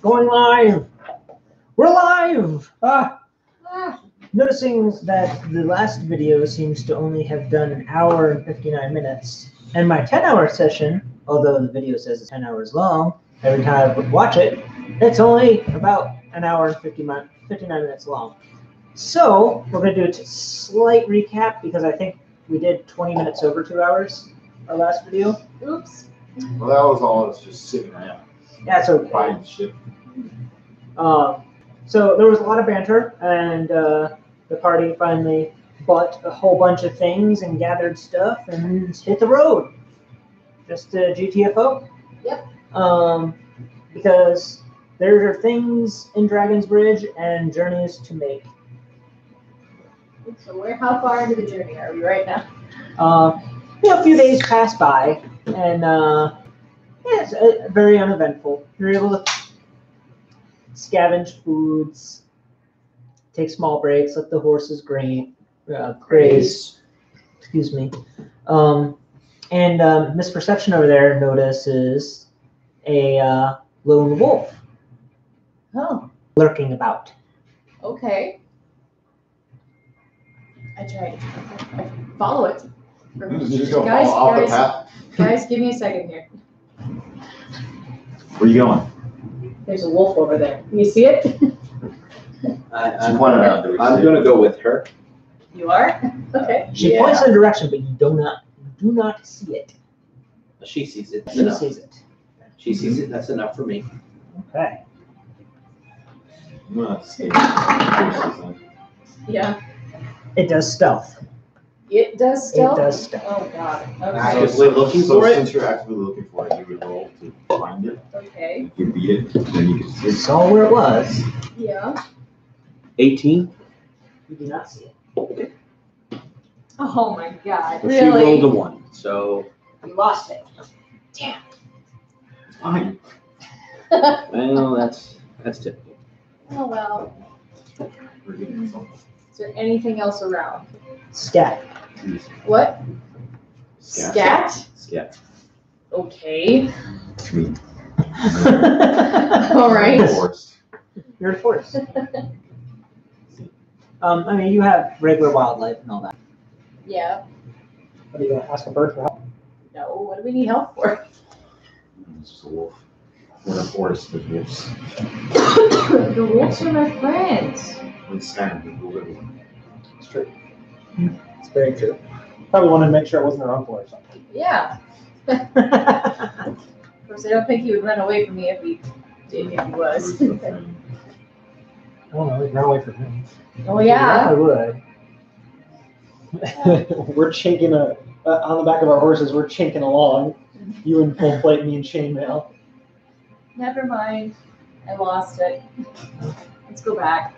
Going live! We're live! Noticing that the last video seems to only have done an hour and 59 minutes, and my 10-hour session, although the video says it's 10 hours long, every time I watch it, it's only about an hour and 59 minutes long. So we're going to do a slight recap because I think we did 20 minutes over 2 hours our last video. Oops. Well, that was all. It's just sitting around. Yeah, it's okay. Buying shit. So there was a lot of banter, and the party finally bought a whole bunch of things and gathered stuff and hit the road. Just GTFO. Yep. Because there are things in Dragon's Bridge and journeys to make. So how far into the journey are we right now? A few days pass by, and it's very uneventful. You're able to scavenge foods, take small breaks, let the horses graze. Excuse me. And Miss Perception over there notices a lone wolf. Oh. Lurking about. Okay. I follow it. You just go off the path. Guys, give me a second here. Where you going? There's a wolf over there. You see it? I'm going to go with her. You are? Okay. She points in a direction, but you do not see it. She sees it. That's She enough. sees it. She sees it. That's enough for me. Okay. Yeah. It does stealth. It does stealth? It does stealth. Oh, God. Okay. Actively looking So for it. since you're actively looking for it, you would roll to find it. Okay. If you beat it, then you can see You it. saw where it was. Yeah. 18. You do not see it. Oh, my God. So Really? she rolled a 1. So, You lost it. Damn. Fine. well, that's typical. Oh, well. We're getting something. Is there anything else around? Scat. What? Scat. Scat? Scat. Okay. Me. All right. Forest. You're a forest. I mean, you have regular wildlife and all that. Yeah. What are you going to ask a bird for help? No, what do we need help for? It's just a wolf. We're in a forest with wolves. The wolves are my friends. We stand with the little. It's true. It's very true. Probably wanted to make sure it wasn't her uncle or something. Yeah. Of course, I don't think he would run away from me if he was. I don't know, he'd run away from me. Oh, yeah. I would. We're chinking on the back of our horses, we're chinking along. You in full plate, me in chainmail. Never mind. I lost it. Let's go back.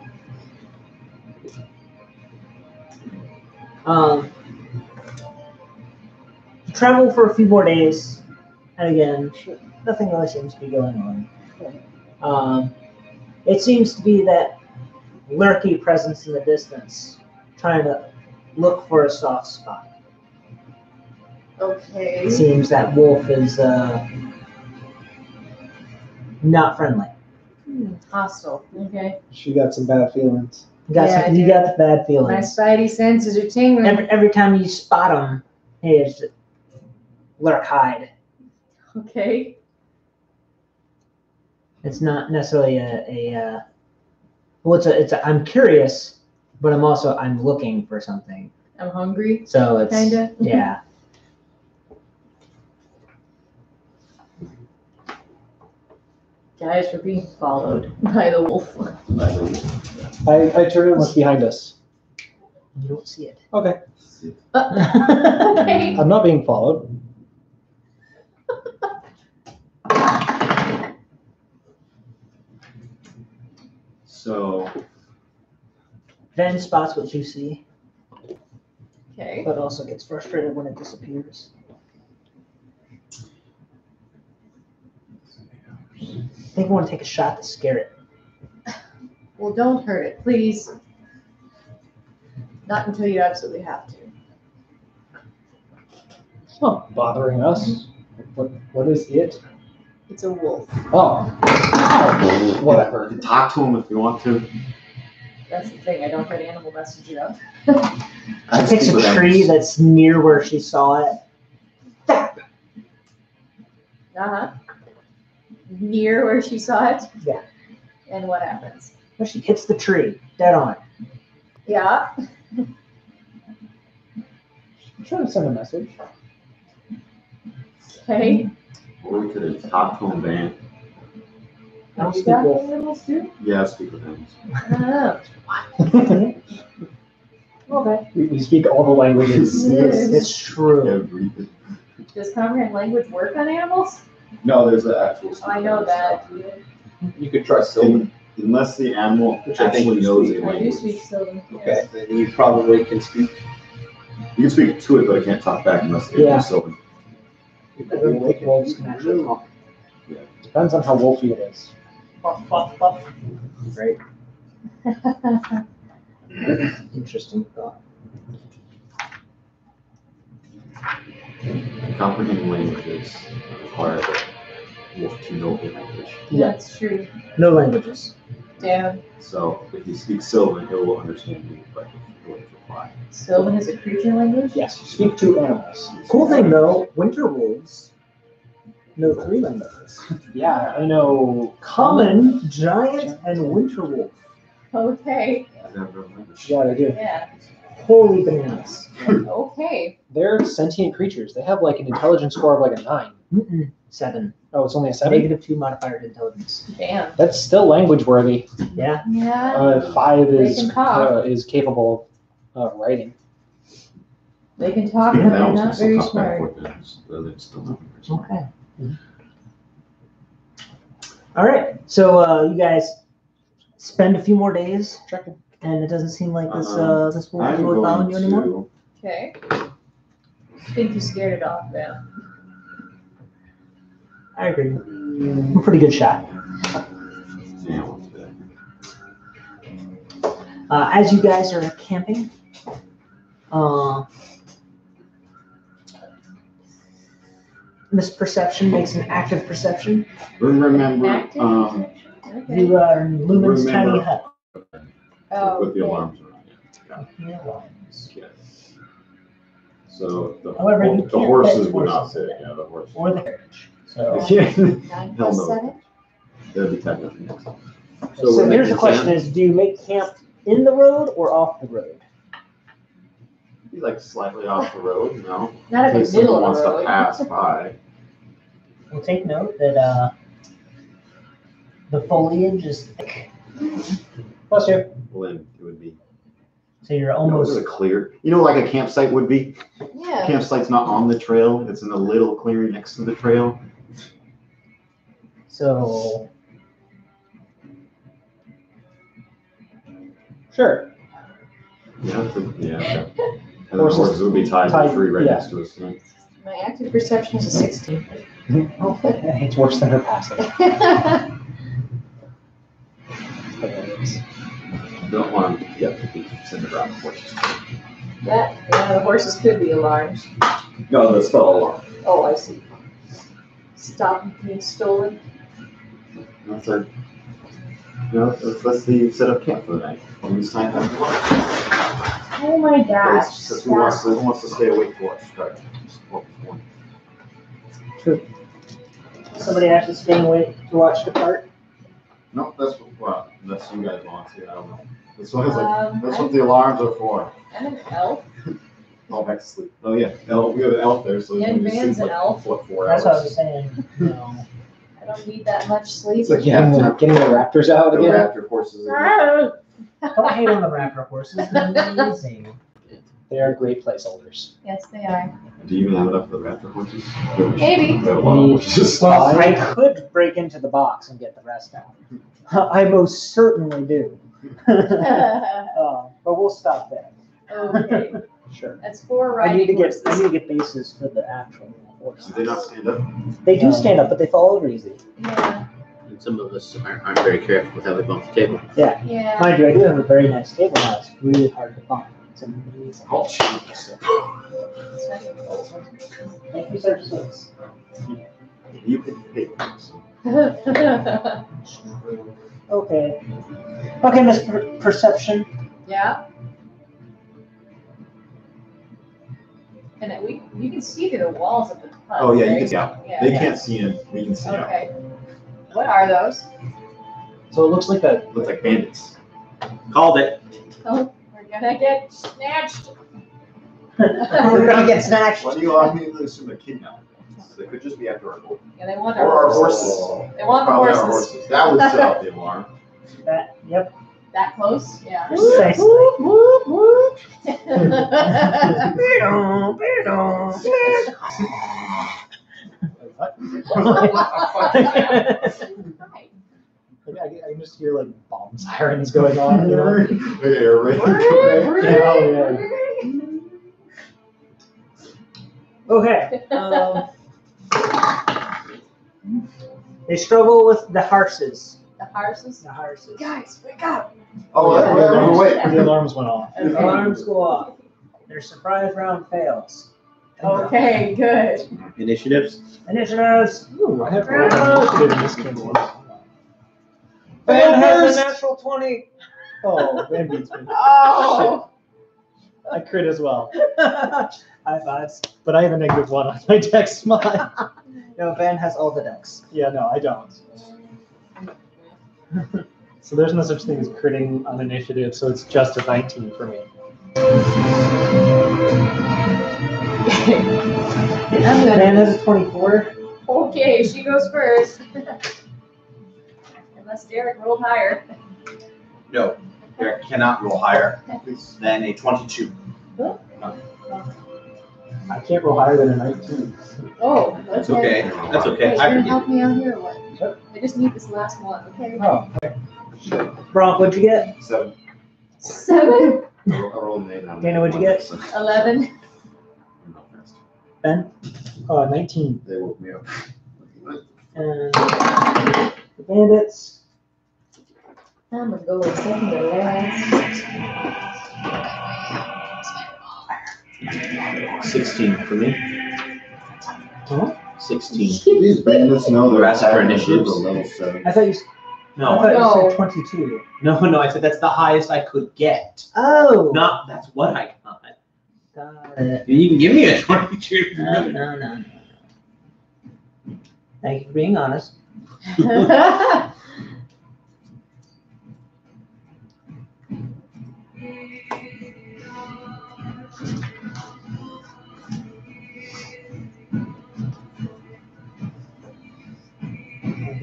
Travel for a few more days, and again, nothing really seems to be going on. It seems to be that lurky presence in the distance, trying to look for a soft spot. Okay. It seems that wolf is not friendly. Hostile. Okay. She got some bad feelings. You got the bad My feelings. spidey senses are tingling. Every time you spot him, hey, it's lurk hide. Okay. It's not necessarily I'm curious, but I'm looking for something. I'm hungry. So it's Kinda. Yeah. Guys, we're being followed by the wolf. I turn and look behind us. You don't see it. Okay. Okay. I'm not being followed. So, Then spots what you see, Okay. but also gets frustrated when it disappears. I think I want to take a shot to scare it. Well, don't hurt it, please. Not until you absolutely have to. It's not bothering us. What is it? It's a wolf. Oh. Ow. Whatever. You can talk to them if you want to. That's the thing, I don't get animal messages up. She picks a tree that's near where she saw it. Uh-huh. Near where she saw it? Yeah. And what happens? Well, she hits the tree, dead on. Yeah. I'm trying to send a message. Okay. Or we could have talked to them, Van. I'll You speak got with- animals too? Yeah, speak with them. I don't know. Okay. We speak all the languages. It's true. Everything. Does comprehend language work on animals? No, there's an actual. I know that. You could try Sylvan. Unless the animal Which I think actually you knows speak. the I do language. speak Sylvan. Okay, then you probably can speak. You can speak to it, but it can't talk back unless the Yeah. animal's Sylvan. I don't think wolves can actually talk. Depends on how wolfy it is. Buff, buff, buff. Right. Interesting thought. Comprehending languages require the wolf to know a language. Yeah. That's true. No languages. Damn. So if you speak Sylvan, it will understand you, but it will reply. Sylvan is a creature language? Yes, speak to animals. Cool thing though, winter wolves know 3 languages. Yeah, I know Common, giant, and winter wolf. Okay. I don't know language. Yeah, they do. Yeah. Holy bananas. Okay. They're sentient creatures. They have like an intelligence score of like a 9. Mm-mm. 7. Oh, it's only a 7? -2 modifier to intelligence. Damn. That's still language worthy. Yeah. Yeah. 5 They is can talk. capable of writing. They can talk, Speaking but of they're animals, not can still very talk back smart. with them, so they're still not very smart. Okay. All right. So you guys spend a few more days, Checking. and it doesn't seem like this this wolf is I'm really following you going anymore. to, Okay. I think you scared it off, man. I agree. I'm a pretty good shot. yeah, what's that? As you guys are camping, misperception makes an active perception. Remember, Active perception? Okay. You are in Lumen's Remember- tiny hut. Oh, with the okay. alarms around it. Yeah, alarms. Yes. So the, However, you the can't horses pet would not horses fit, in yeah, the horses. Or the carriage. So, 9 Hell plus no. 7? That'd be technically next. so we're here's the making question: camp? is do you make camp in the road or off the road? Be like slightly off the road, you know? Not In in case the middle someone of wants the to road. pass by. We'll take note that the foliage is thick, Plus you. Well, then it would be so you're almost almost. a clear. You know, like a campsite would be. Yeah. Campsite's not on the trail; it's in a little clearing next to the trail. So Sure. Yeah, yeah. Okay. And then the Horses horses would be tied to tied- the tree right yeah. next to us. Yeah. My active perception is a 16. It's worse than her passive. Hilarious. Don't want to get the people sitting around the horses. Yeah, the horses could be alarmed. No, that's not alarm. Oh, I see. Stop being stolen. That's our. You know, let's leave, set up camp for the night. When we sign up. Oh my gosh. Because who wants to stay awake to watch Strike? somebody actually staying awake to watch the part. No, that's well, unless you guys want to. I don't know. That's what it's like. That's I'm what the alarms are for. an elf. All back to sleep. Oh yeah, elf, we have an elf there, so Yeah, we Van's sleep an like, elf. what, 4 That's hours? what I was saying. You know. I don't need that much sleep. It's like, yeah, Getting the raptors out the again. raptor horses. Don't hate on the raptor horses. They're amazing. They are great placeholders. Yes, they are. Do you even have enough for the raptor horses? Maybe. We have a lot of horses. Well, I could break into the box and get the rest out. I most certainly do. But we'll stop there. Okay, Sure. that's 4 I need riding to get horses. bases for the actual horses. Do they not stand up? They do stand up, but they fall over easy. Yeah, And some of us aren't very careful with how we bump the table. yeah. Mind you, I do have a very nice table now. It's really hard to find. It's amazing. Oh, jeez. Thank you, Sir Swiss. You can pay for this. Okay. Okay, Miss Perception. Yeah. And you can see through the walls of the hut. Oh, yeah, you right? can see out. Yeah. They can't see in. We can see out. Okay. What are those? So it looks like a. Looks like bandits. Called it. Oh, we're gonna get snatched. We're gonna get snatched. Why do you allow me to assume they're kidnapped? They could just be after our gold. Yeah, they want Or our our horses. horses. They want the Probably our horses. horses. That would set off the alarm. That, yep. That close? Yeah. Precisely. Right. I can just hear like bomb sirens going on. You know? Air raid. Yeah, Okay. They struggle with the horses. The horses. The horses. Guys, wake up! Oh, yeah, wait. The alarms went off. And the alarms go off. Their surprise round fails. Okay, good. Initiatives. Initiatives. Ooh, I have initiative in this game. Ben has a natural 20. Oh, Ben beats me. Oh! I crit as well, High fives. but I have a -1 on my dex mod. No, Ben has all the decks. Yeah, no, I don't. So there's no such thing as critting on initiative, so it's just a 19 for me. Ben has a 24. Okay, she goes first. Unless Derek rolled higher. No, Derek cannot roll higher than a 22. I can't roll higher than a 19. Oh, That's okay. That's okay. You're I gonna forgive help you. me out here or what? Sure. I just need this last one, okay? Oh, Bronk, what'd you get? 7. 7, I rolled an 8 on Dana, what'd you get? 11. Ben? 19. They woke me up. And the bandits. I'm gonna go with second to last. 16 for me. Huh? 16. These bandits know We're they're asking for attacking initiatives. a level 7. I thought you No, No. said 22. no. I said that's the highest I could get. Oh. Not that's what I got. Got it. You can give me a 22. No. Thank you for being honest.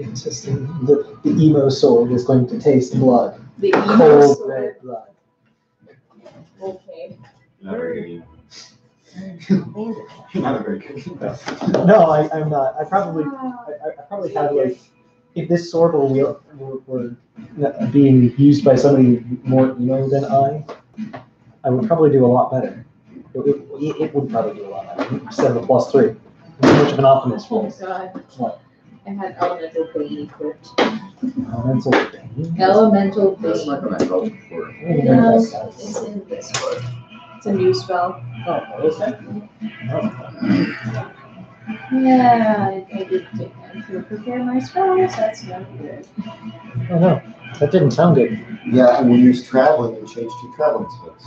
The emo sword is going to taste blood. The emo Cold sword. red blood. Okay. Not very good. You're not a very good eater. No, I'm not. I probably have like, if this sword were being used by somebody more emo than I would probably do a lot better. It would probably do a lot better. Instead of a +3. I'm too much of an optimist for Oh this. god. What? I had elemental bane equipped. Elemental pain? Elemental That's bane. not gonna help for I don't even know what that It's does. in this book. It's a new spell. Oh, what is that? Oh. Yeah, I did take time to prepare my spells. That's not good. Oh no, that didn't sound good. Yeah, and when you're traveling, you change to traveling spells.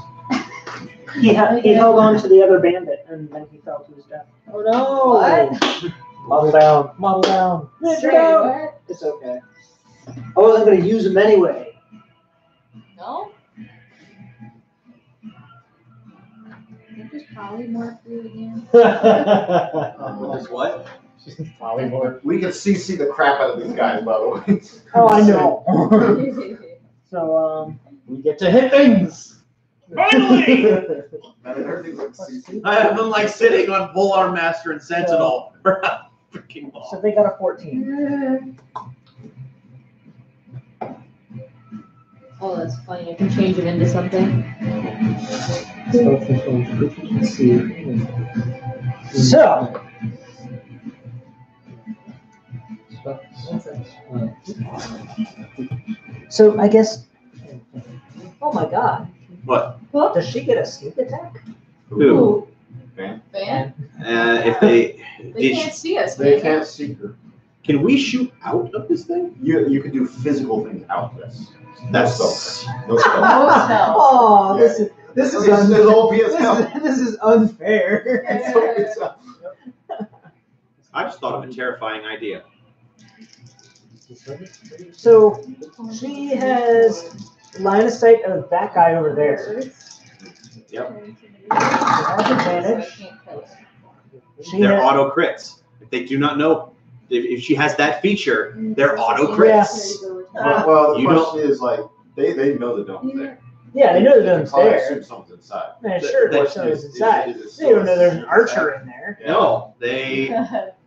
He held on to the other bandit and then he fell to his death. Oh no! What? Model down, model down. Say what? It's okay. I wasn't going to use him anyway. No? You just polymorph you again? Just what? Polymorph. We can CC the crap out of these guys, by the way. Oh, I know. So, We get to hit things. Finally! I heard they would CC. I have them like sitting on Bull Arm Master and Sentinel for a freaking so ball. they got a 14. Oh, that's funny. I can change it into something. So, so I guess. Oh my God! What? Does she get a sneak attack? Who? Van? If they They can't see us. They can can't see her. Can we shoot out of this thing? You can do physical things out of this. That's so. No they? spell. Oh, no. Oh, Yeah. this is It's obvious this how. this is unfair. It's obvious how. I just thought of a terrifying idea. So she has line of sight of that guy over there. Yep. Has advantage. She They're has, auto crits. If they do not know, if she has that feature, they're auto crits. Well, the You question is like they know the dome's there. yeah, they know the They dome's probably there. assume someone's inside. And sure, The there's question someone's inside. Is it They don't know there's an still- archer in there. Yeah. No,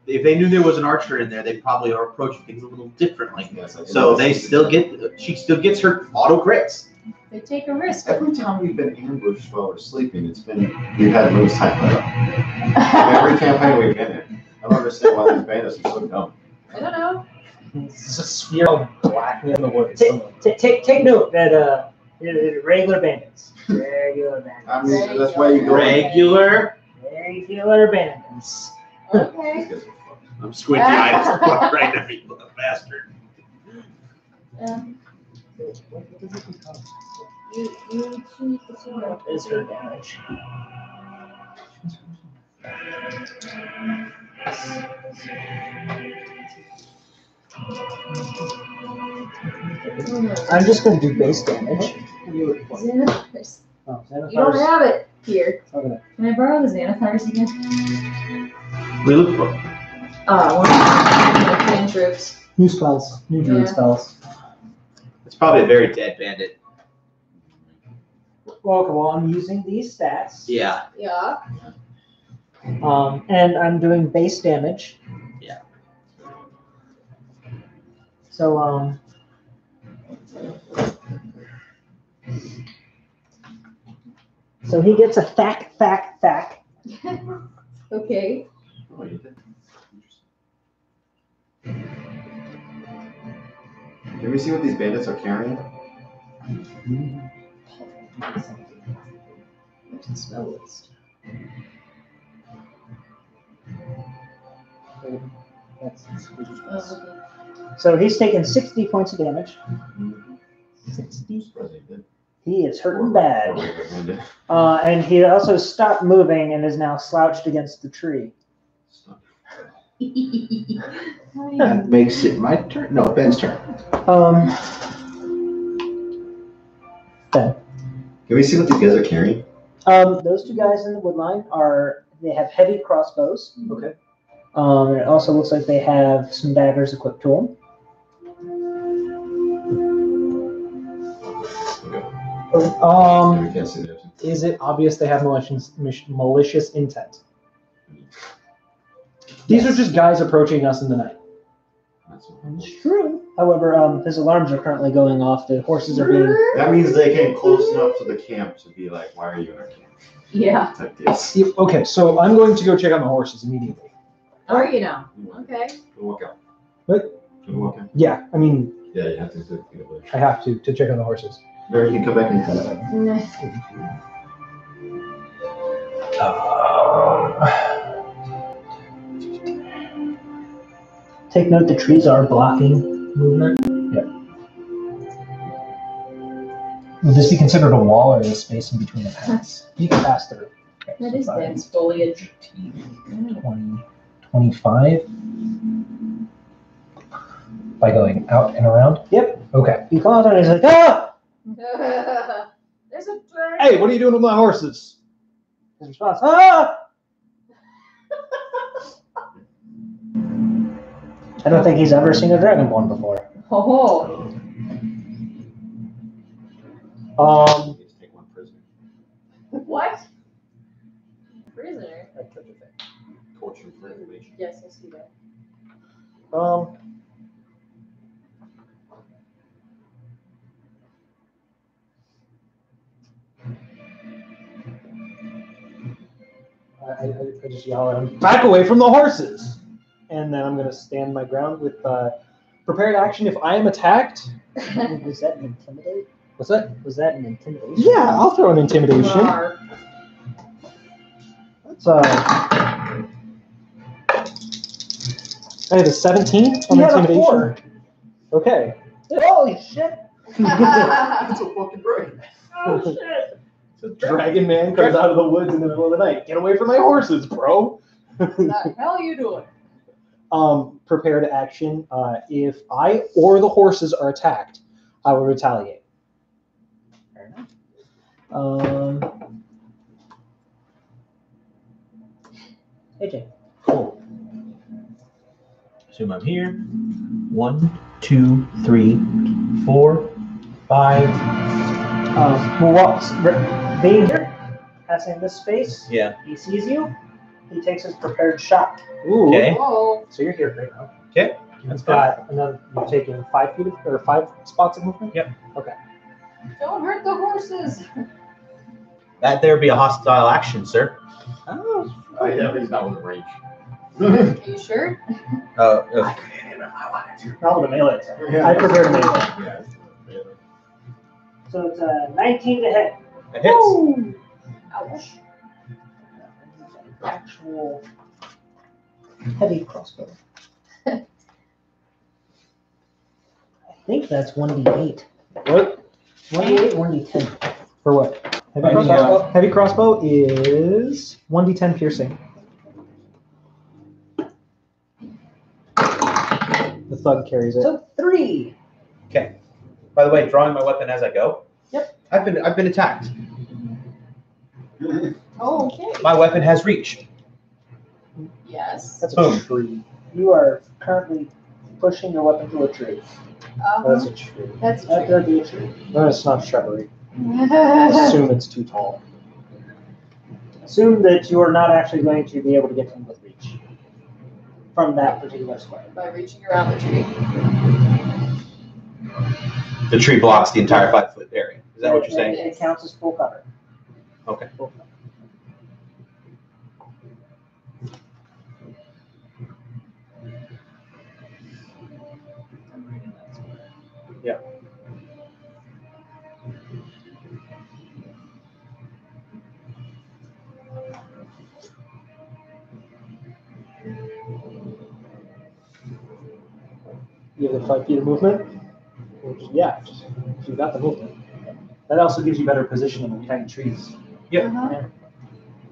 if they knew there was an archer in there, they probably are approaching things a little differently. Yes, I So think she still gets her auto crits. They take a risk. Every time we've been ambushed while we're sleeping, we've had most time. Every campaign we've been in. I don't understand why these bandits are so dumb. I don't know. It's a sphere of black in the woods. Take note that regular bandits. Regular bandits. I mean, that's why you go. Regular. Regular bandits. Okay. These guys are fucked. I'm squinty eyed as fuck right now, you little bastard. You choose the sword. What is her damage? I'm just going to do base damage. Xanathars. Oh, You don't have it here. Okay. Can I borrow the Xanathars again? We look for One of my cantrips. New spells, new druid Yeah. spells. It's probably a very dead bandit. Well, okay, well, I'm using these stats. Yeah. Yeah. And I'm doing base damage. Yeah. So, so he gets a thack. Okay. Oh, you did. Can we see what these bandits are carrying? Where's the spell list? That's Oh, So he's taken 60 points of damage. 60. Surprised they did. He is hurting bad. Bandit. And he also stopped moving and is now slouched against the tree. okay. That makes it my turn. No, Ben's turn. Ben. Can we see what these guys are carrying? Those two guys in the woodline they have heavy crossbows. Okay. It also looks like they have some daggers equipped to them. Okay. We can't see that. Is it obvious they have malicious intent? These are just guys approaching us in the night. It's true. However, his alarms are currently going off. The horses are being. That means they came close enough to the camp to be like, "Why are you in our camp?" Yeah. Type this. Okay, so I'm going to go check on the horses immediately. Are you now? Okay. Can walk out. What? Can we walk out? Yeah, I mean, Yeah, you have to do it. I have to check on the horses. Barry, you can come back and Take note the trees are blocking movement. Would this be considered a wall or a space in between the paths? You can pass through. Okay, That so is 5, dense foliage. 20, 25. By going out and around? Yep. Okay. You come out there and he's like, ah! There's a dragon. Hey, what are you doing with my horses? His response, ah! I don't think he's ever seen a dragonborn before. Oh. take one prisoner. What? Prisoner? Torture for information. Yes, I see that. I just yell at him, back away from the horses! And then I'm going to stand my ground with prepared action if I am attacked. Was that an intimidate? What's that? Was that an intimidation? Yeah, I'll throw an intimidation. Rar. That's I have a 17 on You had a intimidation. 4. Okay. Holy shit! It's a fucking break. Oh shit! So Dragon Man comes out of the woods in the middle of the night. Get away from my horses, bro. What the hell are you doing? Prepared action. If I or the horses are attacked, I will retaliate. Fair enough. AJ. Cool. Assume I'm here. 1, 2, 3, 4, 5. Being here, passing this space, Yeah. he sees you. He takes his prepared shot. Ooh. Okay. Whoa. So you're here right now. Okay. You've got another. You're taking 5 feet or 5 spots of movement. Yep. Okay. Don't hurt the horses. That there be a hostile action, sir. Oh. Oh, yeah, but he's not within range. Are you sure? I could hit him if I wanted to. Not with a melee attack. Yeah. I prefer to melee. Yeah. So it's a 19 to hit. It hits. Woo! Ouch. Actual heavy crossbow. I think that's 1d8. What? 1d8, 1d10. For what? Heavy Right, crossbow. yeah. Heavy crossbow is 1d10 piercing. The thug carries it. So 3. Okay. By the way, drawing my weapon as I go. Yep. I've been attacked. Oh, okay. My weapon has reach. Yes. That's Boom. a tree. You are currently pushing your weapon to a tree. That's a tree. That's That true. could be a tree. No, it's not shrubbery. Assume it's too tall. Assume that you are not actually going to be able to get him with reach from that particular square. By reaching around the tree. The tree blocks the entire 5-foot area. Is that what you're saying? It counts as full cover. Okay. Full cover. Yeah. You have the 5 feet of movement? Yeah, you got the movement. That also gives you better positioning behind trees. Uh-huh.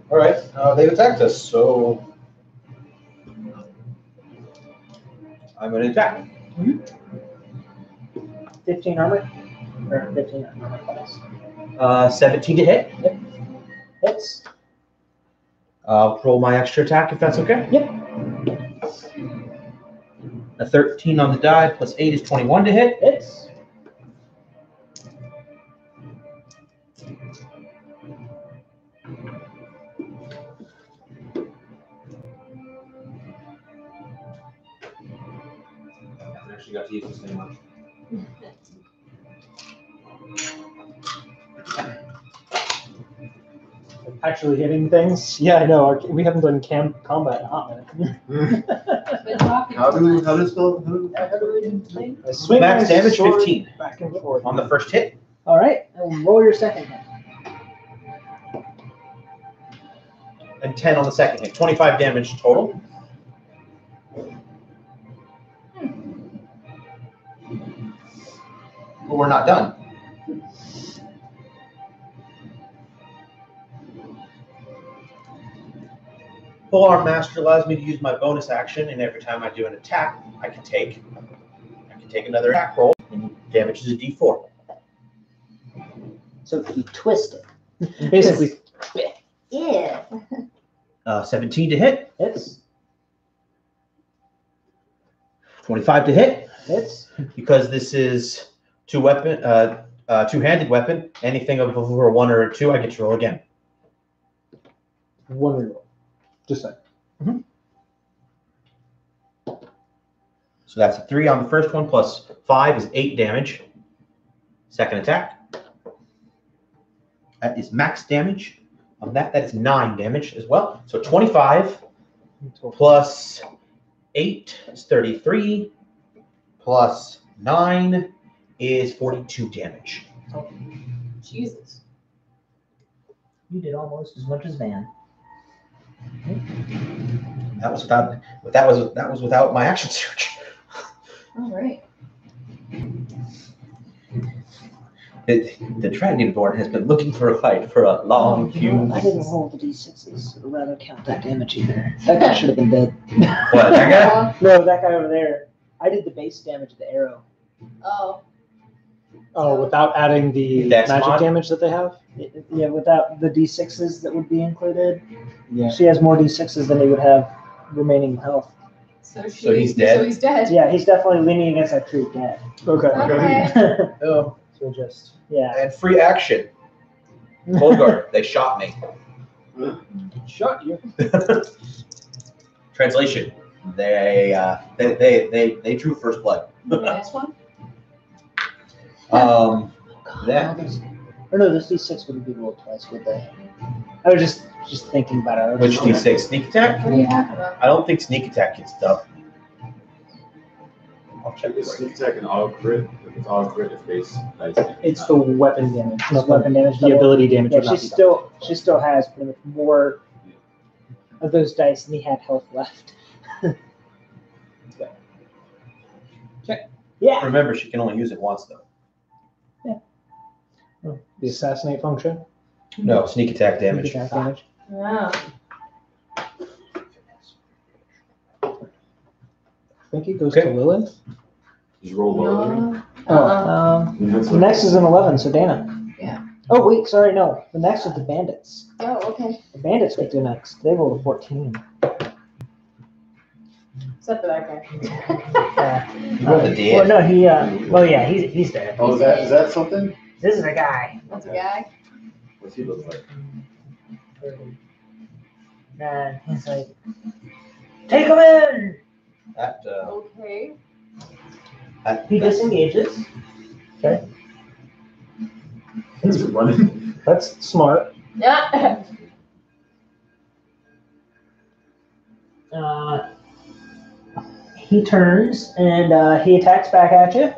All right, they've attacked us, so I'm going to attack. 15 armor? Or 15 armor class. 17 to hit. Hits. I'll roll my extra attack if that's okay. Yep. A 13 on the die plus 8 is 21 to hit. Hits. I haven't actually got to use this anymore. Actually hitting things? Yeah, I know. We haven't done combat in a hot minute. Been talking how too do much. how does spell I swing Max my damage sword 15 back and forth. on the first hit. All right. And roll your second hit. And 10 on the second hit. 25 damage total. But we're not done. Full Arm Master allows me to use my bonus action, and every time I do an attack, I can take another attack roll, and damage is a D4. So you twist it. Basically, Yeah. 17 to hit, Hits. 25 to hit, Hits. because this is two-handed weapon. Anything over a 1 or a 2, I get to roll again. one reroll. Just saying. So that's a 3 on the first one, plus 5 is 8 damage. Second attack. That is max damage. On that, that is 9 damage as well. So 25 plus 8 is 33, plus 9 is 42 damage. Jesus. You did almost as much as Van. That was without my action search. All right. The Dragon Board has been looking for a fight for a long few. I didn't roll the d6s, or rather count that damage either. That guy should have been dead. What, that guy? No, that guy over there. I did the base damage of the arrow. Oh. Oh, without adding the Dex magic mod? damage that they have? Yeah, without the d6s that would be included. Yeah. She has more d6s than he would have remaining health. So he's dead? So he's dead. Yeah, he's definitely leaning against that tree dead. Okay. Okay. Oh, So just, yeah. and free action. Cold guard. They shot me. Shot you. Translation. They drew first blood. The last one? That Or no, this d6 wouldn't be rolled twice, would they? I was just thinking about it. which D6? Sneak attack? What do you have for them? I don't think sneak attack gets stuff. I'll check Is this. sneak attack an all crit? If it's all crit, it's base dice. It's the weapon damage. It's weapon damage. The ability damage. Yeah, would not she be still has pretty much more of those dice than he had health left. Yeah. Remember, she can only use it once though. done. The assassinate function. No, sneak attack damage. Attack damage. Wow. I think it goes Okay. to Lilith. Just roll lower. No. The next is an 11, so Dana. Yeah. Oh, wait, sorry, no. The next is the bandits. Oh, okay. The bandits get to next. They rolled a 14. Except for that guy. You rolled a D. Well, no, he's dead. Oh, is that something? This is a guy. That's a guy. What's he look like? And he's like, take him in! That, Okay. He disengages. Okay. He's running. That's smart. Yeah. He turns and he attacks back at you.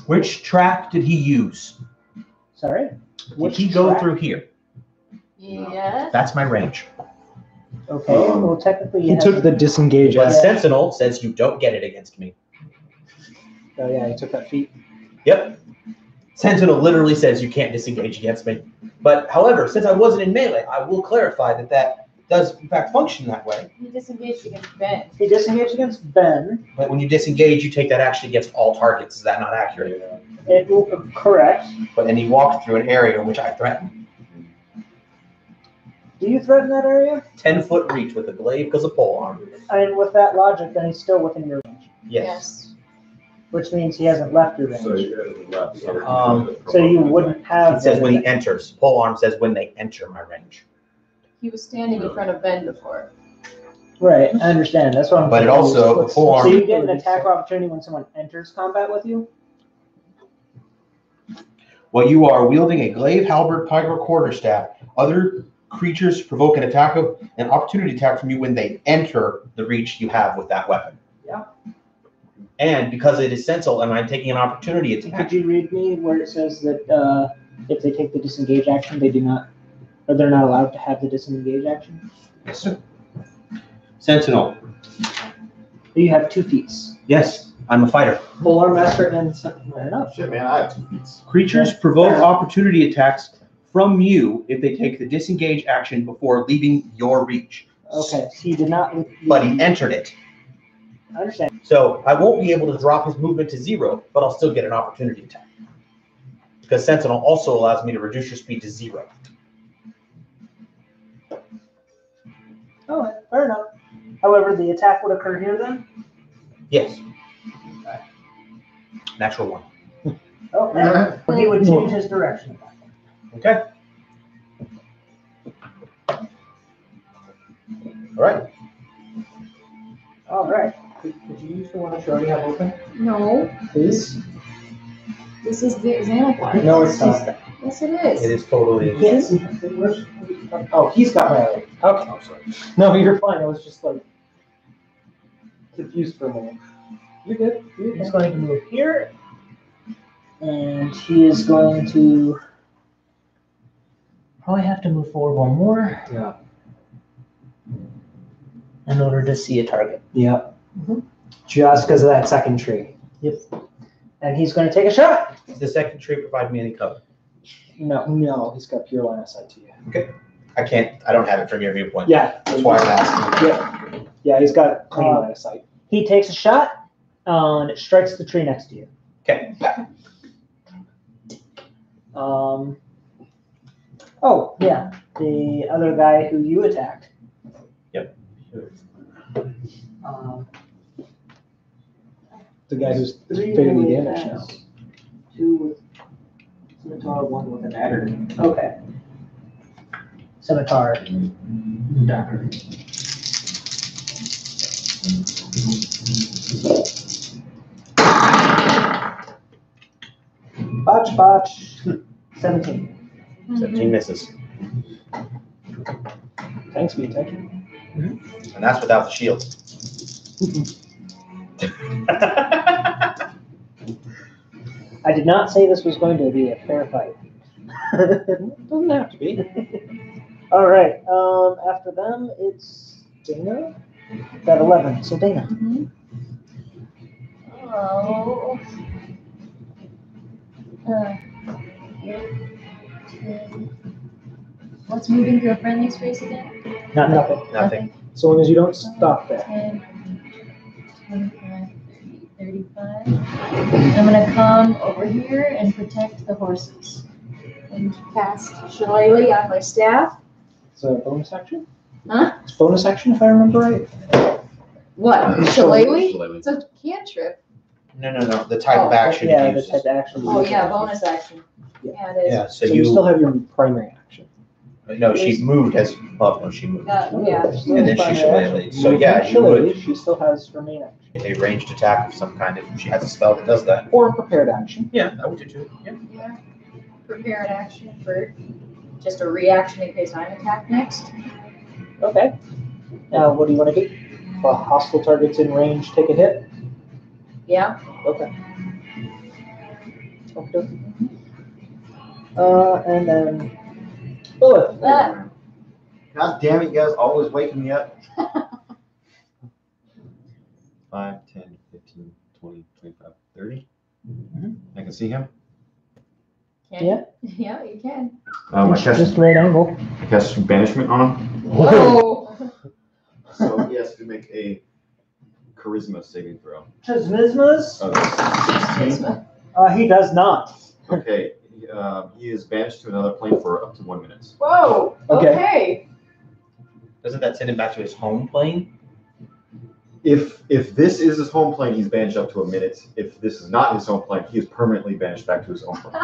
which track did he use? Sorry? Did he go through here? Yes. That's my range. Okay, well, technically He took the disengage. But Yeah. Sentinel says you don't get it against me. Oh yeah, he took that feat. Yep. Sentinel literally says you can't disengage against me. But however, since I wasn't in melee, I will clarify that that does in fact function that way. He disengaged against Ben. He disengaged against Ben. But when you disengage, you take that action against all targets. Is that not accurate? It will correct. But then he walked through an area which I threatened. Do you threaten that area? 10-foot reach with a glaive because of pole arm. And with that logic, then he's still within your range, Yes. which means he hasn't left your range. So you go to the left. So you wouldn't have. It says when he enters. Pole arm says when they enter my range. He was standing in front of Ben before. Right, I understand. That's what I'm. But it confused. also, the pole So arm, you get an attack opportunity when someone enters combat with you. while you are wielding a glaive, halberd, pike, or quarterstaff, other creatures provoke an opportunity attack from you when they enter the reach you have with that weapon. Yeah. And because it is sentinel and I'm taking an opportunity Could attack, you read me where it says that if they take the disengage action, they do not, or they're not allowed to have the disengage action? yes, sir. Sentinel. You have 2 feats. Yes, I'm a fighter. Polar master and fair enough. Shit, man, I have 2 feet. Creatures provoke opportunity attacks from you if they take the disengage action before leaving your reach. Okay, so he did not. But he entered it. I understand. So I won't be able to drop his movement to 0, but I'll still get an opportunity attack. Because Sentinel also allows me to reduce your speed to 0. Oh, fair enough. However, the attack would occur here then. Yes. Natural 1. Oh, yeah. He would change his direction. Okay. All right. All right. Could you use the one that you already have open, No, please? this is the example. No, it's not. Yes, it is. It is totally. Yes. Oh, he's got my. Okay. I'm sorry. No, you're fine. I was just like confused for a moment. You're good. You're He's good. going to move here, and he is going to probably have to move forward one more. Yeah. in order to see a target. Yeah. Just because of that second tree. And he's going to take a shot. Does the second tree provide me any cover? No, he's got pure line of sight to you. I don't have it from your viewpoint. Yeah. That's why I'm asking. Yeah, he's got clean line of sight. He takes a shot and it strikes the tree next to you. Okay. Oh, yeah. The other guy who you attacked. Yep. The guy who's fatally damaged now. 2 with scimitar, 1 with a dagger. Okay. Scimitar, dagger. Botch. 17. 17 misses. Thanks for your attention. And that's without the shield. I did not say this was going to be a fair fight. Doesn't have to be. All right. After them, it's Dana. Got 11. So Dana. Oh. What's moving to a friendly space again? Nothing. Nothing. So long as you don't stop there. 10, 25, 30, 35. I'm gonna come over here and protect the horses. And cast Shillelagh on my staff. It's a bonus action? Huh? It's bonus action if I remember right. What? Shillelagh? Shillelagh. It's a cantrip. No. The type of Oh, action Yeah, you the use. type of action. Oh, yeah, bonus action. Yeah. Yeah, it is. Yeah, So so you still you, have your primary action. no, she moved as, well, no, she moved. Yeah. And then she shillelaghs. So You yeah, can you would, shillelagh, she still has her main action. a ranged attack of some kind, if she has a spell that does that. Or a prepared action. Yeah, I would do too, yeah. Yeah. Prepare an action for just a reaction in case I'm attacked next. Okay. Now, what do you want to do? If a hostile target's in range, take a hit. Yeah. Okay. And then Bullet. God damn it, you guys always waking me up. 5, 10, 15, 20, 25, 30. I can see him. Can Yeah. you? Yeah, you can. I Just right angle. cast banishment on him. Whoa. So he has to make a charisma saving throw. Trismismas? Oh, He does not. okay. He is banished to another plane for up to 1 minute. Whoa. Okay. Okay. Doesn't that send him back to his home plane? If this is his home plane, he's banished up to 1 minute. If this is not his home plane, he is permanently banished back to his home plane.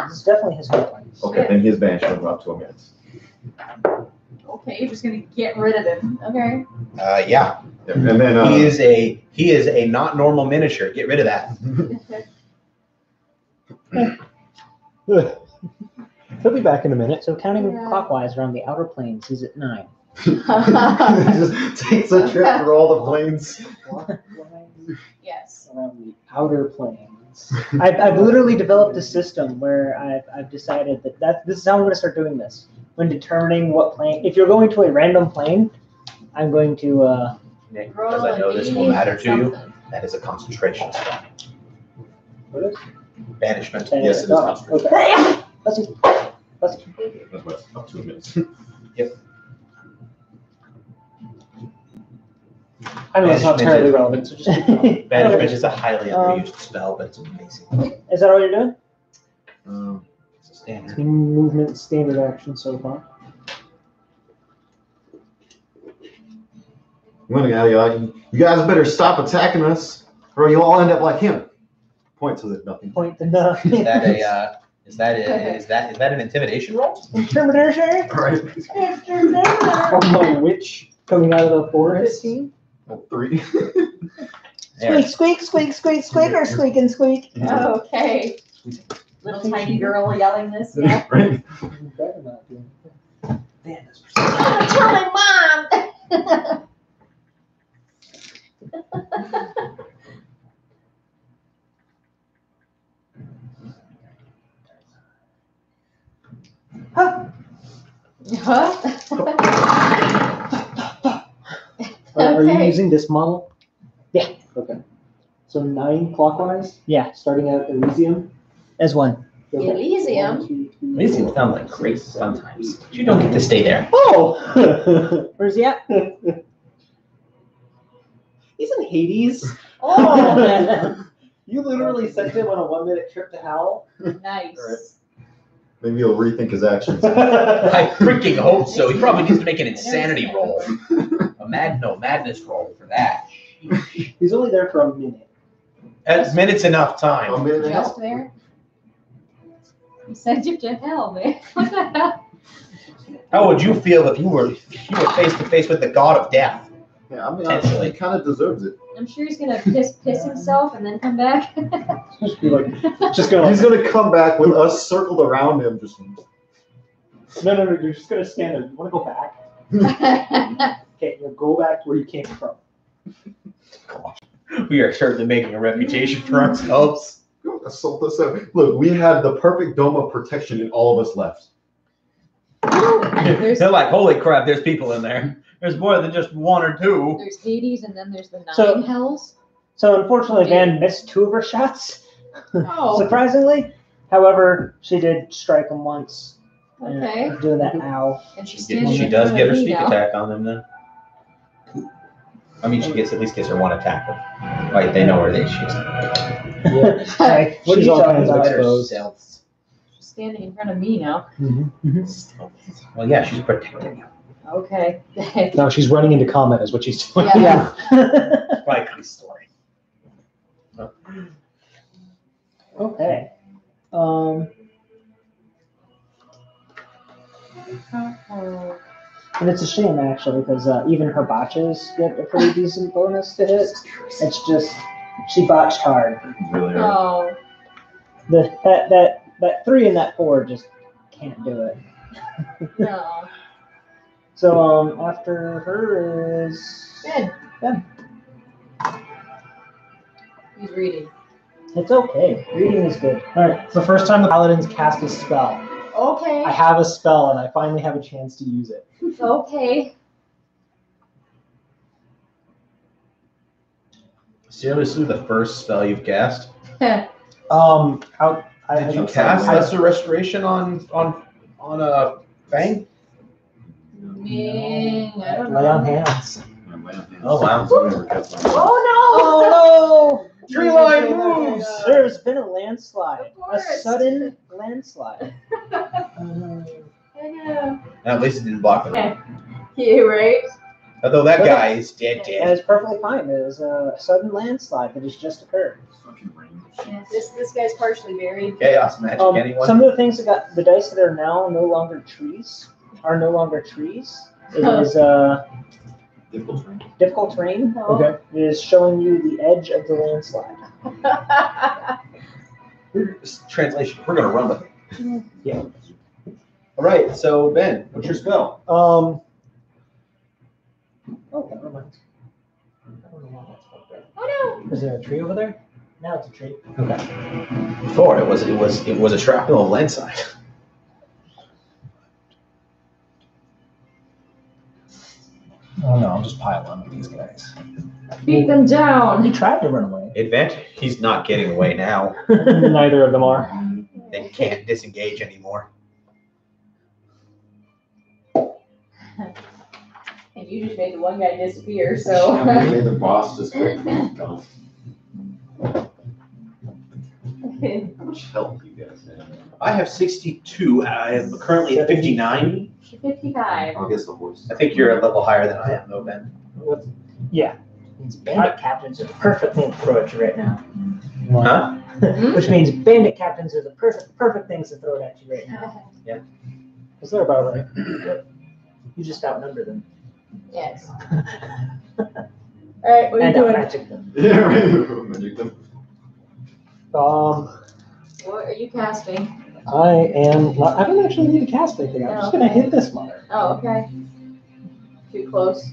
It's definitely his home plane. Okay, then he is banished for up to 1 minute. Okay, you're just gonna get rid of him. Okay. Yeah. And then He is a not normal miniature. Get rid of that. He'll be back in a minute. So counting Yeah. clockwise around the outer planes, he's at 9. just takes a trip through all the planes. Yes. Around the outer planes. I've literally developed a system where I've decided that this is how I'm going to start doing this. When determining what plane, if you're going to a random plane, I'm going to, Nick, Roll because I know a this will matter to you, something. that is a concentration spell. What is? Banishment. Yes, it is Oh, concentration. okay. let's see. That's what, up to 1 minute. I know it's not Banishment terribly is- relevant, so just keep going. Banishment is a highly underused spell, but it's amazing. Is that all you're doing? It's a standard. Team movement standard action so far. I'm gonna you guys better stop attacking us, or you'll all end up like him. Point to the nothing. Point to no. Is that an intimidation roll? Intimidation? Right. From the witch coming out of the forest. 15. 3. There. Squeak, squeak, squeak, squeak, or squeak and squeak. Okay. Little tiny girl yelling this. Yeah. Right. You better not do it. Tell my mom. All Are you Okay. using this model? Yeah. Okay. So 9 clockwise, Yeah, starting at Elysium. as one. Okay. Elysium? 1, 2, 3, These 4, sound like great sometimes. But you don't get to stay there. Oh! Where's he at? He's in Hades. Oh, You literally sent him on a 1-minute trip to hell. nice. Maybe he'll rethink his actions. I freaking hope so. He probably needs to make an insanity roll. Madness roll for that. He's only there for a minute. A minute's enough A time. minute and a half. Just there? You sent you to hell, man. What the hell? How would you feel if you were face to face with the god of death? Yeah, I mean, Potentially. he kind of deserves it. I'm sure he's gonna piss himself and then come back. Just be like, just go. He's gonna come back with us circled around him. Just No, you're just gonna stand there. You want to go back? Okay, now go back to where you came from. We are certainly making a reputation for ourselves. assault us out. Look, we had the perfect dome of protection, and all of us left. They're like, holy crap, there's people in there. There's more than just one or two. There's Hades and then there's the 9 So- hells. So unfortunately, Van missed 2 of her shots, Oh, surprisingly. However, she did strike him once. okay. Doing that ow. And she's standing She in does front get of her me sneak now. attack on them then. I mean, she at least gets her 1 attack. Right, they know where she is. Yeah. Sorry, what are She's you all talking kinds of about? exposed. Stealth. She's standing in front of me now. Well, yeah, she's protecting you. Okay. No, she's running into combat is what she's doing. Yeah. Likely story. Okay. And it's a shame actually because even her botches get a pretty decent bonus to hit. It's just she botched hard. Really hard. Oh, That 3 and that 4 just can't do it. no. So after her is Ben. He's reading. it's okay. Reading is good. All right, it's the first time the paladins cast a spell. Okay. I have a spell, and I finally have a chance to use it. Okay. Seriously, the first spell you've cast? How Did you cast Lesser Restoration on a Fang? Ming, I don't Lay on know. hands. Oh, wow. Oh Oh Tree line moves! no! There's been a landslide. Of A course. sudden landslide. no! I know. At least it didn't block them. Okay. You right? Although that guy is dead And dead. it's perfectly fine. It was a sudden landslide that has just occurred. Yeah, this guy's partially buried. Chaos magic, anyone? Some of the things that got the dice that are now no longer trees are no longer trees. It is difficult terrain. Okay. It is showing you the edge of the landslide. Translation, we're going to run with it. Yeah. All right, so Ben, what's your spell? Oh, never mind. I don't know why that's up there. Oh Is there a tree over there? Now it's a tree. Before it was a shrapnel of landslide. Oh no, I'll just pile on with these guys. no! Beat them down. He tried to run away. Advantage, he's not getting away now. Neither of them are. They can't disengage anymore. And you just made the one guy disappear, so. Made the boss just gone. How much health you guys have? I have 62. I am currently at 59. 55. I'll guess the horse. I think you're a level higher than I am, though, Ben. Means bandit captains are the perfect thing to throw at you right now. Huh? Which means bandit captains are the perfect things to throw at you right now. Is there about right? You just outnumber them. Yes. Alright, what are you And doing? outmagic them. Yeah, right. Magic them. What are you casting? I am not. I don't actually need to cast anything. I'm just gonna Okay. hit this mother. Oh, okay. Too close.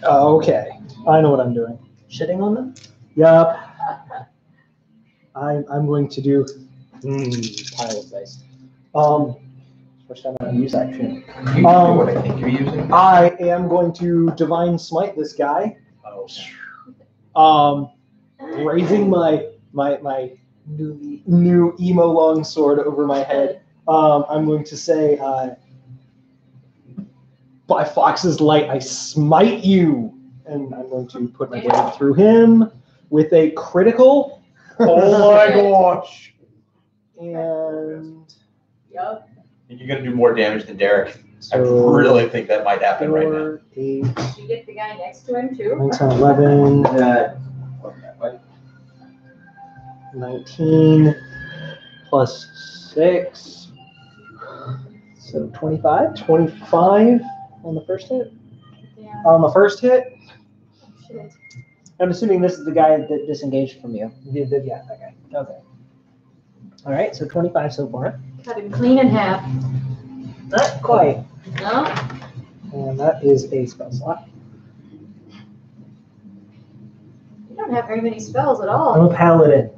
Okay, I know what I'm doing. Shitting on them? Yup. I'm going to do pile of dice. First time I use that shit. You know what I think you're using? I am going to Divine Smite this guy. Oh. Raising my new emo long sword over my head. I'm going to say, by Fox's light, I smite you. And I'm going to put my blade through him with a critical. Oh my gosh. And Yup. And you're going to do more damage than Derek. I so really think that might happen right now. 4, 8, You get the guy next to him too. 9, 10, 11, 19 plus 6. So 25. 25 on the first hit. Yeah. On the first hit, Shit. I'm assuming this is the guy that disengaged from you. yeah, that guy. Okay. All right, so 25 so far. Cut him clean in half. Not quite. No? And that is a spell slot. You don't have very many spells at I'm all. a paladin.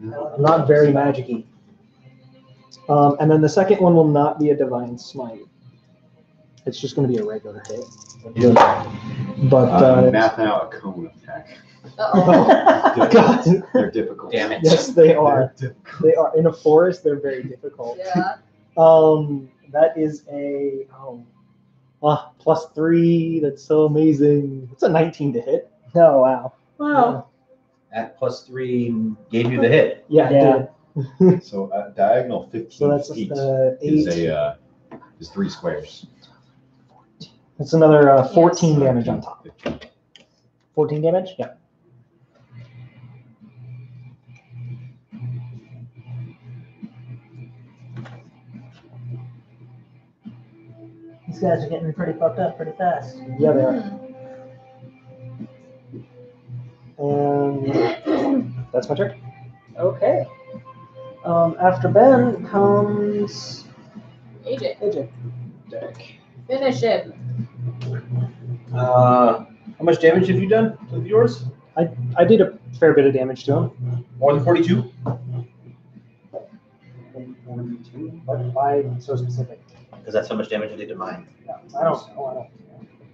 I'm not very magic-y. And then the second one will not be a Divine Smite. It's just going to be a regular hit. But Math out a cone attack. Uh-oh. God, They're difficult. Damn it. yes, they are. They're difficult. They are in a forest. They're very difficult. Yeah. That is a +3. That's so amazing. It's a 19 to hit. Oh, wow. Wow. That +3 gave you the hit. Yeah, Yeah. it did. So diagonal 15 So that's feet 8. is 3 squares. That's another Yes. 14 damage on top. 14 damage? Yeah. These guys are getting pretty fucked up pretty fast. Yeah, they are. Hmm. And that's my turn. Okay. After Ben comes AJ, AJ. finish him. How much damage have you done with yours? I did a fair bit of damage to him. More than 42? But why so specific? Because that's how much damage you did to mine. No, I don't know.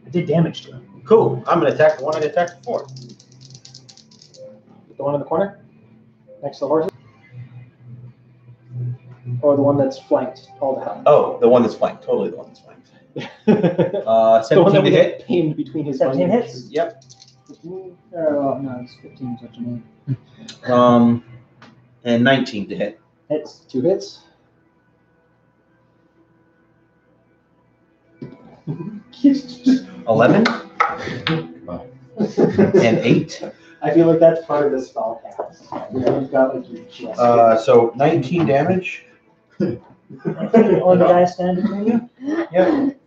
I did damage to him. Cool. I'm going to attack the one I attacked before. The one in the corner? Next to the horses? Or the one that's flanked all the hell? Oh, the one that's flanked. Totally the one that's flanked. The one 17 that to we hit. get pinned between his 17 bunions. hits? Yep. 15? No, it's 15 such a name. And 19 to hit. Hits. 2 hits. Just 11 and 8. I feel like that's part of the spell cast. You've got like your chest. So 19 damage. On the guy standing near you? Yep.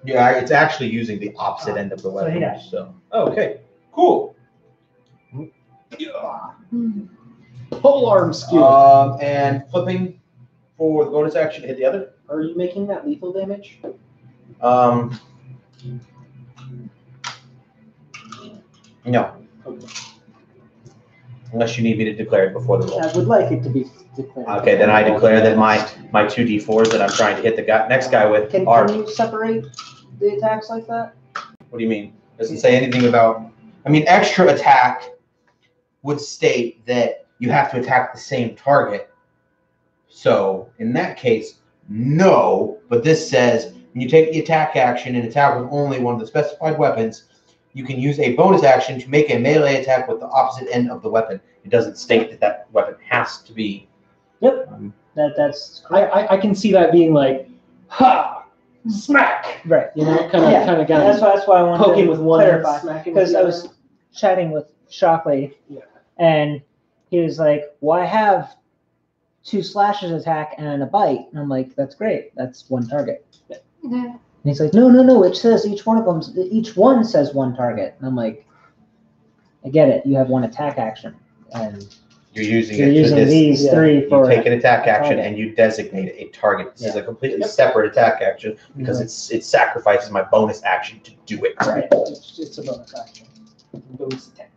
Yeah, it's actually using the opposite end of the So he weapon. dies. So, okay, cool. Polearm skill. And flipping for the bonus action to hit the other. Are you making that lethal damage? No. Okay. Unless you need me to declare it before the roll. I would like it to be declared. Okay, then I declare that my 2d4s that I'm trying to hit the next guy with are. Can you separate the attacks like that? What do you mean? Doesn't say anything about. I mean, extra attack would state that you have to attack the same target. So in that case, no. But this says when you take the attack action and attack with only one of the specified weapons, you can use a bonus action to make a melee attack with the opposite end of the weapon. It doesn't state that that weapon has to be. Yep. That's I can see that being like, ha, smack. right. You know, kind of Yeah. guy. That's why I wanted Poking to with one, clarify. smacking with Because the I other. was chatting with Shockley, Yeah. and he was like, "Well, I have 2 slashes attack and a bite." And I'm like, "That's great. That's one target." And he's like, "No. It says each one says one target." And I'm like, "I get it. You have one attack action, and You're using You're it to using this. these yeah. three You for take an attack a action target. and you designate a target. This is Yeah. a completely separate attack action because it sacrifices my bonus action to do it. Right. It's a bonus action. Bonus attack.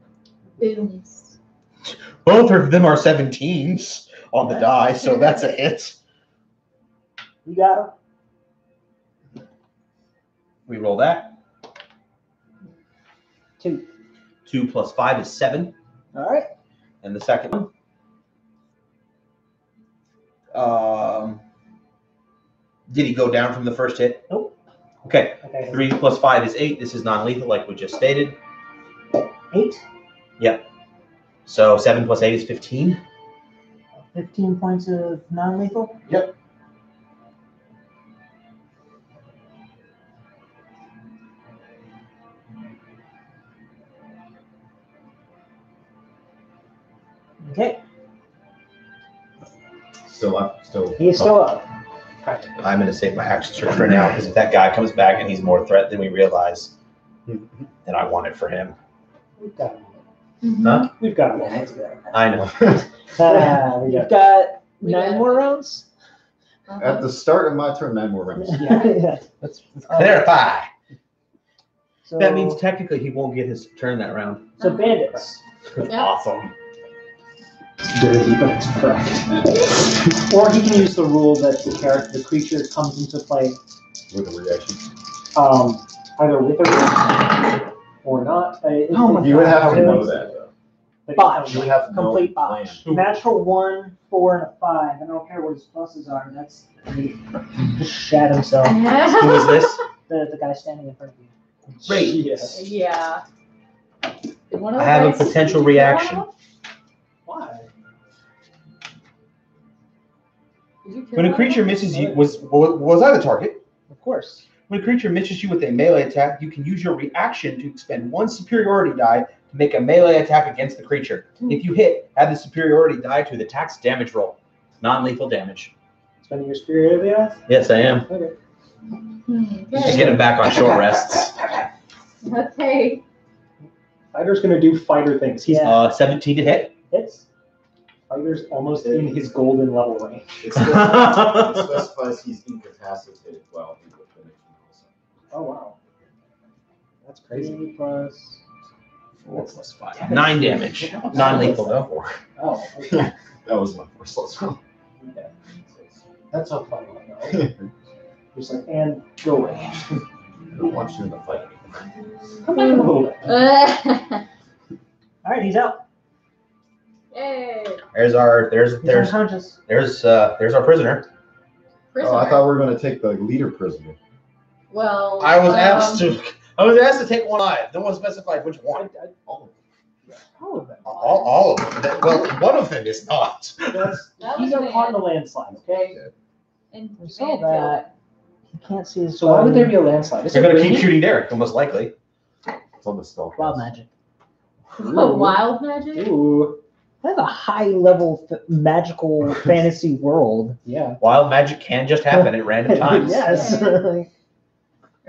Booms. Both of them are 17s on the die, so that's a hit. You got him. We roll that. 2. 2 plus 5 is 7. All right. And the second one. Did he go down from the first hit? Nope. Okay. Okay. 3 plus 5 is 8. This is non-lethal, like we just stated. 8. So 7 plus 8 is 15. 15 points of non-lethal. Yep. Okay. Still up. Still. He's still up. I'm going to save my action search for now because if that guy comes back and he's more threat than we realize, then I want it for him. We've got him. Huh? We've got him. I know. You've got 9 more rounds. At the start of my turn, 9 more rounds. Yeah. Let's clarify. So, That means technically he won't get his turn that round. so bandits. Yeah. Awesome. Dirty, but it's correct. Or he can use the rule that the creature comes into play With a reaction. either with a reaction or not. You would have to know that, though. Botch. You would have to know Complete the plan. botch. Natural 1, 4, and a 5. I don't care what his pluses are. That's he just shat himself. Who is this? The guy standing in front of you. Great. Yes. Yeah. Did one of I the have a guys- potential did you kill one of reaction. them? Why? Did you kill When a one of creature them? misses you, was I the target? Of course. When a creature misses you with a melee attack, you can use your reaction to expend 1 superiority die to make a melee attack against the creature. If you hit, add the superiority die to the attack's damage roll. Non-lethal damage. Spending your spirit of Yes, I am. Okay. Just get him back on short rests. Okay. Fighter's gonna do fighter things. He's 17 to hit. Hits. Fighter's almost in his golden level range. It specifies he's incapacitated while he will finish. Oh wow. That's crazy. 3 plus. 4 plus 5. 9 damage. Non-lethal though. Oh, okay. That was my first last one. Okay. That's a fun one though. Just like, and go away. I don't want you in the fight. Come on a little bit. All right, he's out. Yay. There's our He's unconscious. there's our prisoner. Oh, I thought we were going to take the leader prisoner. Well, I was asked to take one live. No one specified which one. Oh, All of them. All of them. Well, one of them is not. That He's was up on the landslide, okay? And We saw that. He can't see his So why would there be a landslide? Is They're it gonna keep raining? shooting Derek, most likely. it's on the spell. wild magic. Oh, wild magic? Ooh, That's a high-level magical fantasy world. yeah. Wild magic can just happen at random times. Yes. Are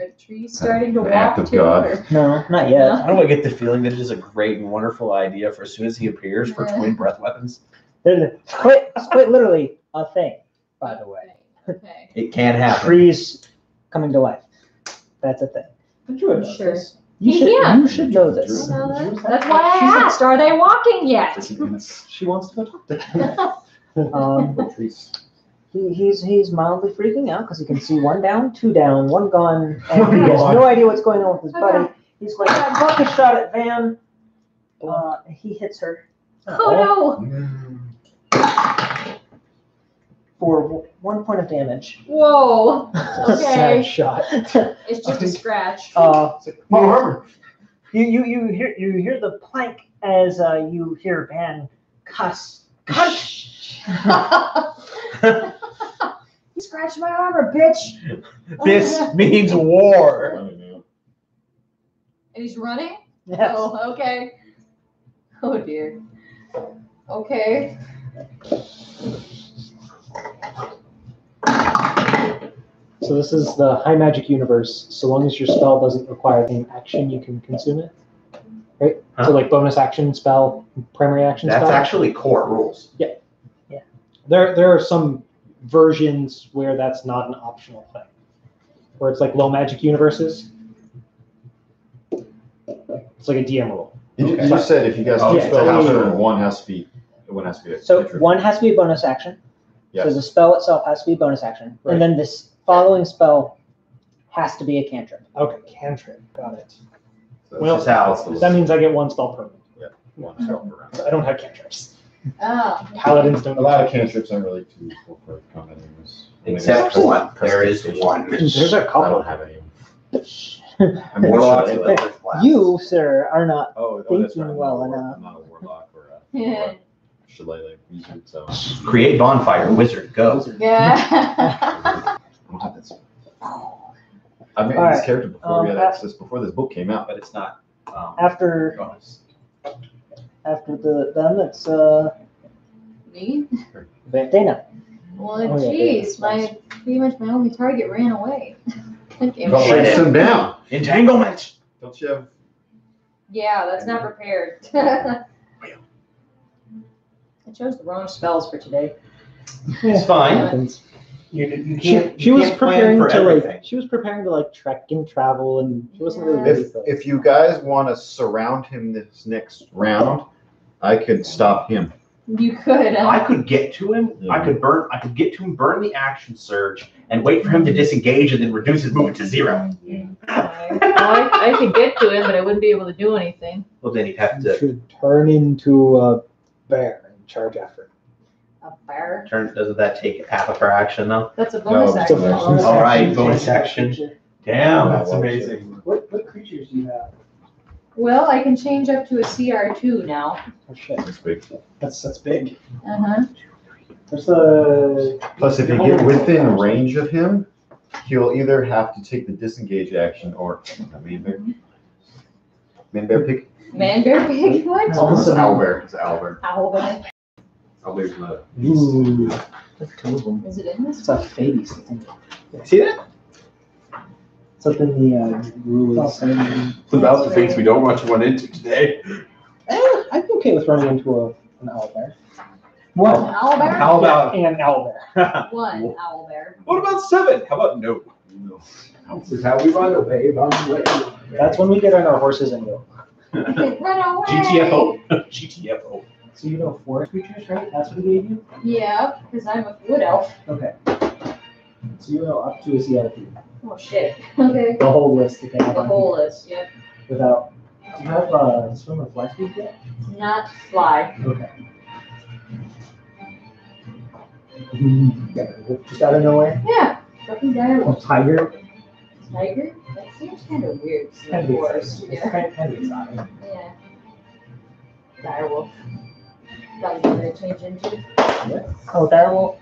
the trees starting to An walk act of too? God. or- No, not yet. I don't get the feeling that it is a great and wonderful idea for as soon as he appears for twin breath weapons. It's quite literally a thing, by the way. Okay. It can happen. Trees coming to life. That's a thing. The druid knows Sure. this. Yeah. You should know this. I know that. That's why I asked, are they walking yet? She wants to go talk to him. Trees. He's mildly freaking out because he can see 1 down, 2 down, 1 gone, and he has no idea what's going on with his buddy. He's going to block a shot at Van. He hits her Oh no! for 1 point of damage. Whoa! Sad Okay. shot. It's just a scratch. You hear the plank as you hear Van cuss. You scratched my armor, bitch! This means war. And he's running? Yes. Oh, okay. Oh dear. Okay. So this is the high magic universe. So long as your spell doesn't require an action, you can consume it. right? Huh? So like bonus action spell, primary action That's spell. actually core rules. There are some versions where that's not an optional thing, where it's like low magic universes. It's like a DM rule. You said if you guys Oh, do yeah. spell Yeah. master, one has to be a So cantrip. one has to be a bonus action. Yes. So the spell itself has to be a bonus action. Right. And then this following spell has to be a cantrip. Okay, cantrip. Got it. So Well, it's just how That means I get one spell per round. one spell per round. I don't have cantrips. Oh. Paladins don't. A lot of cantrips aren't really too useful for combat enemies. Except one. There is one. There's a I couple. don't have any. I'm more Warlocks shillelagh. with Eldritch Blast. You, sir, are not. Oh, that's thinking right. I'm well not a war- enough. I'm not a warlock or a shillelagh wizard, so Create bonfire, wizard, go. Yeah. I don't have this. I made Alright, this character before we had that- access, before this book came out, but it's not. After bonus. them, it's Me? Dana. Well, Oh, yeah, jeez, yeah, pretty much my only target ran away. Okay. Go right Chase in. him down. Entanglement. Don't you have? Yeah, that's not prepared. I chose the wrong spells for today. It's fine. Happens. You She, can't. she you was can't plan preparing for to everything. like. She was preparing to like trek and travel, and she wasn't really Yeah. ready If for it. if you guys want to surround him this next round, I could stop him. You could. I could get to him. Yeah. I could get to him, burn the action surge, and wait for him to disengage, and then reduce his movement to 0. I could get to him, but I wouldn't be able to do anything. Well, then he'd have You to should turn into a bear and charge after. A bear? turn. Doesn't that take half of her action though? That's a bonus No, it's a action. bonus All right, action. bonus action. Damn, that's Wow, amazing. What creatures do you have? Well, I can change up to a CR2 now. Oh shit, That's big. that's big. Uh-huh. There's the Plus, if you get within range of him, he'll either have to take the disengage action or main bear. Main bear pick. Man, bear, pig, what? It's owlbear. It's owlbear. Owlbear. Owlbear's the. ooh. There's two of them. Is it in this? It's a face. See that? It's up in the rules. About the things we don't want to run into today. I'd be okay with running into an owlbear. One One. owlbear? How about And an owlbear. One owlbear. what about 7? How about no? This is how we run away. Run away. That's when we get on our horses and go. Run away! GTFO. GTFO. So you know forest creatures, right? That's what he gave you? Yeah, because I'm a wood elf. Okay. So you know up to a CLP. Oh shit. Okay. The whole list that they have The on whole list, yep. without. Do you have swim or fly speed yet? Not fly. Okay. Yeah, just out of nowhere. Yeah. Fucking A dire tiger. tiger? That seems kind of weird. It's Kind the of forest. exciting. Yeah. Kind of exciting. Yeah. Direwolf. That was gonna change into. Oh, Direwolf.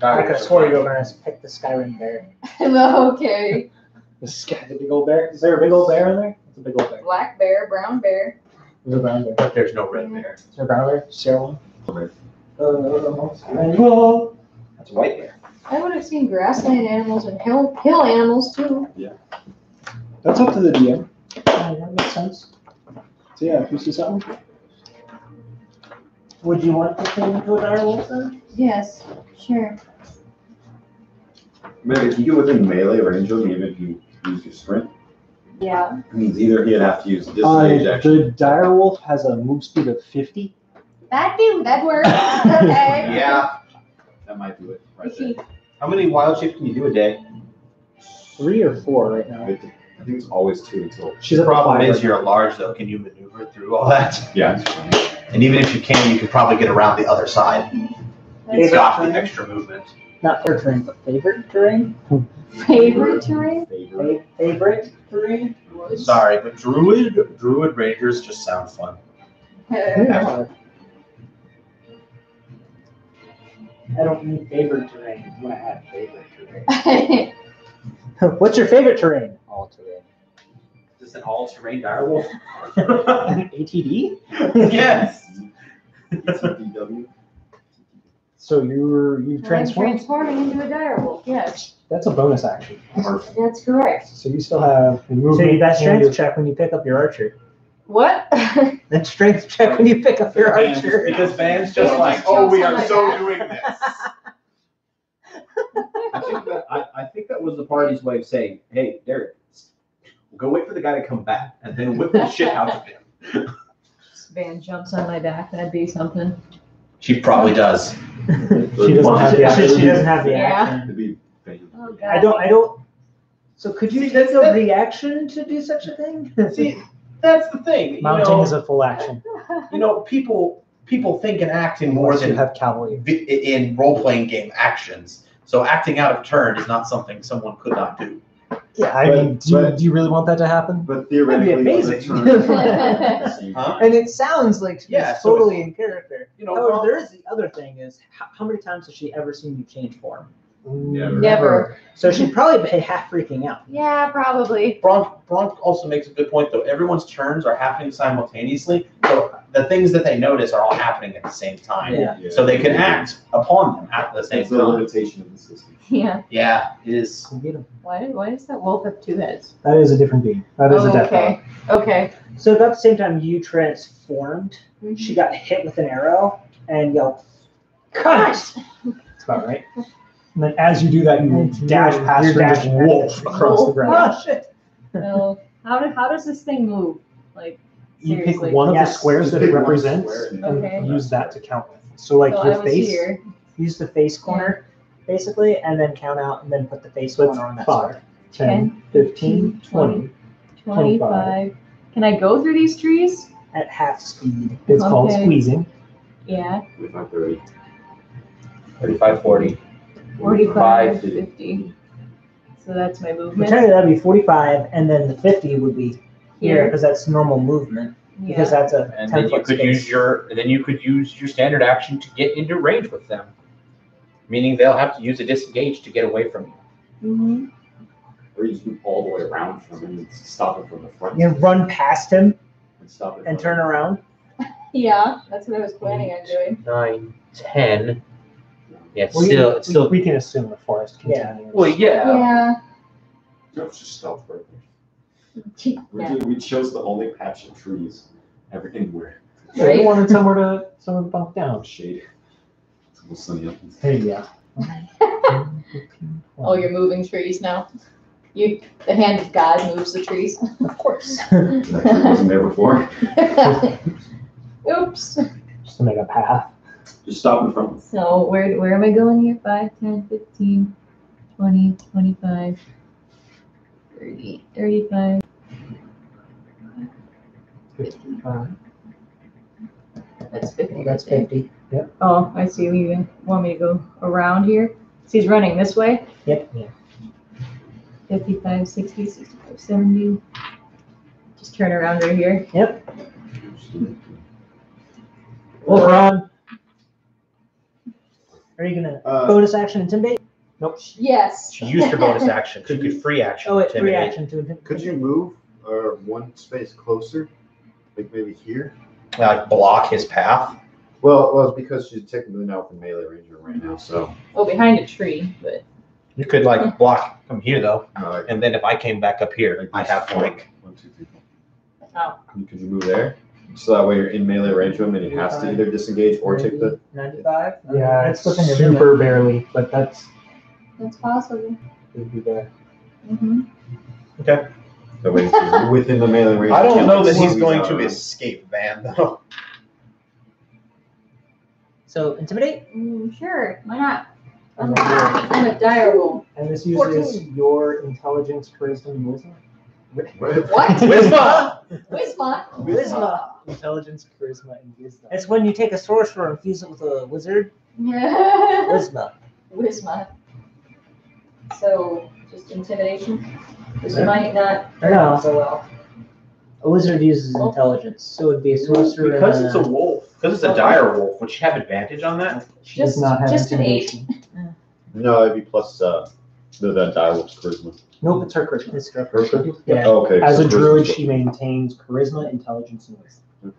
I could have swore you were going to pick the Skyrim bear. Okay. The big old bear. Is there a big old bear in there? It's a big old bear. Black bear, brown bear. There's a brown bear. But there's no red bear. Is there a brown bear? Sarah one? That's a white bear. I would have seen grassland animals and hill animals too. That's up to the DM. That makes sense. So yeah, if you see something, Would you want to turn into a Direwolf then? Yes, sure. Man, if you get within melee range of him, even if you use your sprint, Yeah. it means either he'd have to use disengage action. the direwolf has a move speed of 50. That works. Okay. Yeah, that might do it right there. How many wild shapes can you do a day? 3 or 4 right now. I think it's always 2 until. She's The at the problem 5 is right you're large though. Can you maneuver through all that? Yeah. And even if you can, you can probably get around the other side. You've got the extra movement. Not favorite terrain, but favorite terrain? Favorite terrain? Favorite terrain? Sorry, but druid rangers just sound fun. now. I don't need favorite terrain when I have favorite terrain. What's your favorite terrain? All terrain. Is this an all-terrain direwolf? An ATD? Yes. DW. So you've I'm transformed? transforming into a direwolf, yes. That's a bonus action. That's correct. So you still have your So movement. you got and your- strength check when you pick up your archer. What? Then strength check when you pick up your archer. Because Van's just Van like, just oh, we jumps on are my so back. doing this. I think that was the party's way of saying, hey, Derek, go wait for the guy to come back and then whip the shit out of him. Van jumps on my back. That'd be something. She probably does. She doesn't have the action. She doesn't have the Yeah. action. To be vain. Oh God. I don't. So could you See, take that's- a reaction to do such a thing? See, that's the thing. Mounting is a full action. People think and act in more Unless you than have cavalry. in role-playing game actions. So acting out of turn is not something someone could not do. Yeah, I But- mean, do you really want that to happen? But theoretically, amazing. on the turn- Huh? And it sounds like she's Yeah, so totally in character. You know, However, Bronk, there is the other thing is how many times has she ever seen you change form? Never. So she'd probably be half freaking out. Yeah, probably. Bronk also makes a good point, though. Everyone's turns are happening simultaneously, so the things that they notice are all happening at the same time. Yeah. So they can act upon them at the same That's the time. limitation of the system. Yeah. Yeah, it is. Why does that wolf have 2 heads? That is a different being. That is a death okay. Okay. So about the same time you transformed, she got hit with an arrow and yelled, "Cut!" That's about right. And then as you do that, you And dash you're past her and just dashing wolf across the ground. Oh shit! So how does this thing move? Like You pick seriously? one of the Yes. squares Just that it pick one represents square and Okay. use that to count with. So like so your I was face, here. Use the face corner, basically, and then count out and then put the face so it's corner on that 5, square. 10, 15, 20. 25. Can I go through these trees? At half speed. It's called Okay. squeezing. Yeah. 25, 30. 35, 40. 45, 50. 50. So that's my Which movement. that'd be 45, and then the 50 would be here Here. because that's normal movement. Because Yeah. that's a And 10 then you foot could space. use your standard action to get into range with them. Meaning they'll have to use a disengage to get away from you. hmm Or you just move all the way around from him and stop it from the front. You run past him And stop it. and from- turn around. Yeah, that's what I was planning on doing. 9, 10. Yeah, it's We- still, it's still. We can assume the forest Yeah. continues. Well, yeah. Yeah. No, it's just stealth right there. Yeah. We chose the only patch of trees everywhere. Yeah, you wanted somewhere to bump down. Shade. It's almost sunny up. Hey, yeah. Oh, you're moving trees now. The hand of God moves the trees. Of course. That tree wasn't there before. Oops. Just to make a path. Just stop in front. So where am I going here? 5, 10, 15, 20, 25, 30, 35. 55. That's 50. That's 50. Oh, I see. You want me to go around here? So he's running this way? Yep. 55, 60, 65, 70. Just turn around right here. Well, run. Are you gonna Uh, bonus action intimidate? Nope. Yes. She used her bonus action. She could free action. Oh, it's free intimidate. action to intimidate. Could you move one space closer? Like maybe here? Like block his path. Well, it's because she's technically now within melee range right now, so. Well, behind a tree, but You could like block from here though, Like, and then if I came back up here, I'd have like 1, 2, 3, 4. Oh. Could you move there? So that way you're in melee range of him and he has to either disengage or take the. 95? Yeah, That's it's within your super movement. barely, but that's that's possible. would be there. Mm-hmm. okay. That way he's within the melee range. I don't Can't, know like, that he's squeeze going out to of it. escape Van though. So intimidate? Sure, why not? And then your- I'm a dire wolf. And this uses your intelligence, charisma, and wisdom. What? Wisma! Wisma? Wisma. Intelligence, charisma, and wisdom. It's when you take a sorcerer and fuse it with a wizard. Yeah. Wisma. Wisma. So, just intimidation? Because you might not No. turn out so well. A wizard uses intelligence, so it'd be a sorcerer. Because and it's a wolf. Because it's a dire wolf. Would she have advantage on that? She does Just- not have just an 8. intimidation. No, it'd be plus the direwolf's charisma. Nope, it's her charisma. It's her Charisma? Yeah. Oh, okay. As so a druid, charisma's she maintains charisma, intelligence, and wisdom.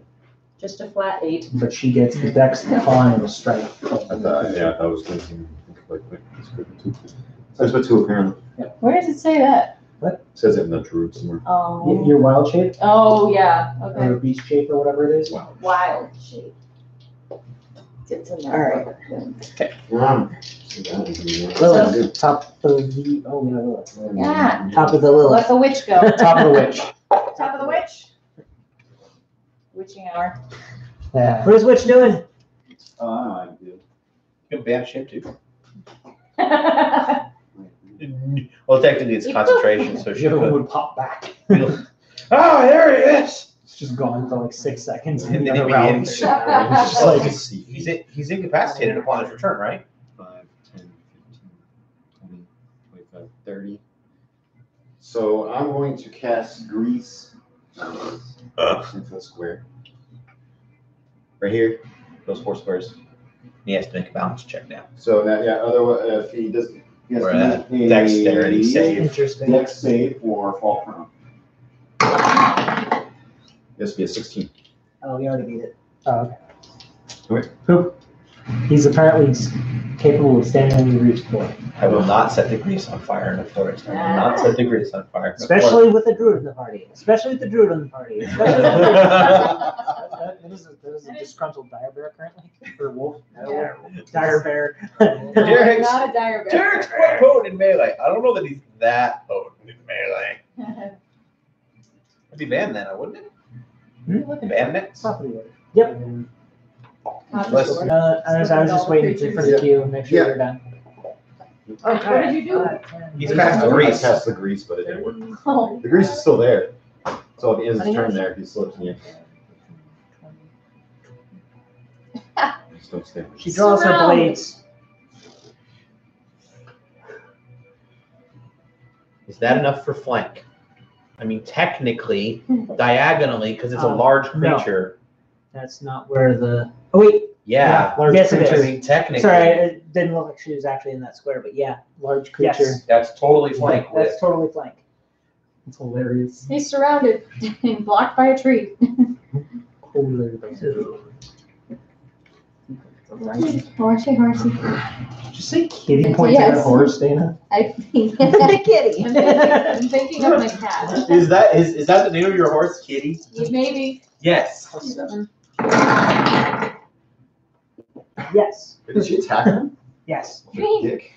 Just a flat 8. But she gets the dex, the con, and the strength. Yeah, I was thinking like charisma 2. Charisma 2 apparently. Where does it say that? It says it in the druid somewhere. Oh. Your wild shape Oh, yeah, or okay. beast shape or whatever it is. Wild shape. It's in there. All Lilith, top of the. Oh yeah, Lilith. Yeah. Top of the Lilith. Let the witch go. Top of the witch. Top of the witch. Witching hour. Yeah. What is Witch doing? I do. Good band shape too. Well, technically it's concentration, so she The other one could. would pop back. Oh, there he is. It's just gone for like 6 seconds. And And then the he other begins- round. It's just like- He's incapacitated upon his return, right? 5, 10, 15, 20, 25, 30. So I'm going to cast Grease into a square. Right here, those 4 squares. He has to make a balance check now. So that, yeah, otherwise, if he does, he has Or to a make a dexterity save. Interesting. Dex save or fall prone. This would be a 16. Oh, we already beat it. Oh, okay. Okay. Poop. He's apparently capable of standing on the roof floor. I will not set the grease on fire in the forest. I will not set the grease on fire. In the Especially with the druid in the party. Especially with the druid in the party. Especially with the druid. That is a disgruntled dire bear currently, or wolf. Yeah. Dire bear. Derek's- Not a dire bear. Derek's quite potent in melee. I don't know that he's that potent in melee. I'd be banned then, wouldn't it? Banned next. Top of the order. Yep. Let's- I was just waiting for the queue and make sure Yeah. you're done. What did you do? He's cast the I grease. cast the grease, but it didn't work. Oh. The grease is still there. So at the end of his turn there, he slips in. Just don't stay. She draws her Surround. blades. Is that enough for flank? I mean, technically, diagonally, because it's a large no. creature. That's not where the. Oh wait. Yeah. Large Yes, it creature. is. I mean, technically, Sorry, it didn't look like she was actually in that square, but yeah, Large creature. Yes. that's totally flank with. that's totally flank. It's hilarious. He's surrounded and blocked by a tree. Horsey. Did you say kitty pointing Yes. at horse, Dana? I think. Kitty. I'm thinking of my cat. Is that the name of your horse, Kitty? Maybe. Yes. Yes. Did she attack him? Yes. With a dick?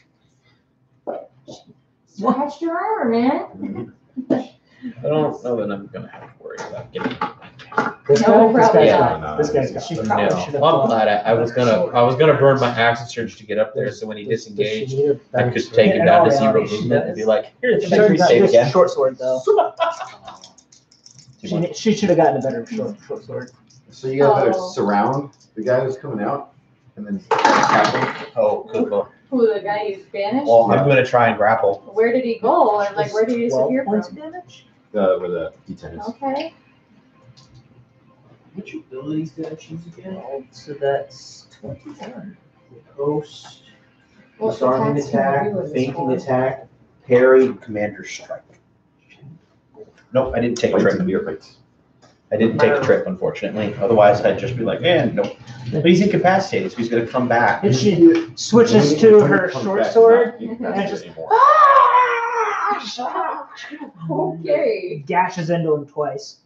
Scratched your armor, man. I don't know that I'm gonna have to worry about getting. This No, guy? This probably guy's not. got. This guy's got. She No, probably should have. I'm glad I was gonna burn my action surge to get up there, so when he Does she disengaged, need a I better could sword? take him Yeah, down to no, 0 she movement and be does. like, here's She the should grease have save gotten again. a short sword though. Too much. She should have gotten a better short sword. So you guys better Oh. surround the guy who's coming out and then attack him. Oh, good lord. Who, the guy who's banished? Well, I'm gonna try and grapple. Where did he go? Or like, where did he 12 disappear points from? of damage? Where the D10 is. Okay. Which abilities did I choose again? Oh, so that's 21. Post, What disarming attacks can attack, you do in this fainting form? attack, parry, and commander strike. Nope, I didn't take a Fights trip. and beer fights. I didn't take a trip, unfortunately. Otherwise, I'd just be like, nope. But he's incapacitated, so he's gonna come back. And she switches to her short sword. And just- anymore. Okay. Gashes into him twice.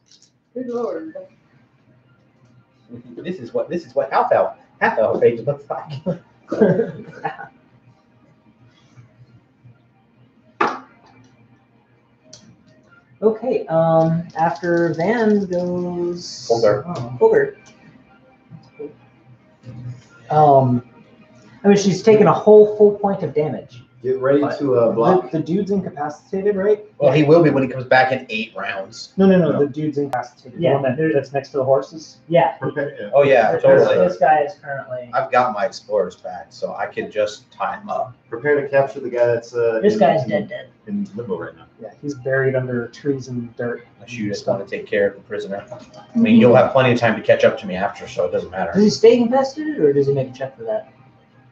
Good lord. This is what half elf age looks like. Okay, after Van goes Fulgur. Fulgur. I mean, she's taken a whole full point of damage. Get ready to block. The dude's incapacitated, right? Well, he will be when he comes back in 8 rounds. No. No. The dude's incapacitated. Yeah, The one that's next to the horses. Yeah. Oh yeah, totally. This guy is currently. I've got my explorers back, so I can just tie him up. Prepare to capture the guy that's This guy's dead. in limbo right now. Yeah, he's buried under trees and dirt. You just want to take care of the prisoner. I mean, you'll have plenty of time to catch up to me after, so it doesn't Does matter. he stay incapacitated, or does he make a check for that?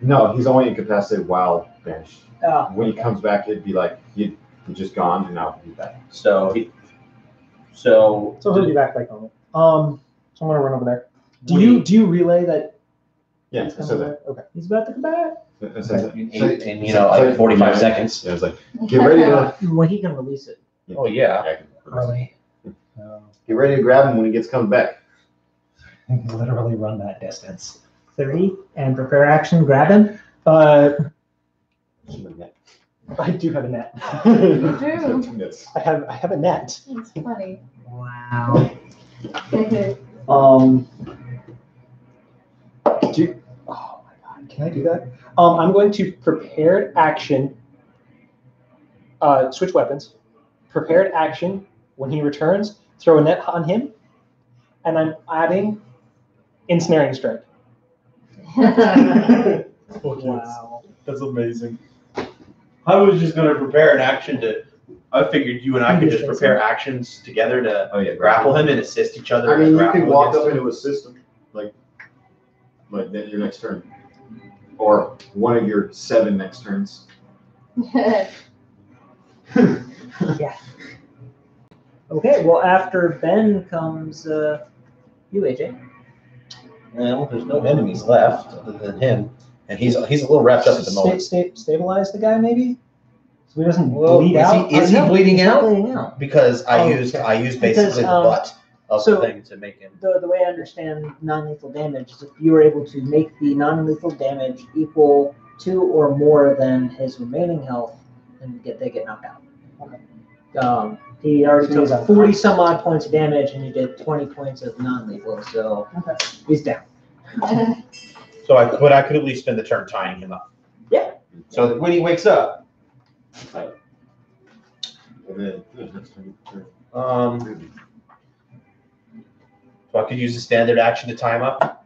No, he's only incapacitated while banished. Oh, When he comes back, it'd be like he's just gone, and now he's back. So So he'll be back like normal. So I'm gonna run over there. Do you relay that? Yeah, he's it coming says that. back? Okay. he's about to come back. It says that. in like 45 seconds. Yeah, it's like get ready to. Well, he can release it. Oh, yeah. Active first. Really? Get ready to grab him when he gets coming back. Literally run that distance. 3 and prepare action. Grab him. I do have a net. You do. Yes. I have a net. It's funny. Wow. Oh my god, can I do that? I'm going to prepared action, switch weapons, prepared action, when he returns, throw a net on him, and I'm adding ensnaring strike. Wow. That's amazing. I was just gonna prepare an action I figured you and I could just prepare actions together to grapple him and assist each other. I mean, you grapple can walk against up him. into a system, like that your next turn, or one of your 7 next turns. Yeah. Okay. Well, after Ben comes you, AJ. Well, there's no enemies left other than him, and he's a little wrapped up at the moment. Stabilize the guy, maybe, so he doesn't Well, bleed out. is he No, bleeding he's not out? bleeding out. Because I Oh, used okay. basically Because, the butt of so- the thing to make him. The way I understand non-lethal damage is if you were able to make the non-lethal damage equal to or more than his remaining health, and they get knocked out. Okay. He already So he's took on 40 some odd points of damage, and you did 20 points of non-lethal, so Okay. he's down. So I could at least spend the turn tying him up. Yeah. So that when he wakes up, And then next turn. so I could use a standard action to tie him up.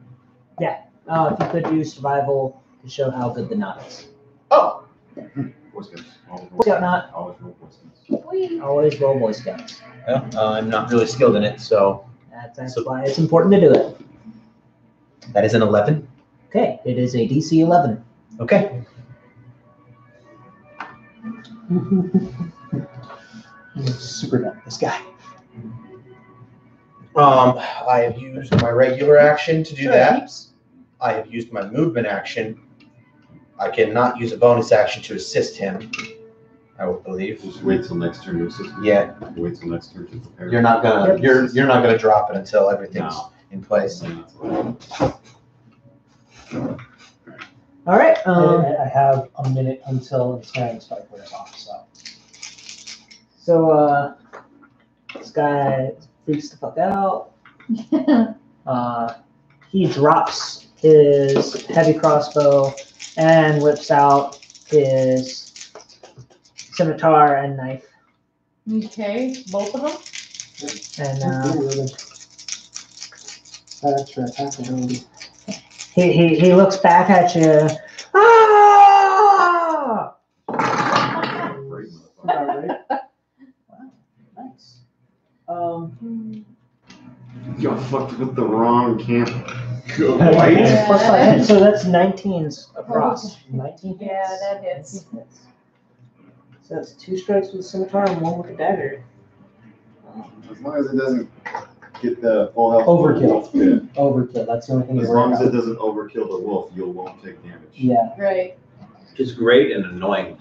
If you could use survival to show how good the knot is. Oh, Boy Scouts. Boy Scout knot. Always roll Boy Scouts. Whee! Always roll Boy Scouts. well, I'm not really skilled in it, so That's why it's important to do it. that is an 11. Okay, it is a DC 11. Okay. Super dumb, this guy. I have used my regular action to do Sure, that. heaps. I have used my movement action. I cannot use a bonus action to assist him, I would believe. Just wait till next turn to assist him. Yeah. Wait till next turn to prepare. You're not gonna Yep. you're not gonna drop it until everything's No. in place. All right. I have a minute until ensnaring strike wears off. So this guy freaks the fuck out. He drops his heavy crossbow and whips out his scimitar and knife. Okay, both of them? And Extra attack ability. he looks back at you. Ah! Great motherfucker. Right? Nice. You fucked with the wrong camp. Yeah. Plus five, so that's 19s across. 19 hits. Yeah, that hits. So that's 2 strikes with a scimitar and 1 with a dagger. As long as it doesn't get the full health. Overkill. Yeah. Overkill. That's the only thing As to worry long as it about. doesn't overkill the wolf, you won't take damage. Yeah. Right. It's great and annoying.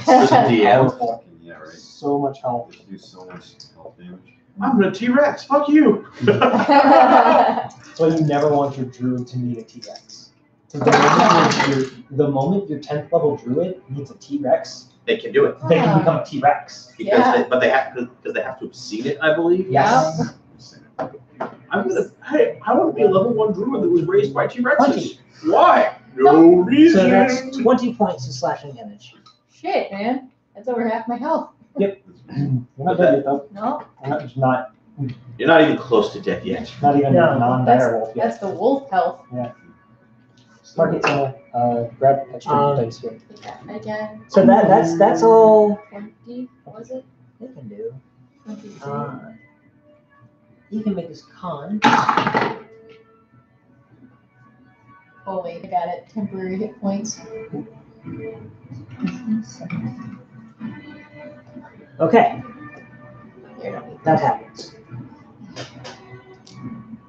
Just the DM. Powerful. Fucking yeah, right. So much health. Just do so much health damage. I'm a T-Rex. Fuck you. That's why you never want your druid to meet a T-Rex. The moment your 10th level druid meets a T-Rex, They can do it they can become a T-Rex. because Yeah. they have to have seen it, I believe. Yes. I'm gonna. Hey, I want to be a level 1 druid that was raised by T-Rexes. Why? No reason. So that's 20 points of slashing damage. Shit, man. That's over half my health. You're not dead yet, though. No, You're not You're not even close to death yet. not even No, non-dire wolf yet. that's the wolf health. Target grab extra dice here. Again. So that's all 20, was it? he can do. 23. He can make his con. Oh wait, I got it. Temporary hit points. Okay, that happens.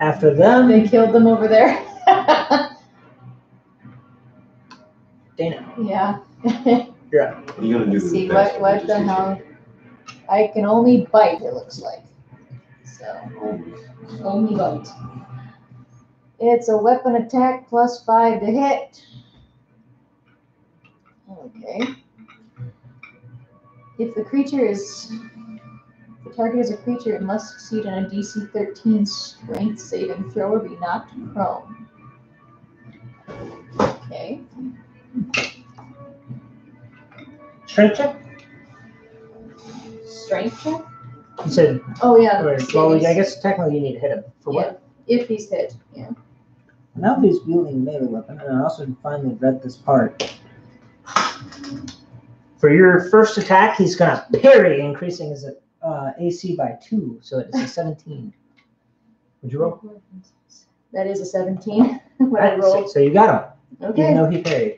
After them, They killed them over there. Dana. Yeah. What are you gonna do? Let's to see, the what bastard what that the just hell? I can only bite, it looks like. So, only bite. It's a weapon attack plus 5 to hit. Okay. If the target is a creature, it must succeed on a DC 13 strength saving throw or be knocked prone. Okay. Strength check? Strength check? You said, Oh, yeah. well, I guess technically you need to hit him. For what? If he's hit, yeah. Now he's wielding a melee weapon, and I also finally read this part. For your first attack, he's going to parry, increasing his AC by 2, so it's a 17. Would you roll? That is a 17. What I rolled. So you got him, Okay. even though he parried.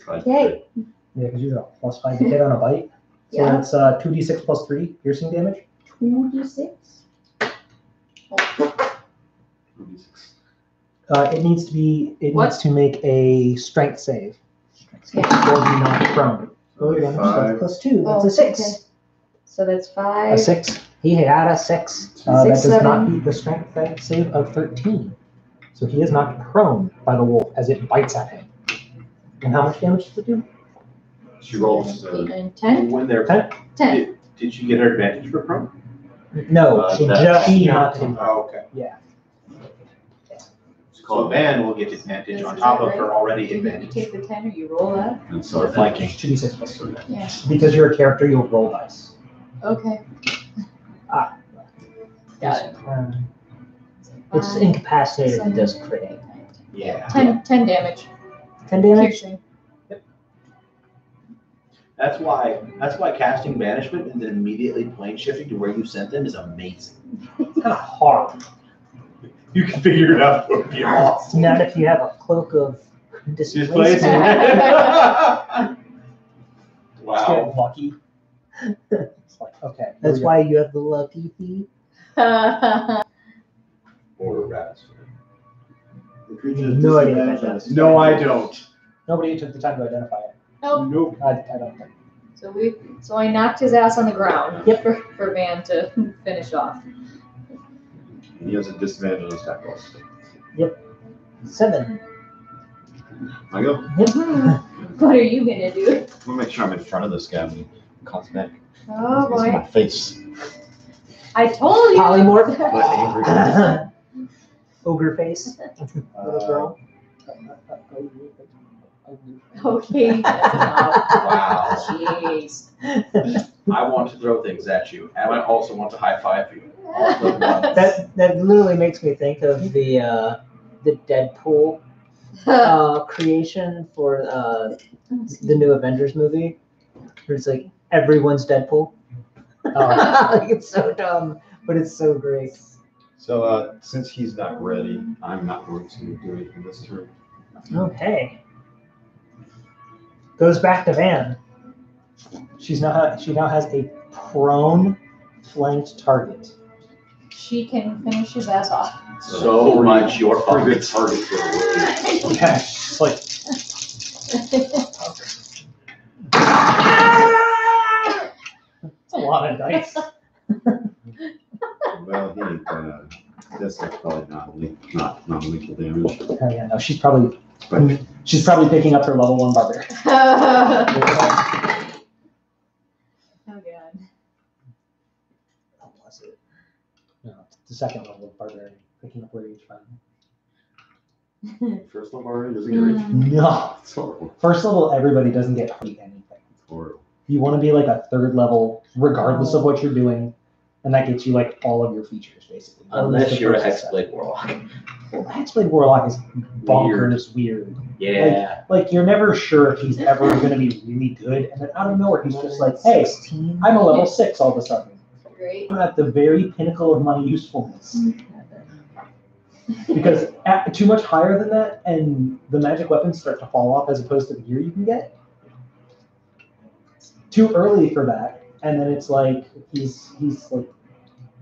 Okay. Yeah, because you got a plus 5 to hit on a bite. So Yeah. that's 2d6 plus 3 piercing damage. 2d6. It needs to make a strength save. Yeah. Or be knocked prone. Oh, yeah, so 5. that's plus 2. That's Oh, a 6. okay. So that's 5. A 6. He had a 6. That Six, does not 7. beat the strength save of 13. So he is knocked prone by the wolf as it bites at him. And how much damage does it do? She rolls 8, 9, 10. When they're 10. did you get her advantage for prone? No, she just He knocked knocked him. him. Oh, okay. Yeah. So Van will get advantage on top of her already You advantage. take the 10 or you roll that? and So so flanking. 2d6 plus 3. Yeah. Because you're a character, you'll roll dice. Okay. Ah. Got it. It's 5, incapacitated. It 7, does crit. 8, 9, Yeah. 10 damage. 10 damage? Piercing. That's why casting banishment and then immediately plane shifting to where you sent them is amazing. It's kind of hard. You can figure it out. It would be awesome. Not if you have a cloak of Displacement. displacement. Wow. Lucky. It's like, okay. That's why you have the lucky feet. Or rats. No idea what that does. No, I don't. Nobody took the time to identify it. Nope. Nope. I don't think. So I knocked his ass on the ground. Yep. For Van to finish off. he has a disadvantage on his attack rolls. 7. I go. What are you gonna do? I'm gonna make sure I'm in front of this guy when he comes back. Oh It's boy. my face. I told you. Polymorph. But angry. Ogre face. Little girl. Okay. Wow. Jeez. I want to throw things at you, and I also want to high five you. All at once. That literally makes me think of the Deadpool creation for the new Avengers movie, where it's like everyone's Deadpool. Like, it's so dumb, but it's so great. So since he's not ready, I'm not going to do anything this turn. Okay. Goes back to Van. She now has a prone flanked target. She can finish his ass off. So much your Pretty good fault. target for a word. Okay. It's like it's a lot of dice. Well, that's probably not non-lethal damage. Oh yeah, no, she's probably But picking up her level 1 barbarian. Oh god. How was it? No, it's the second level of barbarian, picking up rage finally. first level already doesn't get rage. No, It's horrible. first level everybody doesn't get hurt anything. It's horrible. You want to be like a 3rd level, regardless of what you're doing, and that gets you like all of your features basically. Unless you're a First Hexblade Warlock. Well, Hexblade Warlock is bonkers weird. Yeah. Like you're never sure if he's ever going to be really good, and then out of nowhere he's just like, "Hey, 16. I'm a level 6 all of a sudden." Great. I'm at the very pinnacle of my usefulness. Because too much higher than that, and the magic weapons start to fall off as opposed to the gear you can get. Too early for that, and then it's like he's like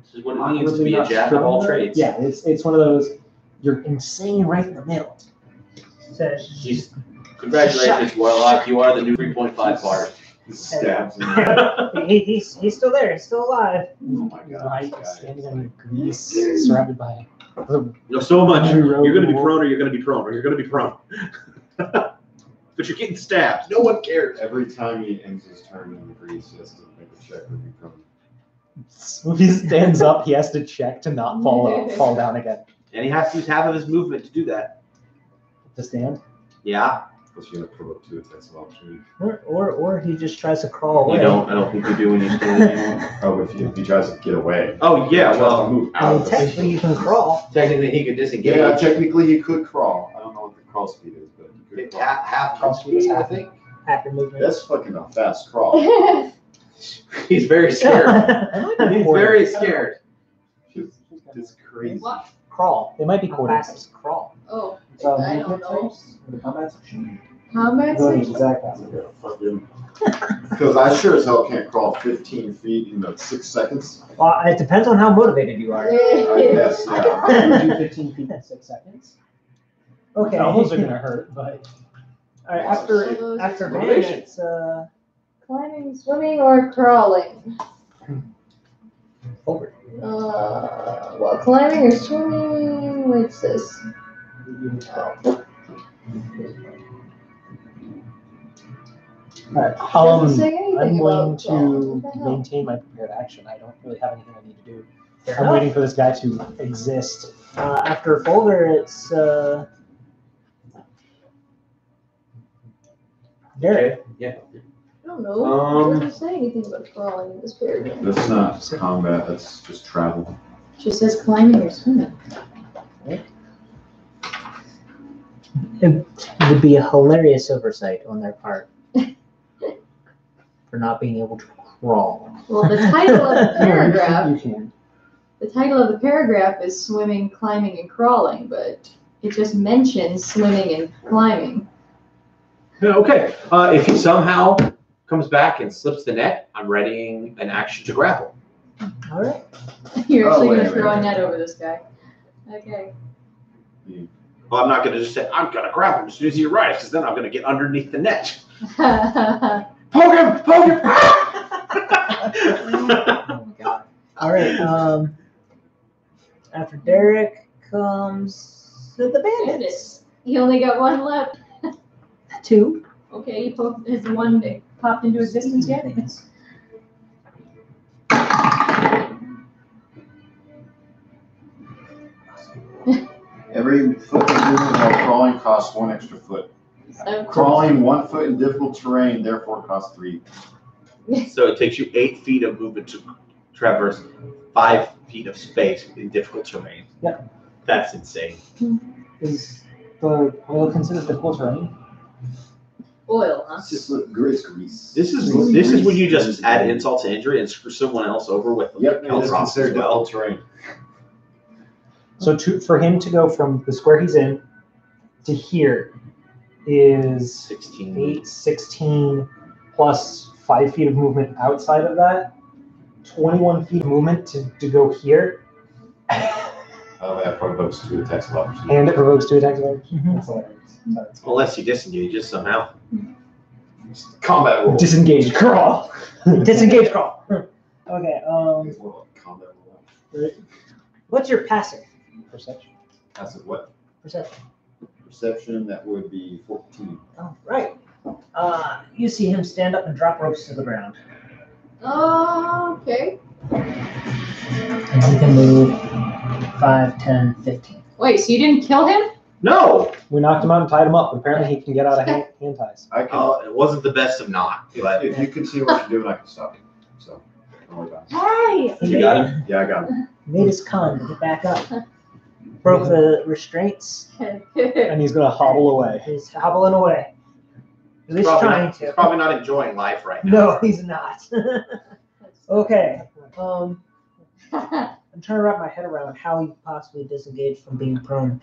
This is what it means to awkwardly be a not jack of all stronger. trades. Yeah, it's one of those. You're insane right in the middle. Says, Congratulations, Warlock. You are the new 3.5 bard. Stabs him. He's still there. He's still alive. Oh my god. Right, this guy standing is on like- grease, surrounded by. No, so much. Every road You're gonna in be the prone, or you're gonna be prone, or you're gonna be prone. But you're getting stabbed. No one cares. Every time he ends his turn in the grease, he has to make a check or become. If he stands up, he has to check to not fall down again. And he has to use half of his movement to do that. To stand. Yeah. Plus, you have to provoke 2 attacks of opportunity. Or he just tries to crawl away. You don't. I don't think you do when you stand anymore. Oh, if he tries to get away. Oh yeah. He tries to Well, move I out mean, of the technically you can crawl. Technically, he could disengage. Yeah, technically he could crawl. I don't know what the crawl speed is, but he could crawl. Half cross speed, I think. After movement. That's fucking a fast crawl. he's very scared. He's Quarter. very scared. It's crazy. What? Crawl. It might be How quarter. fast is crawl? Oh, So I movement don't know. types for the combat section. Combat Go to section? exact passive. Yeah, fuck him. Because I sure as hell can't crawl 15 feet in 6 seconds. Well, it depends on how motivated you are. I guess, I yeah. can probably do 15 feet in 6 seconds. Okay. Elbows are gonna hurt, but All right. After Van, Motivation. it's Climbing, swimming, or crawling? over. Well, climbing or swimming, what's this? Alright, Doesn't say anything I'm going about crawling. to What the hell? maintain my prepared action. I don't really have anything I need to do. Fair I'm enough. waiting for this guy to exist. After Folder, it's Derek. Yeah. I don't know. It doesn't say anything about crawling in this paragraph. That's not combat, that's just travel. It just says climbing or swimming. It would be a hilarious oversight on their part for not being able to crawl. Well, the title of the paragraph, You can. the title of the paragraph is swimming, climbing, and crawling, but it just mentions swimming and climbing. Yeah, okay. If he somehow comes back and slips the net, I'm readying an action to grapple. All right. You're actually wait, going to wait, throw a wait. net over this guy. Okay. Well, I'm not going to just say, I'm going to grab him as soon as he arrives, because then I'm going to get underneath the net. Poke him! Poke him! Oh my god. All right. After Derek comes the bandits. He only got one left. 2. Okay, has the one that popped into existence yet? Every foot of movement while crawling costs 1 extra foot. Crawling 1 foot in difficult terrain therefore costs 3. So it takes you 8 feet of movement to traverse 5 feet of space in difficult terrain. Yep. That's insane. Is the oil considered difficult terrain? Oil, huh? It's just grease. This is when you just add insult to injury and screw someone else over with Yep, it is caltrops considered as well. difficult terrain. So for him to go from the square he's in to here is 16. 8, 16 plus 5 feet of movement outside of that. 21 feet of movement to go here. Oh, that provokes 2 attacks of opportunity. And it provokes 2 attacks of opportunity. Mhm. That's hilarious. Sorry. Unless he disengages somehow. Combat roll. Disengage, crawl. Disengage crawl. Okay. Combat roll. What's your passive? Perception. Passive what? Perception. Perception, that would be 14. Oh, right. You see him stand up and drop ropes to the ground. Okay. And he can move 5, 10, 15. Wait, so you didn't kill him? No! We knocked him out and tied him up, but apparently he can get out of hand ties. I can, Oh, it wasn't the best of not. But if you can see what you're doing, I can stop you. So, don't worry about it. Hey! He You got him? Yeah, I got him. made his con to get back up. Broke the restraints. And he's going to hobble away. He's hobbling away. At least probably trying not, to. he's probably not enjoying life right now. No, he's not. Okay. I'm trying to wrap my head around how he could possibly disengage from being prone.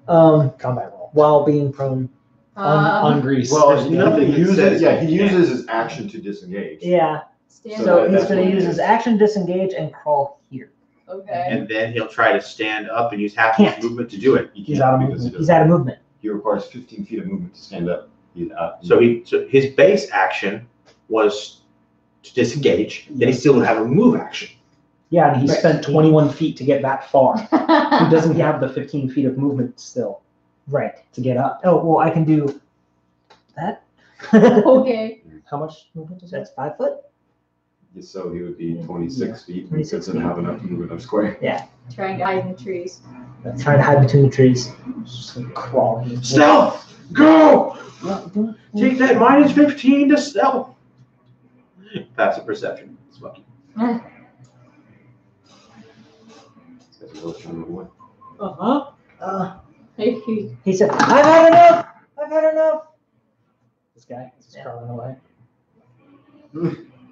Combat roll. While being prone. On grease. Well, There's nothing that says he uses his action to disengage. Yeah. Stand So up. he's that's going what to it use is. his action disengage and crawl here. Okay. And then he'll try to stand up and use half his Can't. movement to do it. He He's can't out of because movement. He's out of movement. he requires 15 feet of movement to stand up. He's out. So his base action was to disengage, then he still would have a move action. Yeah, and he Right. spent 21 feet to get that far. He doesn't have the 15 feet of movement still Right. to get up. Oh, well, I can do that. Okay. How much movement is that? That's 5 foot. So he would be 26 feet. 26 He doesn't have enough to move in a square. Trying to hide in the trees. Trying to hide between the trees. Just like crawling. Stealth! Go! Well, Take that minus 15 to stealth. Passive perception. It's lucky. This guy's really trying to run away. He said, I've had enough! I've had enough! This guy is just Yeah. crawling away.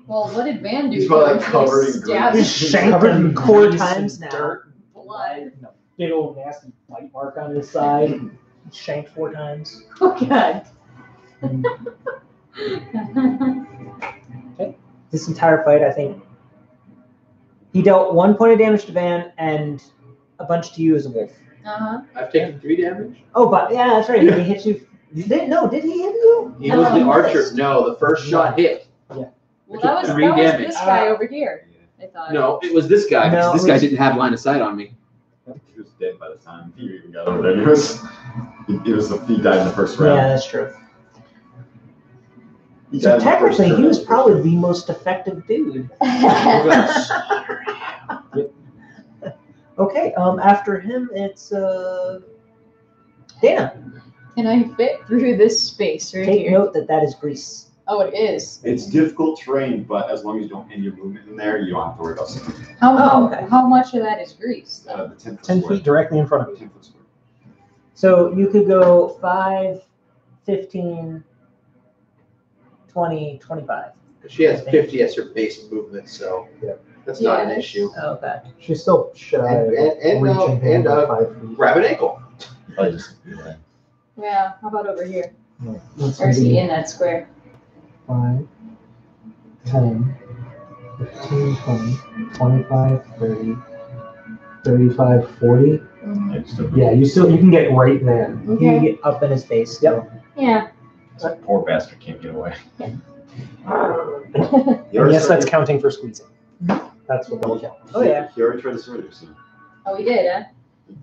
Well, what did Van do? He's probably, like, He covering stabbed He's shanked Covered him in 4 grease times and now. dirt, blood. and a big old nasty bite mark on his side. Shanked 4 times. Oh God. This entire fight, I think, he dealt 1 point of damage to Van and a bunch to you as a wolf. I've taken 3 damage. Oh, but yeah, that's right. He hit you. Did he hit you? He was the No. archer. No, the first shot hit. Well, that was 3 damage. this guy over here. I thought. No, it was this guy. No, Because this it guy was- didn't have line of sight on me. He was dead by the time he even got over there. He died in the first Yeah, round. that's true. He So died in the first technically, he round. was probably the most effective dude. Okay, after him, it's Dana. Can I fit through this space right Take here? note that is grease. Oh, it is. It's difficult terrain, but as long as you don't end your movement in there, you don't have to worry about something. Oh, okay. How much of that is grease? The 10 foot 10 square. feet directly in front of you. 10 foot square. So you could go 5, 15, 20, 25. She has 50 as her base movement, so that's not an Yeah. issue. Okay. She's still shy of reaching him by 5 feet. Grab an ankle. Yeah. How about over here? That's Or is gonna he be in that square? 5, 10, 15, 20, 25, 30, 35, 40. Yeah, you can get right there. You can get up in his face. Yep. Yeah. That poor bastard can't get away. And yes, that's counting for squeezing. That's what they'll count. Oh, yeah. He already tried to surrender, so Oh, we did, huh?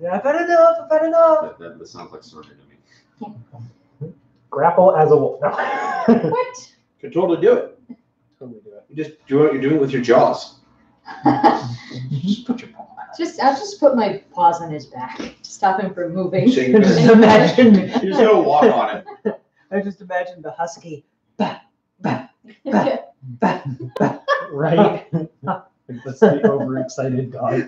I've had enough. I've had enough. that sounds like surrender to me. Grapple as a wolf. No. What? Can totally do it. Totally do it. You just do what you're doing with your jaws. Just put your paw out. I'll just put my paws on his back to stop him from moving. So you're Just gonna- imagine. you're just gonna walk on it. I just imagine the husky. Bah, bah, bah, bah. Right? That's the overexcited dog.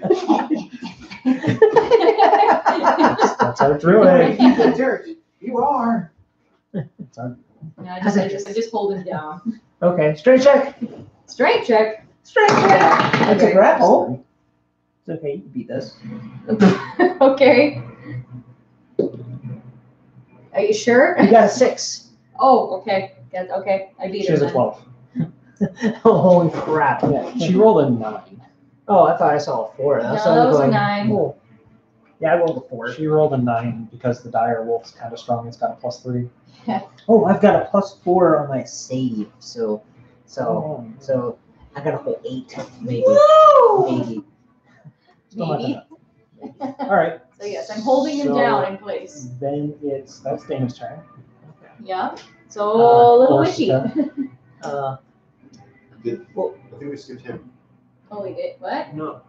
That's our druid. Dirt. You are. It's our No, I just hold him down. Okay, straight check. Strength check. Straight check. Yeah. That's a grapple. It's okay, you can beat this. Okay. Are you sure? You got a 6. Oh, okay. Okay, I beat She her has a then. 12. Oh, holy crap. Yeah, she rolled a 9. Oh, I thought I saw a 4. No, That's that was a going, 9. cool. Yeah, I rolled a 4. She rolled a 9 because the dire wolf's kind of strong. It's got a +3. Oh, I've got a +4 on my save. So I got a whole 8, maybe. Woo! Maybe. Still not Maybe. enough. All right. So yes, I'm holding him So- I in place. Then that's Dana's turn. Yeah. So a little Horse witchy. turn. Uh, I think we skipped him. Oh, we did what? No.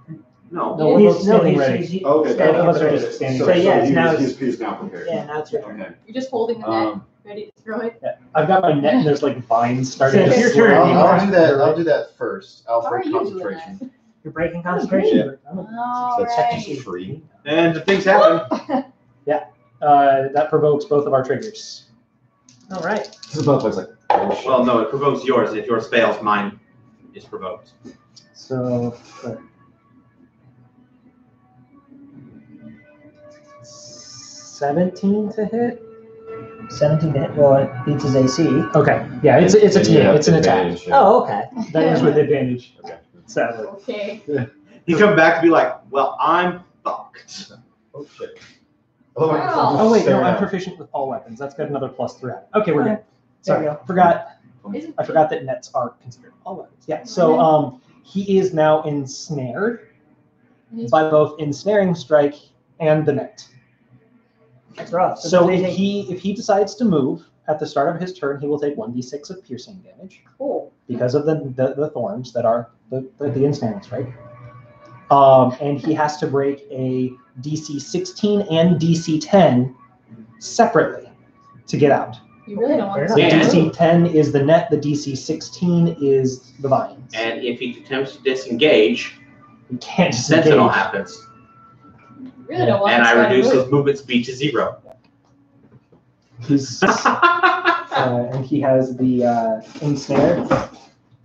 No, Yeah. we're both he's standing ready. Okay. standing Both of us up are ready. just standing So, So, ready. yeah, it's now he's now prepared. Yeah, now it's your turn. Okay. You're just holding the net, Um, ready to throw it. I've got my net and there's like vines starting So to it's your swirl. turn. I'll do that. I'll do that first. I'll How are break you doing concentration. You're breaking concentration. All That's right. free. And the things happen. That provokes both of our triggers. All right. This is about like. Well, no, it provokes yours. If yours fails, mine is provoked. So 17 to hit. 17 to hit. Well, it beats his AC. Okay, yeah, it's a it's an attack. Oh, okay. That is with advantage. Okay. Sadly. Okay. You come back to be like, well, I'm fucked. Oh shit. Oh, Wow. Oh wait, no, Stare I'm at. proficient with all weapons. That's got another +3. Okay, we're good. There Sorry, you go. forgot. I forgot that nets are considered all weapons. Yeah. So he is now ensnared by both ensnaring strike and the net. That's rough. So if he decides to move at the start of his turn, he will take 1d6 of piercing damage. Cool. Because of the thorns that are the ensnaring strike. And he has to break a DC 16 and DC 10 separately to get out. You really don't want The to DC 10 is the net, the DC 16 is the vines. And if he attempts to disengage, You can't Sentinel disengage. happens. You really don't want And to I try to reduce his move. movement speed to 0. He's and he has the ensnare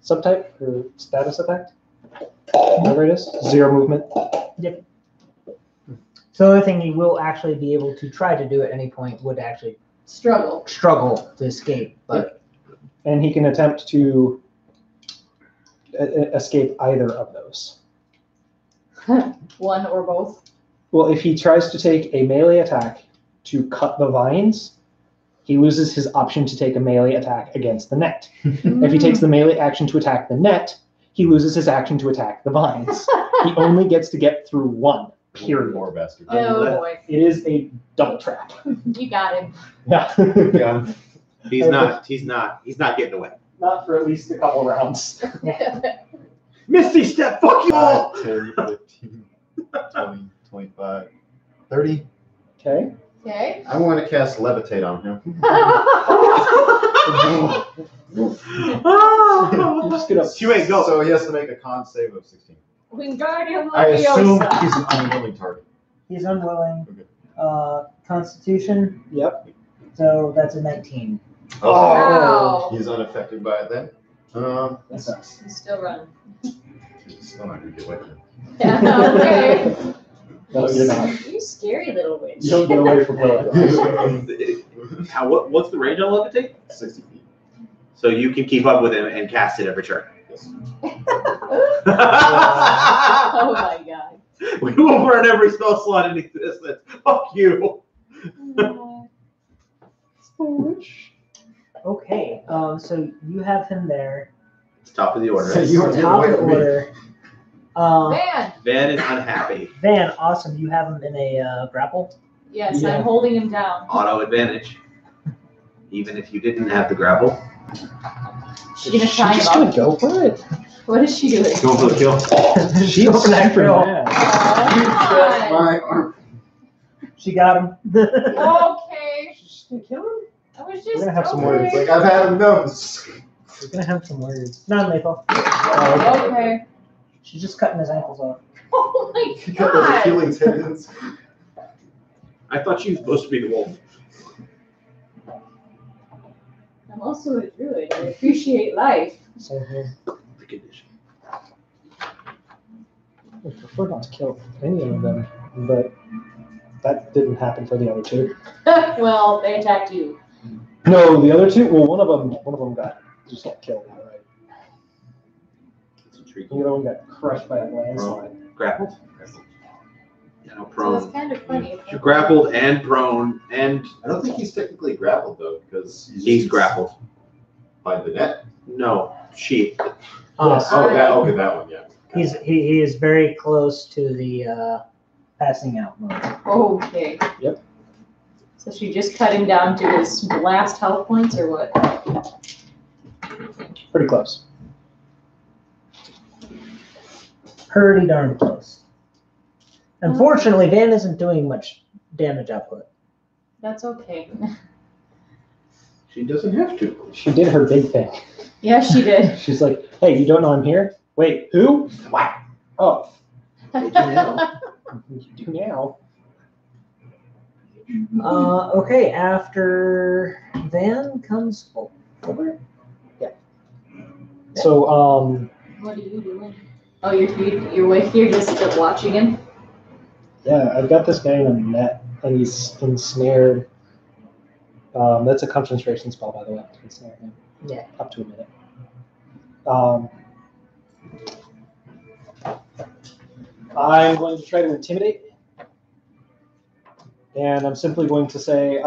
subtype or status effect. Whatever it is, 0 movement. So the other thing he will actually be able to try to do at any point would actually Struggle. struggle to escape, but And he can attempt to escape either of those. One or both. Well, if he tries to take a melee attack to cut the vines, he loses his option to take a melee attack against the net. If he takes the melee action to attack the net, he loses his action to attack the vines. He only gets to get through one, period. Poor bastard. Oh boy. It is a double trap. You got him. Yeah. Yeah. He's not getting away. Not for at least a couple rounds. Misty step, fuck you all! 5, 10, 15, 20, 25, 30. Okay. Okay. I want to cast Levitate on him. You're just gonna. You ain't go. So he has to make a con save of 16. Wingardium I assume Leviosa. he's an unwilling target. he's unwilling. Okay. Constitution, Yep. so that's a 19. Wow. He's unaffected by it then. That sucks. He's still running. He's still not going to get away from him. Yeah, okay. No, you're not. You scary little witch. You don't get away from blood. What's the range on Levitate? 60 feet. So you can keep up with him and cast it every turn. Yes. Oh my god. We will burn every spell slot in existence. Fuck you. Okay, so you have him there. It's top of the order. So you are getting Top away of the from me. order. Man. Van is unhappy. Van, awesome. You have him in a grapple. Yes, Yeah. I'm holding him down. Auto advantage. Even if you didn't have the grapple. She's gonna She's tie him just up. gonna go for it. What is she doing? Going for the kill. She's Go for that super kill. mad. Oh, My arm. She got him. okay. She's gonna kill him? I was We're just gonna have some okay. words. Like, I've had enough. We're gonna have some words. Non-lethal. Okay. She's just cutting his ankles off. Oh my You got those god. Achilles tendons. I thought she was supposed to be the wolf. I'm also a druid. I appreciate life. Same here. The condition. I prefer not to kill any of them, but that didn't happen for the other two. Well, they attacked you. No, the other two. Well, one of them just got killed outright. It's The intriguing. other one got crushed by a landslide. Grappled. Yeah, no, So prone. it's kind of funny. You're grappled and prone and I don't think he's technically grappled though, because he's grappled. by the net. No, she. Yes. Oh, that one, yeah. He is very close to the passing out mode. Okay. Yep. So she just cut him down to his last health points, or what? Pretty close. Pretty darn close. Unfortunately, Van isn't doing much damage output. That's okay. She doesn't have to. She did her big thing. Yeah, she did. She's like, "Hey, you don't know I'm here? Wait, who? What? Oh, you do now." Okay, after Van comes over. So, What are you doing? Oh, you're just watching him. yeah, I've got this guy in a net, and he's ensnared. That's a concentration spell, by the way, to ensnare him. Yeah. Up to a minute. I'm going to try to intimidate. And I'm simply going to say,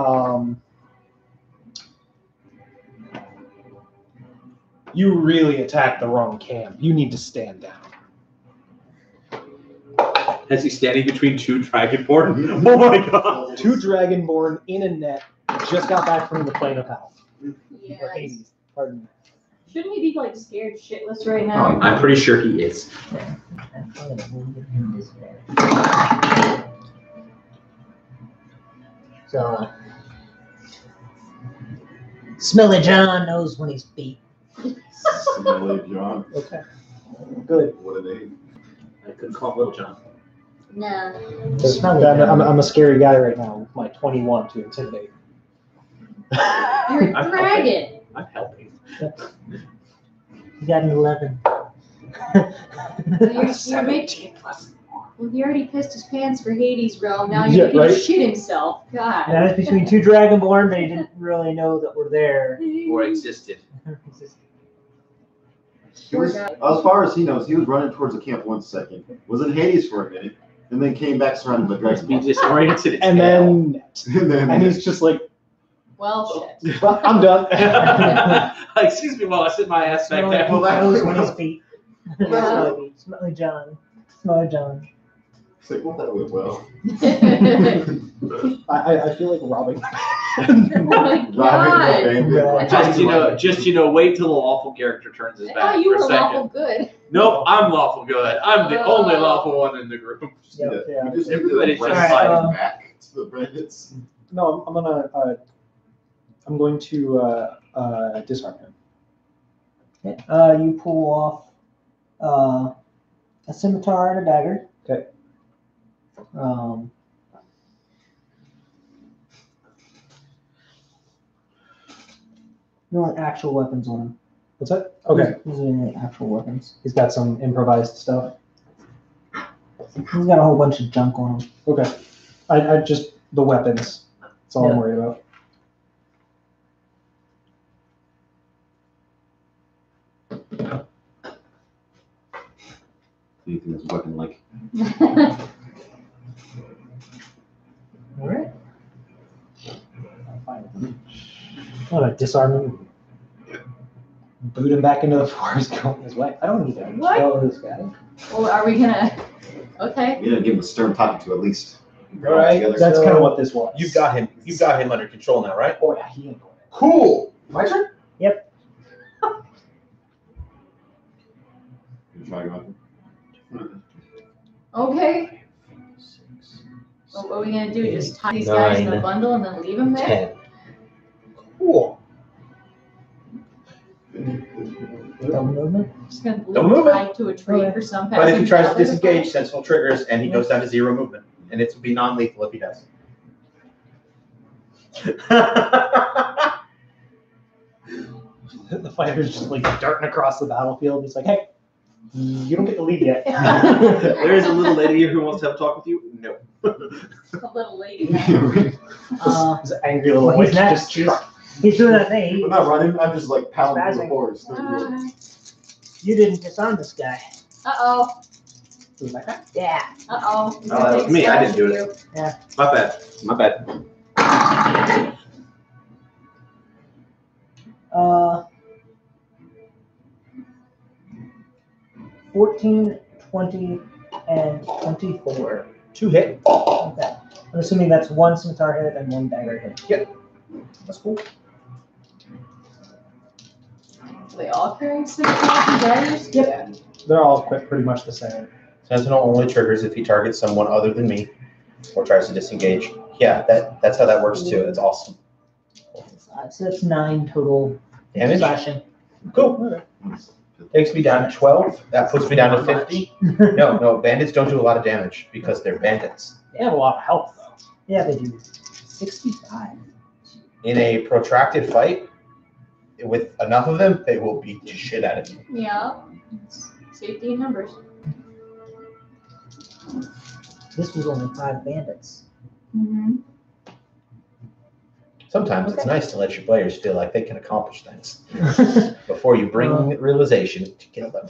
You really attacked the wrong camp. You need to stand down. As he's standing between two dragonborn. Oh my god. 2 dragonborn in a net just got back from the plane of hell. Or Yes. Hades. Pardon me. Shouldn't he be like scared shitless right now? I'm pretty sure he is. So, Smelly John knows when he's beat. Smelly John. Okay. Good. What a name. I couldn't call him Little John. Nah. Smelly I'm a scary guy right now with my 21 to intimidate. You're a dragon. I'm helping. You got an 11. You're making. Well, he already pissed his pants for Hades' realm. Now Yeah, you're gonna right? shit himself. God. That is between 2 dragonborn, but he didn't really know that we're there. Or existed. He was, as far as he knows, he was running towards the camp 1 second. Was in Hades for a minute, and then came back surrounded by Be dragons. disoriented. And then and then and he's just like, Well, shit. well, I'm done. Excuse me while I sit my ass back there. Smelly knows when he's beat. Yeah. Smelly John. Smelly John. it's like, well, that went well. I feel like robbing. Oh my God. Yeah. Just wait till the lawful character turns his I back thought you for a were second. lawful good. Nope, I'm lawful good. I'm the only lawful one in the group. Yeah. Yeah. We just Everybody's need to just slide like- back to the bandits. No, I'm going to disarm him. You pull off a scimitar and a dagger. Okay. You want actual weapons on him. What's that? Okay. These are any actual weapons. He's got some improvised stuff. He's got a whole bunch of junk on him. Okay. I just the weapons. That's all I'm Yeah. worried about. Anything that's weapon like. All right. I'm gonna disarm him. Boot him back into the forest, going his way. I don't need to What? kill this guy. Well, are we gonna? Okay. You didn't give him a stern talking to at least. All right. Together. That's kind of what this was. You've got him. You've got him under control now, right? Oh yeah, he ain't going. Cool. My turn. You try going. Okay. Well, what are we gonna do? Just tie these guys in a 9, bundle and then leave them there? 10. Cool. Double movement. Just gonna leave Don't them move it. tied to a tree for some. But if he tries to passing disengage, sensible triggers, and he goes down to 0 movement, and it would be non-lethal if he does. The fighter's just like darting across the battlefield. He's like, hey, you don't get the lead yet. There is a little lady here who wants to have a talk with you. No. A little lady. This angry little Well, witch he's next. just He's doing that thing. I'm not running, I'm just like pounding through the Spazzing. forest. You didn't disarm this guy. Uh-oh. Yeah. Uh-oh. Oh, that was me. I didn't do it. Yeah. My bad. My bad. 14, 20, and 24. 2 hit. Okay. I'm assuming that's 1 scimitar hit and 1 dagger hit. That's cool. Are they all carrying scimitars and daggers? Yep. they're all pretty much the same. Sentinel only triggers if he targets someone other than me, or tries to disengage. Yeah, that's how that works too. That's awesome. So that's 9 total Damage. slashing. Cool. Takes me down to 12. That puts me down to 50. No, bandits don't do a lot of damage because they're bandits. They have a lot of health though. Yeah, they do. 65. In a protracted fight, with enough of them, they will beat the shit out of you. Yeah. It's safety in numbers. This was only 5 bandits. Mm-hmm. Sometimes it's nice to let your players feel like they can accomplish things before you bring realization to kill them.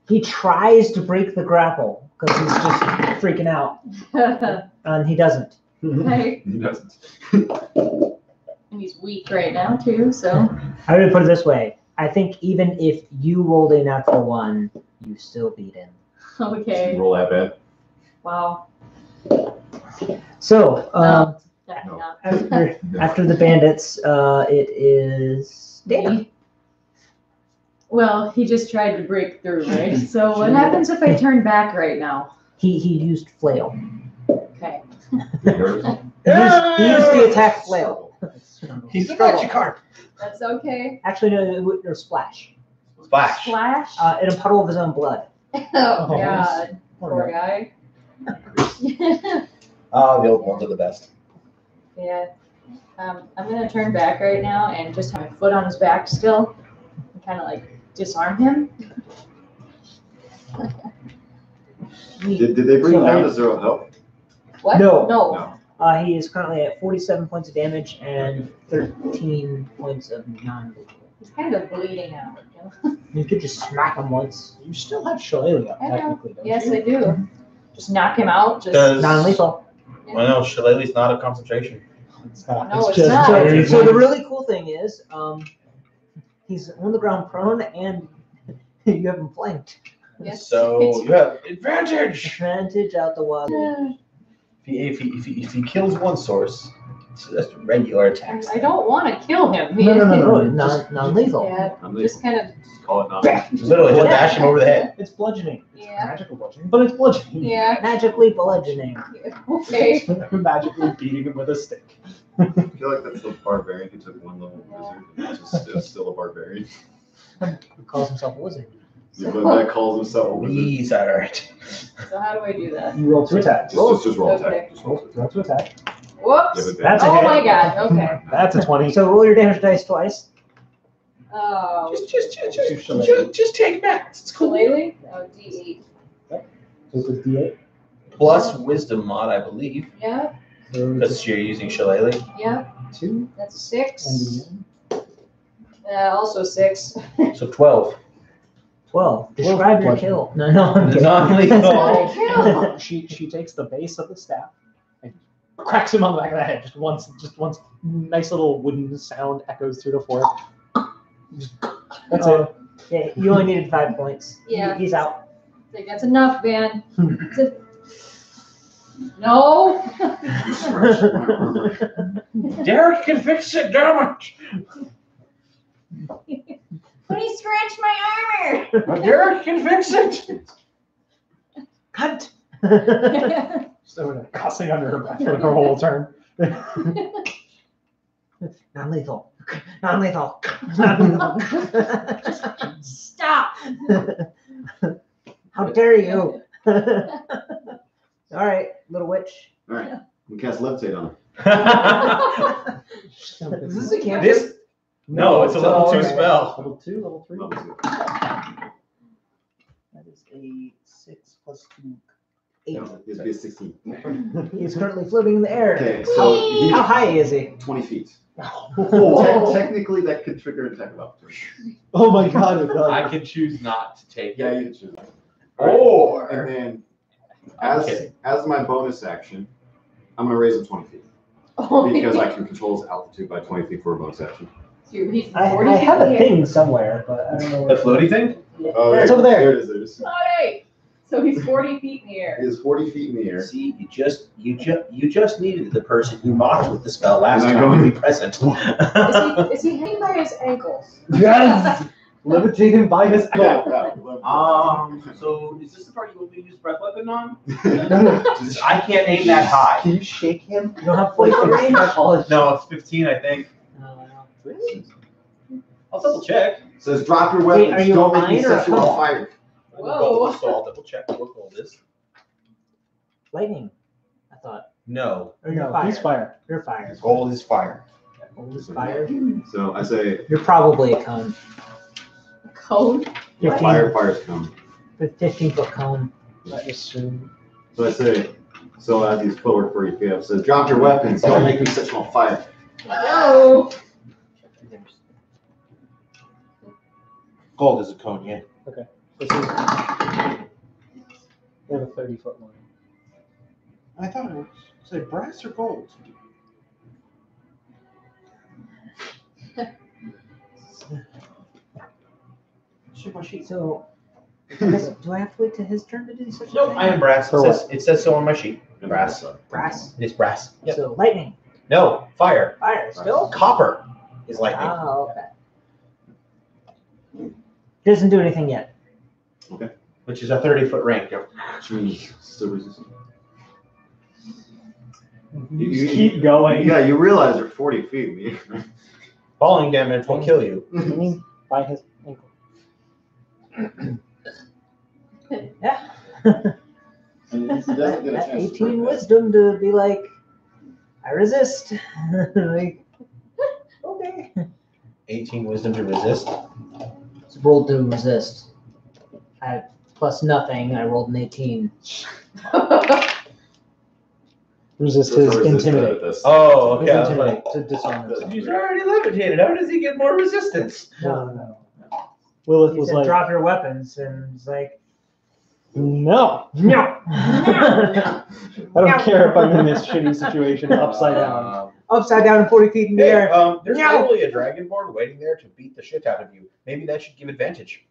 He tries to break the grapple because he's just freaking out, and he doesn't. Right. He doesn't. And he's weak right now too, so. I'm gonna put it this way: I think even if you rolled a natural 1, you still beat him. Okay. Roll that bad. Wow. So, No, definitely not. after the bandits, it is Dana. Me? Well, he just tried to break through, right? So what happens if I turn back right now? He used flail. Okay. He used the attack flail. He's the Magikarp. That's okay. Actually, no, it was splash. Splash. Splash? In a puddle of his own blood. Oh, God. Poor guy. Oh, the old ones are the best. Yeah. I'm going to turn back right now and just have my foot on his back still and kind of like disarm him. Did they bring him down to 0 health? What? No. No. He is currently at 47 points of damage and 13 points of non-lethal. He's kind of bleeding out. You could just smack him once. You still have Shillelagh up, I know. technically, don't Yes, you? I do. Just knock him out. Just Does Non-lethal. Well, no, Shillelagh's not a concentration. It's not. No, it's just not. very So the good. really cool thing is, he's on the ground prone and you have him flanked. Yes. So you have advantage. Advantage out the wazoo. If he kills one source, so that's regular attacks. I don't want to kill him. No, non-lethal. Yeah, I'm leaving. just kind of. Just call it not. Literally, just bash him over the head. It's bludgeoning. It's Yeah. magical bludgeoning, but it's bludgeoning. Yeah. Magically bludgeoning. Okay. Magically beating him with a stick. I feel like that's the barbarian who took 1 level wizard and is still a barbarian. Who calls himself a wizard. Yeah, but that calls himself a wizard. These are it. So how do I do that? You roll to attack. Just roll Okay. attack. Just roll attack. Roll to attack. Whoops. Yeah, but That's a Oh hit. my God. Okay. That's a 20. So roll your damage dice twice. Oh. Just take max. It's cool. Shillelagh? Oh, D8. So it's a D8. Plus wisdom mod, I believe, Yeah. So because you're using Shillelagh. Yeah. 2 That's 6. and Also 6. So 12. 12. Describe your kill. No, I'm kidding. Non-lethal. Kill. she takes the base of the staff and cracks him on the back of the head. Just once, nice little wooden sound echoes through the floor. That's it. Yeah, you only needed 5 points. Yeah. He's out. Like, that's enough, man. No. You scratched my armor. Derek can fix it, damn But he scratched my it. Derek can fix it. Cut! armor. So cussing under her breath for her whole turn. Non-lethal. Non-lethal. Non-lethal. Stop. How dare you? All right, little witch. All right. We cast levitate on him. Is this a cantrip? This? No, it's a level 2 okay. spell. Level 2, level 3. Level 2. That is a 6 plus 2, 8. Yeah, it's be a 16. He's currently floating in the air. Okay, so How he high is he? 20 feet. Whoa. Technically, that could trigger an attack of opportunity. Oh my god, it does. I can choose not to take Yeah, it. you can choose. Or And then, as Okay. as my bonus action, I'm gonna raise him 20 feet Oh, because I can control his altitude by 20 feet for a bonus action. He's 40 I have a feet thing somewhere, but I don't know The where. floaty thing? Oh, It's over there. There it is. There it is. Sorry. So he's 40 feet in the air. He is 40 feet in the air. see, you just needed the person who mocked with the spell last And I time go- to be present. Is he hanging by his ankles? Yes! Levitate him by his Yeah, ankle. yeah. So is this the part you want me to use breath weapon on? No. I can't aim that high. Can you shake him? You don't have 40 foot range? No, it's 15, I think. I'll double check. Says drop your Wait, weapons. are you Don't a make me lion or a set you on cone? fire. Whoa. So I'll double check what gold is. Lightning, I thought. No, Or you're No, fire. he's fire. You're fire. gold is fire. Gold is fire. So I say You're probably a cone. Code? 15, fire's come. 15-foot cone. I assume. So I say, so as he's forward 40 feet up, says drop your weapons. Don't make me set you on fire. No. Gold is a cone, yeah. This is. They have a 30-foot line. I thought it was say brass or gold. took my sheet. So, do I have to wait till his turn to do such a Nope, thing? I am brass. It says so on my sheet. Brass. Brass. It is brass. Yep. So lightning, No, fire. fire, still. Copper is lightning. Oh, okay. Doesn't do anything yet. Which is a 30-foot range. Still resistant. You just keep going. Yeah, you realize they're 40 feet. Falling damage will kill you. I mean, by his ankle. Yeah. And he doesn't get a That chance to 18 break that. wisdom to be like, I resist. Like, okay. 18 wisdom to resist. So rolled to resist. I had plus nothing. I rolled an 18. Resist So his resist intimidate. this. Oh, His okay. I was like, intimidate to disarm himself. he's already levitated. How does he get more resistance? No. Lilith He was said, like, drop your weapons, and it's like, no. no. I don't care if I'm in this shitty situation upside down. Upside down and 40 feet in the Hey, air. there's No. probably a dragonborn waiting there to beat the shit out of you. Maybe that should give advantage.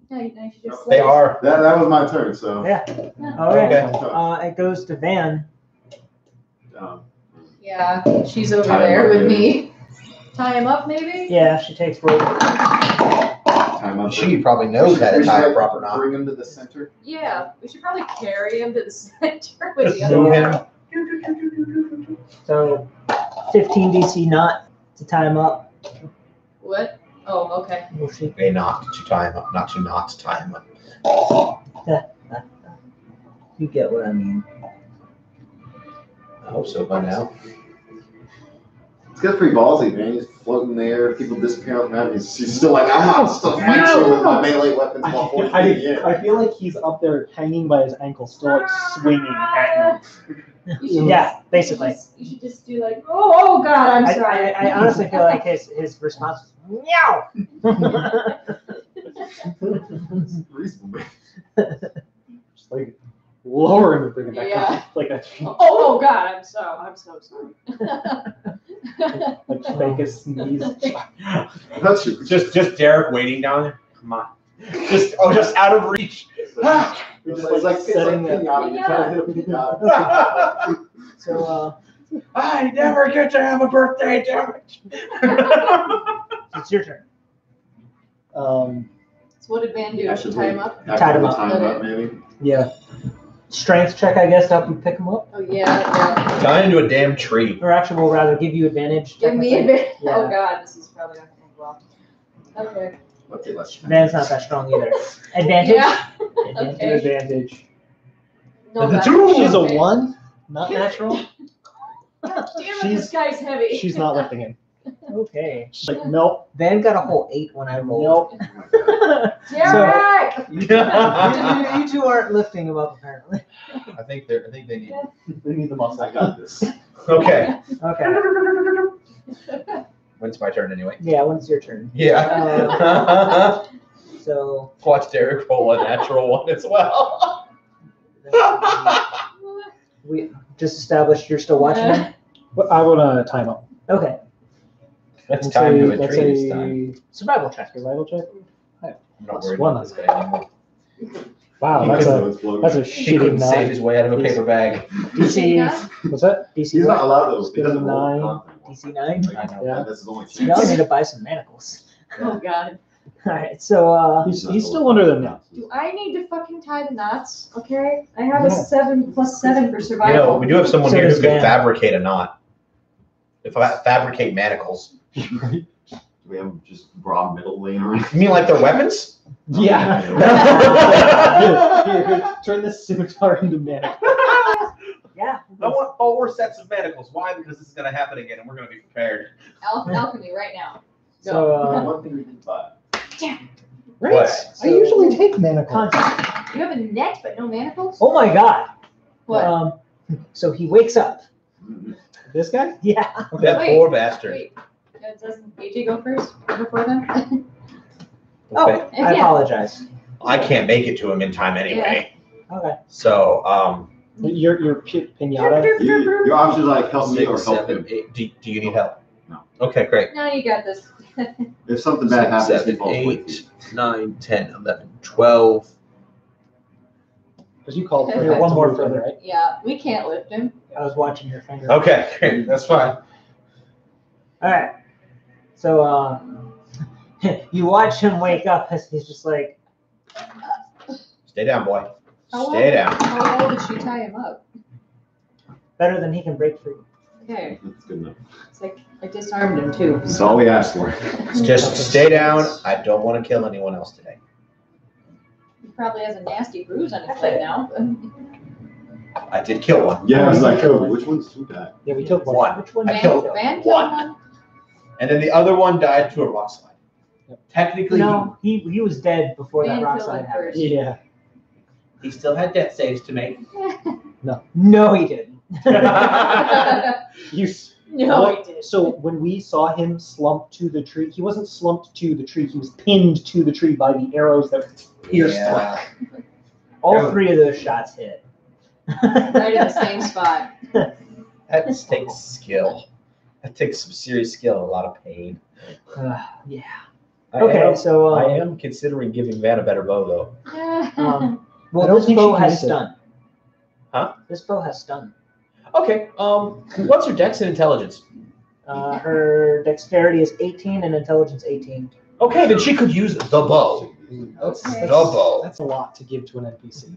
No, you should just They are. That was my turn, so. Yeah. Okay. Okay. It goes to Van. Um, Yeah, she's over Tie him there up, with maybe. me. Tie him up, maybe? Yeah, she takes roll. time up. She probably knows how to We should, tie a like, proper knot. Bring him to the center. Yeah, we should probably carry him to the center with the Move other him. one. So 15 DC knot to tie him up. What? Oh, okay. Will she? A knot to tie him up, not to not tie him up. You get what I mean. I hope so by now. It's got pretty ballsy, man. He's floating there. People disappear off the map. He's still like, I'm not still fighting you with my melee weapons while 40 feet in. I feel like he's up there hanging by his ankle, still like swinging at You should Yeah, just- basically. You should just do like, oh God, I'm sorry. I honestly feel like his response was, meow. Reasonable. Just like lower him and bring him back Yeah. up. Like a Oh God, I'm so sorry. like fake a sneeze. That's true. Just Derek waiting down there. Come on. Just out of reach. It's like setting that- pinata. You're trying to hit a pinata. So I never get to have a birthday, damn it. it's your turn. So what did Van do? I Should should tie him up? Tied him up. Tie him up, maybe. Yeah. Strength check, I guess, to help you pick him up. Oh yeah. Tie into a damn tree. Or actually, we'll rather give you advantage. Give me a technically. bit. Yeah. Oh God, this is probably not going to end well. Okay. Okay, let's. Van's not that strong either. Advantage? Yeah. Advantage. Okay. Advantage. No, The God. two- She's a Okay. 1, not natural. God damn it, She's- this guy's heavy. She's not lifting him. Okay. She's like, nope, Van got a whole 8 when I rolled. nope. Derek! You two aren't lifting him up, apparently. I think they need. They need the muscle. I got this. Okay. Okay. When it's my turn anyway. Yeah, when it's your turn. Yeah. So Watch Derek roll a natural one as well. we just established you're still watching him? But I want to time up. Okay. Let's time to a Let's tree this time. Survival check. Survival check. I'm not Plus worried one. about this guy anymore. Wow, He that's couldn't a float. He couldn't shitty save 9. his way out of a paper bag. DC. What's that? DC He's not what? allowed to. He doesn't 9. roll. DC 9. I know. Yeah. That's his only So y'all need chance. to buy some manacles. Oh God. Alright, so He's still under the net. Do I need to fucking tie the knots? Okay. I have a Yeah. 7 + 7 for You survival. know, we do have someone So here who does can Van. fabricate a knot. If I fabricate manacles. Do we have just broad middle laying around? You mean like they're weapons? Yeah. Here, turn this scimitar into manic. yeah. I want 4 sets of manacles. Why? Because this is going to happen again and we're going to be prepared. Alchemy right now. So One thing we didn't buy. Right? What? I usually take manacles. context. You have a net but no manacles? Oh my god. What? So he wakes up. This guy? Yeah. That Wait, poor bastard. Wait. Doesn't AJ go first before them? Oh, Okay. I Yeah. apologize. I can't make it to him in time anyway. Okay. So, Your pinata? Your options are like help me or 6, help 7, him. 8. Do you need help? No. Okay, great. No, you got this. If something bad happens, he 7, falls 8, 9, 10, 11, 12. Because you called for Yeah, that one to more move him, further. right? Yeah, we can't lift him. I was watching your finger. Okay, great. That's fine. All right. So you watch him wake up as he's just like, Stay down, boy. How Stay down. How well did she tie him up? better than he can break free. Okay. That's good enough. It's like I disarmed him too. That's all we asked for. Just stay down. I don't want to kill anyone else today. He probably has a nasty bruise on his leg now. I did kill one. Yeah, I was like, oh, which one's who died? Yeah, we took one. One. Which one? I did killed you kill? Van killed one. And then the other one died to a rock slide. Technically, No, he was dead before that Van rock killed slide him happened. first. Yeah. he still had death saves to make. No, he didn't. You. No, he did. So when we saw him slump to the tree, he wasn't slumped to the tree. He was pinned to the tree by the arrows that pierced him. Yeah. All three of those shots hit. Right in the same spot. That takes skill. That takes some serious skill, a lot of pain. Yeah. I Okay, am, so I am considering giving Van a better bow, though. well, I don't this think bow she has needs it. stun. Huh? This bow has stun. Okay. What's her dex and intelligence? Her dexterity is 18 and intelligence 18. Okay, then she could use the bow. That's, Okay. The bow. that's a lot to give to an NPC.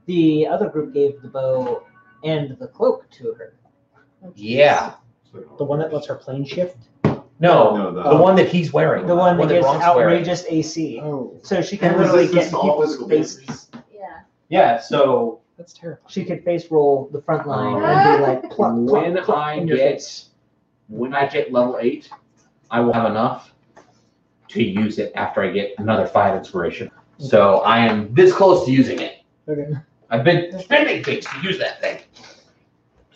The other group gave the bow and the cloak to her. Yeah. The one that lets her plane shift. No, No, the one that he's wearing. The one that gives Brock's wearing. outrageous AC. Oh, So she can literally get in resistance to all people's physical faces. Yeah. Yeah, so that's terrifying. She could face roll the front line and be like, pluck, when pluck, pluck I in your face. get level 8, I will have enough to use it after I get another 5 inspiration. So I am this close to using it. Okay. I've been spending things to use that thing.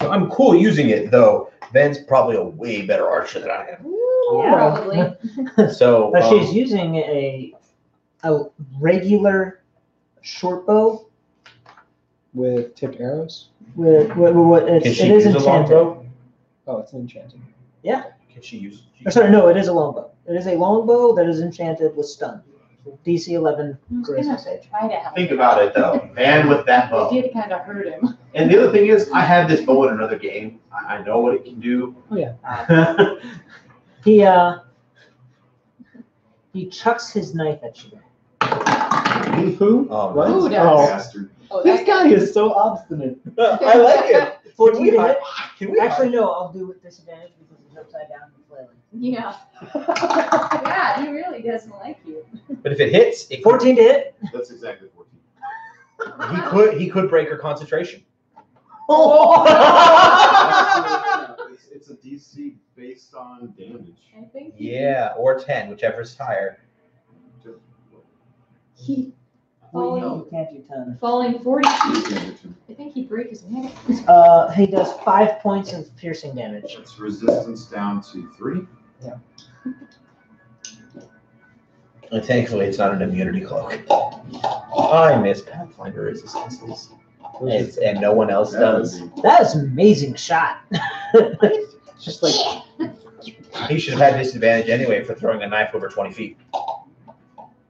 So I'm cool using it, though. Ben's probably a way better archer than I Yeah. Probably. am. So She's using a regular short bow With tipped arrows. with can it she is use a enchanted. longbow? Oh, it's enchanted. Can she use? Or sorry, no, it is a longbow. It is a longbow that is enchanted with stun. DC 11 I'm just charisma gonna save. try to help Think him. about it, though. Van with that It bow. did kind of hurt him. And the other thing is, I had this bow in another game. I know what it can do. Oh yeah. He chucks his knife at you. Who? Oh, What? Who does? Oh, Bastard. Oh, this that guy is so obstinate. I like it. 14 to hit. Can we Actually, no, I'll do it with disadvantage because he's upside down and flailing. Yeah. Yeah, he really doesn't like you. But if it hits, it 14 to hit. That's exactly 14. he could break her concentration. It's a DC based on damage. I think Yeah, or 10, whichever's higher. he Well, you falling, can't do 10. falling 40 feet. Damage. I think he'd break his neck. He does 5 points of piercing damage. It's resistance down to 3. And thankfully, it's not an immunity cloak. I miss Pathfinder resistances. And no one else does. That is an amazing shot. It's just like He should have had disadvantage anyway for throwing a knife over 20 feet.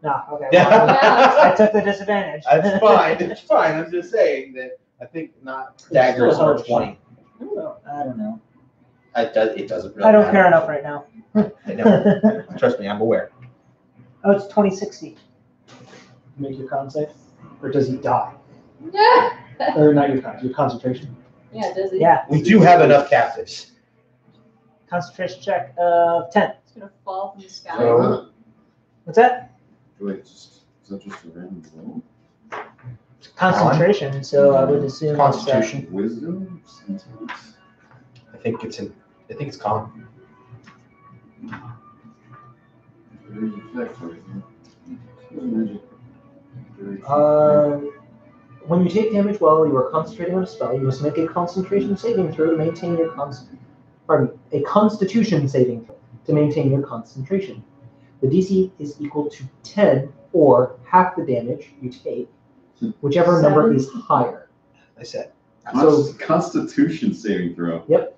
No, okay. Yeah. Well, I took the disadvantage. That's fine. It's fine. I'm just saying that I think not daggers over 20. I don't know. It doesn't really I don't matter. care enough right now. I know. Trust me, I'm aware. Oh, it's 2060. make your con save, or does he die? Yeah. Or not your con, your concentration. Yeah, does it? Yeah, We do have enough captives. concentration check of 10. It's gonna fall from the sky. So, What's that? wait, is that just a random roll? Concentration, so I would assume it's, Constitution. Wisdom? Intelligence? I think it's con. There's effect right here. Magic. When you take damage while you are concentrating on a spell, you must make a concentration saving throw to maintain your a constitution saving throw to maintain your concentration. The DC is equal to 10 or half the damage you take, whichever number is higher. I said. So- Constitution saving throw. Yep.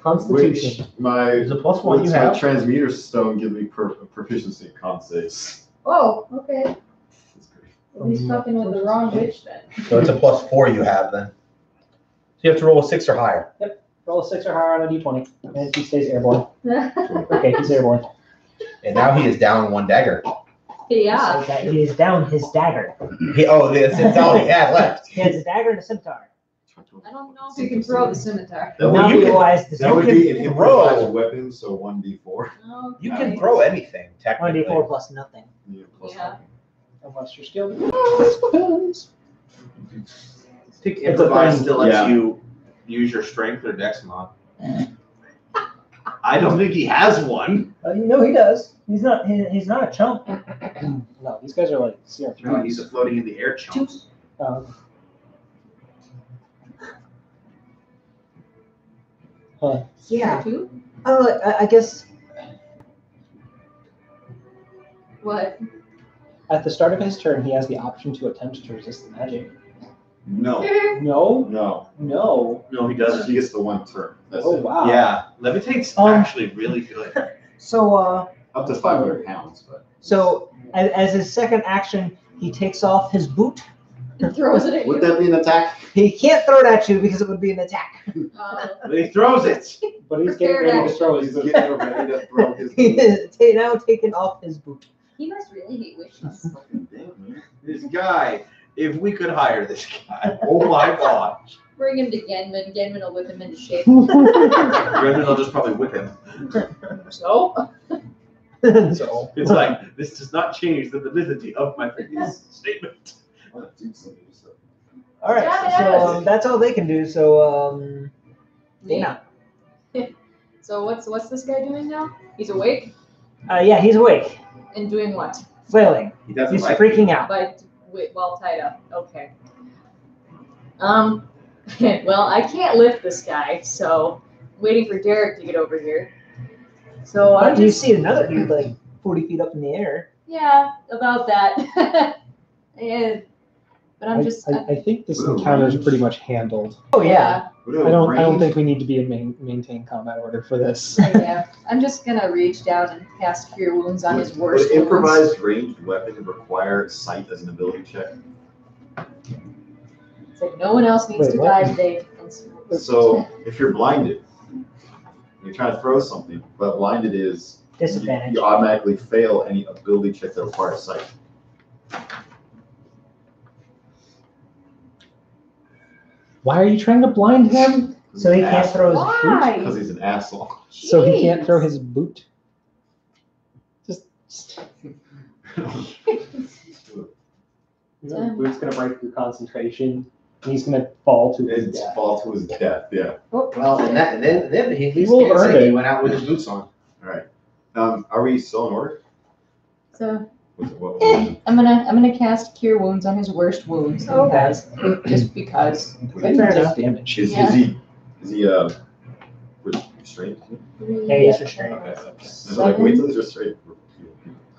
Constitution. Which my There's a +1 you what's my have. transmuter stone give me proficiency in con saves. Oh, okay. That's great. Well, he's fucking with the wrong bitch then. So it's a +4 you have then. So you have to roll a 6 or higher. Roll a 6 or higher on a d20, and he stays airborne. Okay, he's airborne. And now he is down 1 dagger. Yeah. So that he is down his dagger. That's all he had left. He has a dagger and a scimitar. I don't know if you can throw the scimitar. That Now would, we you can- realize this that would can be an throw. improvised weapon, so 1d4. Oh, You can throw anything, 1d4 technically. plus nothing. Yeah, plus Yeah. nothing. Unless you're skilled. Weapons. I think improvise thing. still lets Yeah. you use your strength or dex mod. I don't think he has one. No, he does. He's not a chump. No, these guys are like CR3. No, he's a floating in the air chumps. Yeah. Two? I guess. What? At the start of his turn, he has the option to attempt to resist the magic. No, No, no. no. No, he doesn't. He gets the 1 turn. That's Oh it. wow. Yeah, levitate's actually really good. So Up to 500 pounds, but so as his second action, he takes off his boot. He throws it at would you. that be an attack? He can't throw it at you because it would be an attack. But he throws it. But he's getting ready to throw his He's boot. getting ready to throw his. He is now taken off his boot. He must really hate wishes. Damn, man. This guy, if we could hire this guy, oh my god. Bring him to Genman. Genman will whip him into shape. Brendan will just probably whip him. So? So It's like, this does not change the validity of my previous statement. All right, so that's all they can do. So yeah, So what's this guy doing now? He's awake yeah, he's awake, and doing what? flailing. He doesn't He's like freaking out. But while tied up. Okay. Well, I can't lift this guy, so I'm waiting for Derek to get over here. So I'm But you just see another dude like 40 feet up in the air. yeah about that. And but I'm just I think this encounter is pretty much handled. Oh yeah. I don't think we need to be in maintain combat order for this. yeah. I'm just gonna reach down and cast Cure Wounds on his worst Would wounds. improvised ranged weapon require sight as an ability check? It's like no one else needs Wait, to what? die today. So if you're blinded, you're trying to throw something, but blinded is Disadvantage. you automatically fail any ability check that requires sight. Why are you trying to blind him? So he can't throw his boot. Why? Because he's an asshole. So he can't Jeez. throw his boot? Just the boot's gonna break through concentration. And he's gonna fall to his It's death. fall to his death, yeah. Oh, Well, and then he will can't earn say he it. went out with his boots on. All right. Are we still in order? So What I'm gonna cast Cure Wounds on his worst wounds. Okay. Because, just because. Fair enough. Damage. is Yeah. he with restraint? Yeah, he's restrained. Okay. I was like, wait till he's restrained.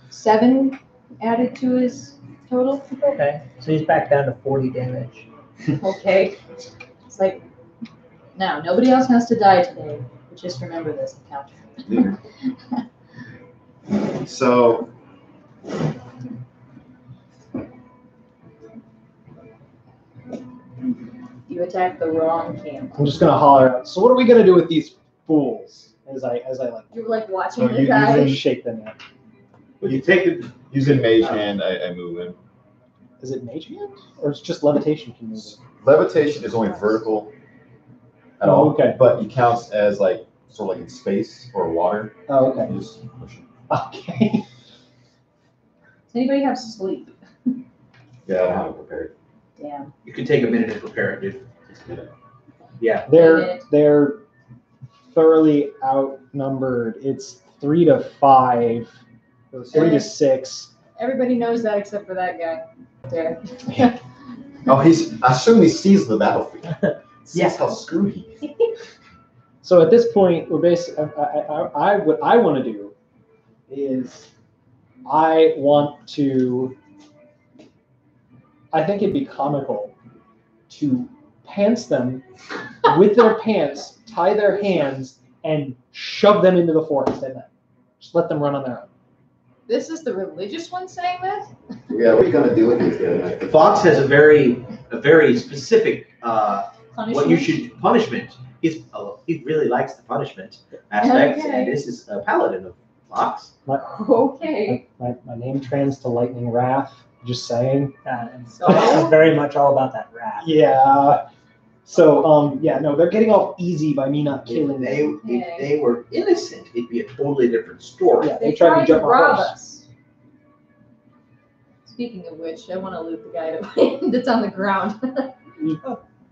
7 added to his total. Okay, so he's back down to 40 damage. Okay. It's like, now, nobody else has to die today. But just remember this encounter. So You attacked the wrong camp. I'm just gonna holler out. So what are we gonna do with these fools? As I like You're like watching So the you guy. shake them out. You take it. using mage hand, I move him. Is it mage hand? Or it's just levitation can move it? Levitation is only vertical at Oh, all, okay. but it counts as like sort of like in space or water. Oh, okay. You just push it. Okay. Does anybody have sleep? Yeah, I don't have it prepared. Damn. You can take a minute to prepare it, dude. Yeah. They're thoroughly outnumbered. It's 3 to 5. Or 3 to 6. Everybody knows that except for that guy. There. Oh, I assume he sees the battlefield. Sees Yeah. how screwed he is. So at this point, we're basically. What I want to do is, I think it'd be comical to pants them with their pants, tie their hands, and shove them into the forest. And just let them run on their own. This is the religious one saying that? Yeah, what are you gonna do with these guys? The fox has a very specific what you should punishment. He really likes the punishment aspect, Okay. and this is a paladin of fox. Okay. My name trans to lightning wrath. Just saying. So? I'm very much all about that rat. Yeah. So no, they're getting off easy by me not If killing them. they were innocent, it'd be a totally different story. Yeah, They tried tried to jump my rob horse. us. Speaking of which, I want to loot the guy that's on the ground.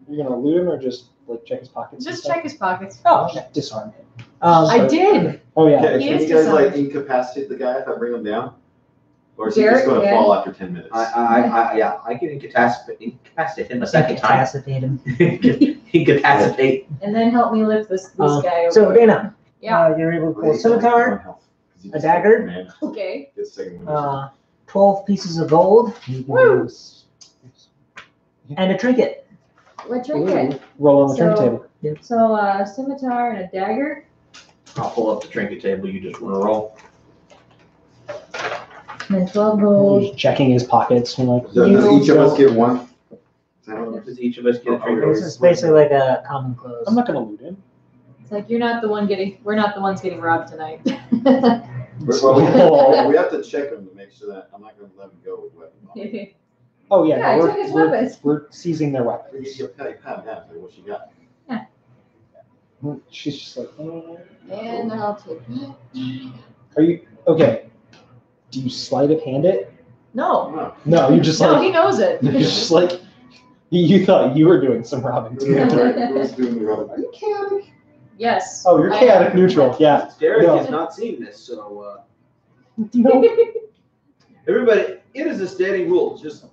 You're gonna loot him or just like check his pockets? and Just stuff? check his pockets. Oh, okay. Disarm him. I did. Oh yeah. Okay, He can is you guys like disarmed. incapacitate the guy if I bring him down? Or is he Derek, just gonna yeah. fall after 10 minutes? I can incapacitate him a second time. Incapacitate him. Incapacitate. And then help me lift this guy over. So Dana, Yeah. you're able to Well, pull a he's only scimitar, one health, 'cause he a just dagger? took command. Okay. Gets second one. 12 pieces of gold, Woo! and a trinket. What trinket? Roll on the So- trinket table. So scimitar and a dagger. I'll pull up the trinket table. You just want to roll. And 12 gold. He's checking his pockets and like. Does each of us get one? Is that how it works? Does each of us get a Oh, trinket? This is basically like a common clothes. I'm not gonna loot him. It's like we're not the ones getting robbed tonight. Well, we have to check him to make sure that I'm not gonna let him go with weapons. Oh yeah, Yeah, I no, took his weapons. we're seizing their You weapons. get pat down, like what she got. She's just like, And I'll take are you okay? Do you sleight of hand it? No. No, you're just No, like he knows it. you're just like you thought you were doing some robbing too. Who's doing the rubber? Are you chaotic? Yes. Oh, you're I chaotic am. neutral. Yeah. Derek No. is not seeing this, so No. everybody, it is a standing rule. Just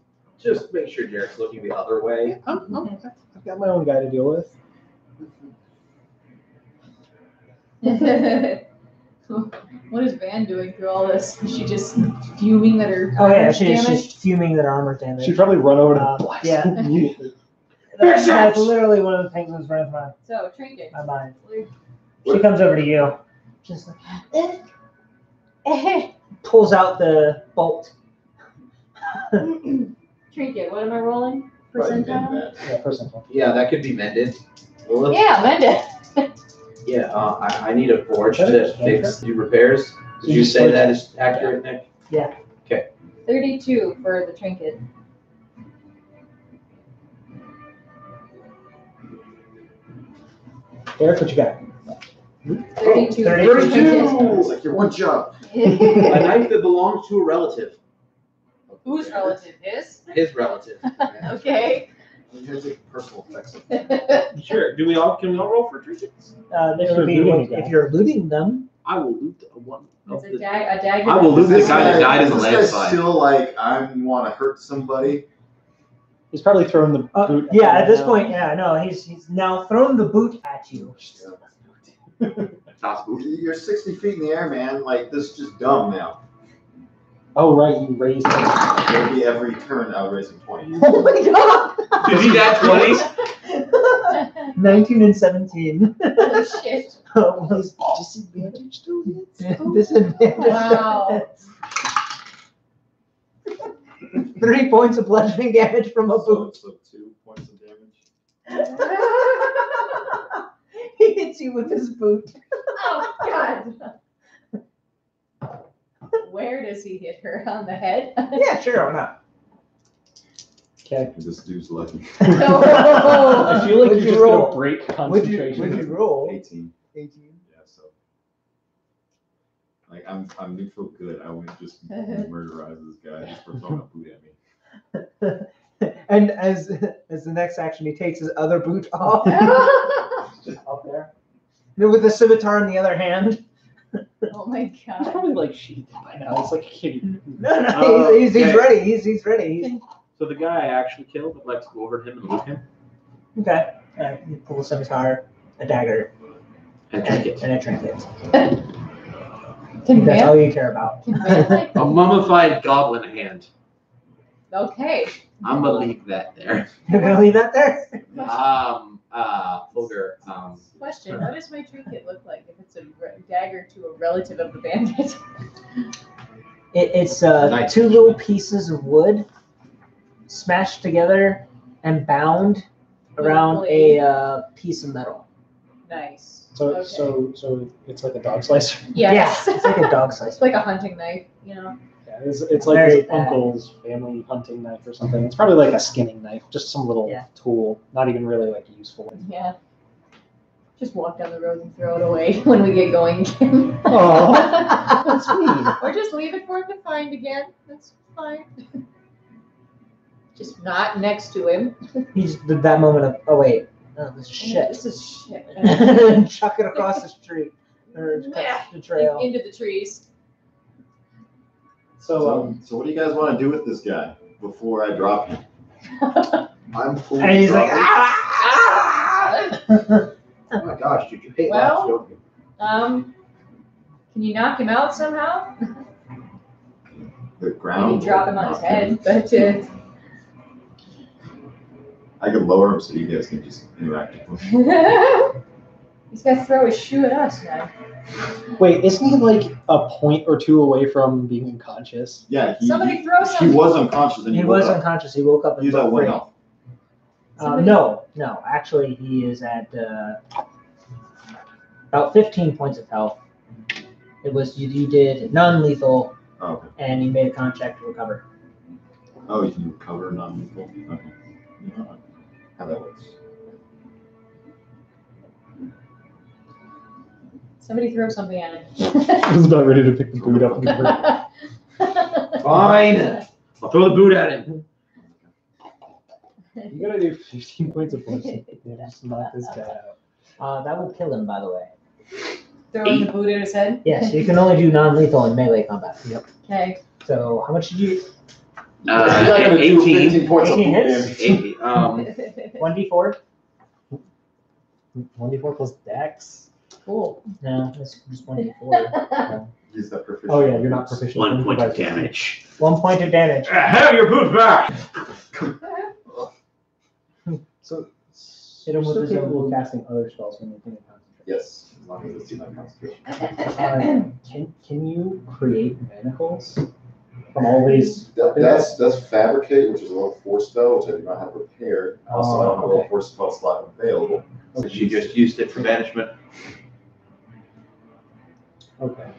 make sure Derek's looking the other way. I've got my own guy to deal with. What is Van doing through all this? Is she just fuming that her Oh yeah, armor's she's damaged? fuming that armor damage. She'd probably run over to blast yeah. him immediately. That's literally one of the things that's running through So, trinket. my mind. She comes over to you, just like, pulls out the bolt. Trinket, what am I rolling? Probably mend Percentile? that. Yeah, percentile. Yeah, that could be mended. Well, let's- Yeah, mend it. Yeah, I need a forge Okay. to fix, do repairs. Did you say that is accurate, Nick? 32 for the trinket. Derek, what you got? 32 for 32. trinket. It's like your one job. A knife that belongs to a relative. Whose relative? His? His relative. Okay. You guys take personal effects. Sure. Can we all roll for trinkets? It If would be you're looting if you're looting them. I will loot one. It's Of a the, dagger. I will lose This the guy that died in the this guy's landslide. still like, I want to hurt somebody. He's probably throwing the boot. Yeah, at this now. point, yeah, no, he's now thrown the boot at you. Toss boot. You're 60 feet in the air, man. Like, this is just dumb now. Oh right, you raised him. Maybe every turn I'll raise him 20. Oh my god! Did he got 20s? 19 and 17. Oh, shit. Was Disadvantage to disadvantage. Wow. 3 points of bludgeoning damage from a boot. So 2 points of damage. He hits you with his boot. Oh, God. Where does he hit her? On the head? Yeah, sure, why not? Okay. This dude's lucky. No. I feel like What'd you're you just roll? gonna break What'd you concentration. roll? 18. 18. Yeah, so. Like, I'm neutral good. I wouldn't just murderize this guy just for throwing a boot at me. And as the next action, he takes his other boot off. Just up there. With the scimitar in the other hand. Oh my He's God. probably like sheathed by now. It's like a kitty. No, he's Okay. ready. He's ready. So the guy I actually killed, I'd like to go over to him and loot him. Okay. You pull a scimitar, a dagger, And and, trinket. and a trinket. Can That's Van, all you care about. can Van like, A mummified goblin hand. okay. I'm gonna leave that there. You're gonna leave that there? Fulgur. Question: what does my trinket look like if it's a dagger to a relative of the bandit? It's Nice. 2 little pieces of wood smashed together and bound around a piece of metal. Nice. So Okay. so it's like a dog slicer. Yes. Yeah, it's like a dog It's slicer. like a hunting knife, you know. Yeah, it's like Very his bad. uncle's family hunting knife or something. It's probably like a skinning knife, just some little Yeah. tool, not even really like useful. Yeah. Just walk down the road and throw it away when we get going again. Oh, that's sweet. Or just leave it for him to find again. That's fine. Just not next to him. He just did that moment of, oh wait, no, this is shit. This is shit. And chuck it across the street or across the trail. Into the trees. So So what do you guys want to do with this guy before I drop him? I'm full. And he's like, Oh my gosh, did you hate Well- that, don't you? Can you knock him out somehow? The ground. Maybe drop him on his head, but I could lower him so you guys can just interact with him. he's got to throw his shoe at us, man. wait, isn't he like a point or two away from being unconscious? Yeah, Somebody throw he something. was unconscious and He woke was up. unconscious. He woke up and He's at broke 1 free. health. Somebody- No. Actually, he is at about 15 points of health. It was you did non-lethal, Oh, okay. and you made a con check to recover. Oh, you can recover non-lethal. Okay. You know how that works. Somebody throw something at him. I was about ready to pick the boot up. And Fine. I'll throw the boot at him. you gotta do 15 points of force. Yeah, just knock this guy out. That would kill him, by the way. Throwing the boot at his head? Yes, you can only do non-lethal in melee combat. Yep. Okay. So how much did you? You're not gonna do 18. 15 points of 18 boot hits? damage. 1d4? 1d4 plus dex. Cool. No, it's just 1d4. Use that proficient. Oh yeah, you're not proficient. 1 point of Improvised. damage. 1 point of damage. Have your boot back. So Hit him you're with still his capable own of casting other spells when you're doing concentration. Yes, as long as it's do not concentration. Can you create manacles from all these? That's fabricate, which is a level 4 spell, which I do not have prepared. Also, I don't have a level okay. 4 spell slot available. So she just used it for banishment. Okay.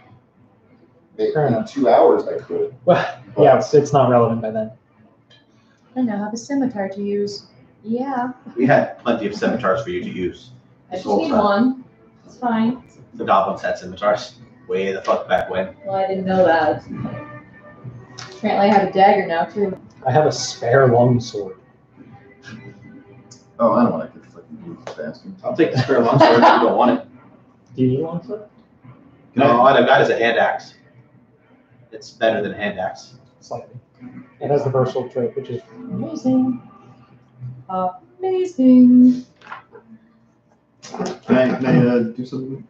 Maybe Fair in enough. 2 hours I could. Well, yeah, it's not relevant by then. I now have a scimitar to use. Yeah. We had plenty of scimitars for you to use. I just whole need time. one. It's fine. The goblins had scimitars way the fuck back when. Well, I didn't know that. Apparently I have a dagger now, too. I have a spare longsword. Oh, I don't want to get fucking moved fast. I'll take the spare longsword if you don't want it. Do you need a longsword? No, I've got it as a hand axe. It's better than a hand axe. Slightly. It has the versatile trait, which is Amazing. Amazing. Can I do something?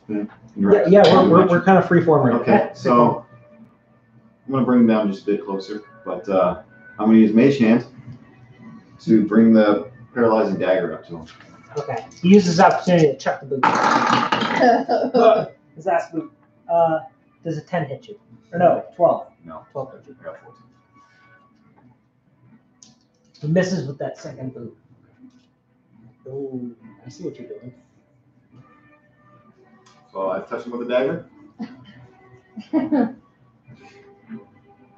yeah. We're kind of free form right Okay, so I'm gonna bring him down just a bit closer, but I'm gonna use Mage Hand to bring the paralyzing dagger up to him. Okay. He uses this opportunity to chuck the boot. His ass boot. Does a 10 hit you? Or no, 12. No. 12 hit you. I got 14. He misses with that second boot. Oh, I see what you're doing. So I touch him with a dagger.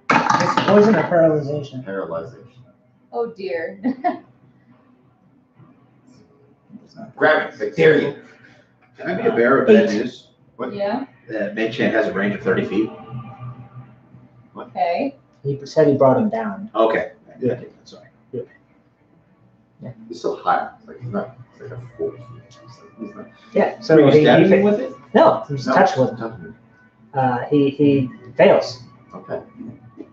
It's poison or paralyzation. Paralyzation. Oh dear. Grab it. I dare you. Can I be a bearer of bad news? Yeah. The mage hand has a range of 30 feet. Okay. He said he brought him down. Okay. Yeah. Sorry. He's still higher. Like he's not. It's like a 4 feet. He's not. Yeah. So Were you he stabbing him with it? no, he's No, touched with him. touching him. He fails. Okay.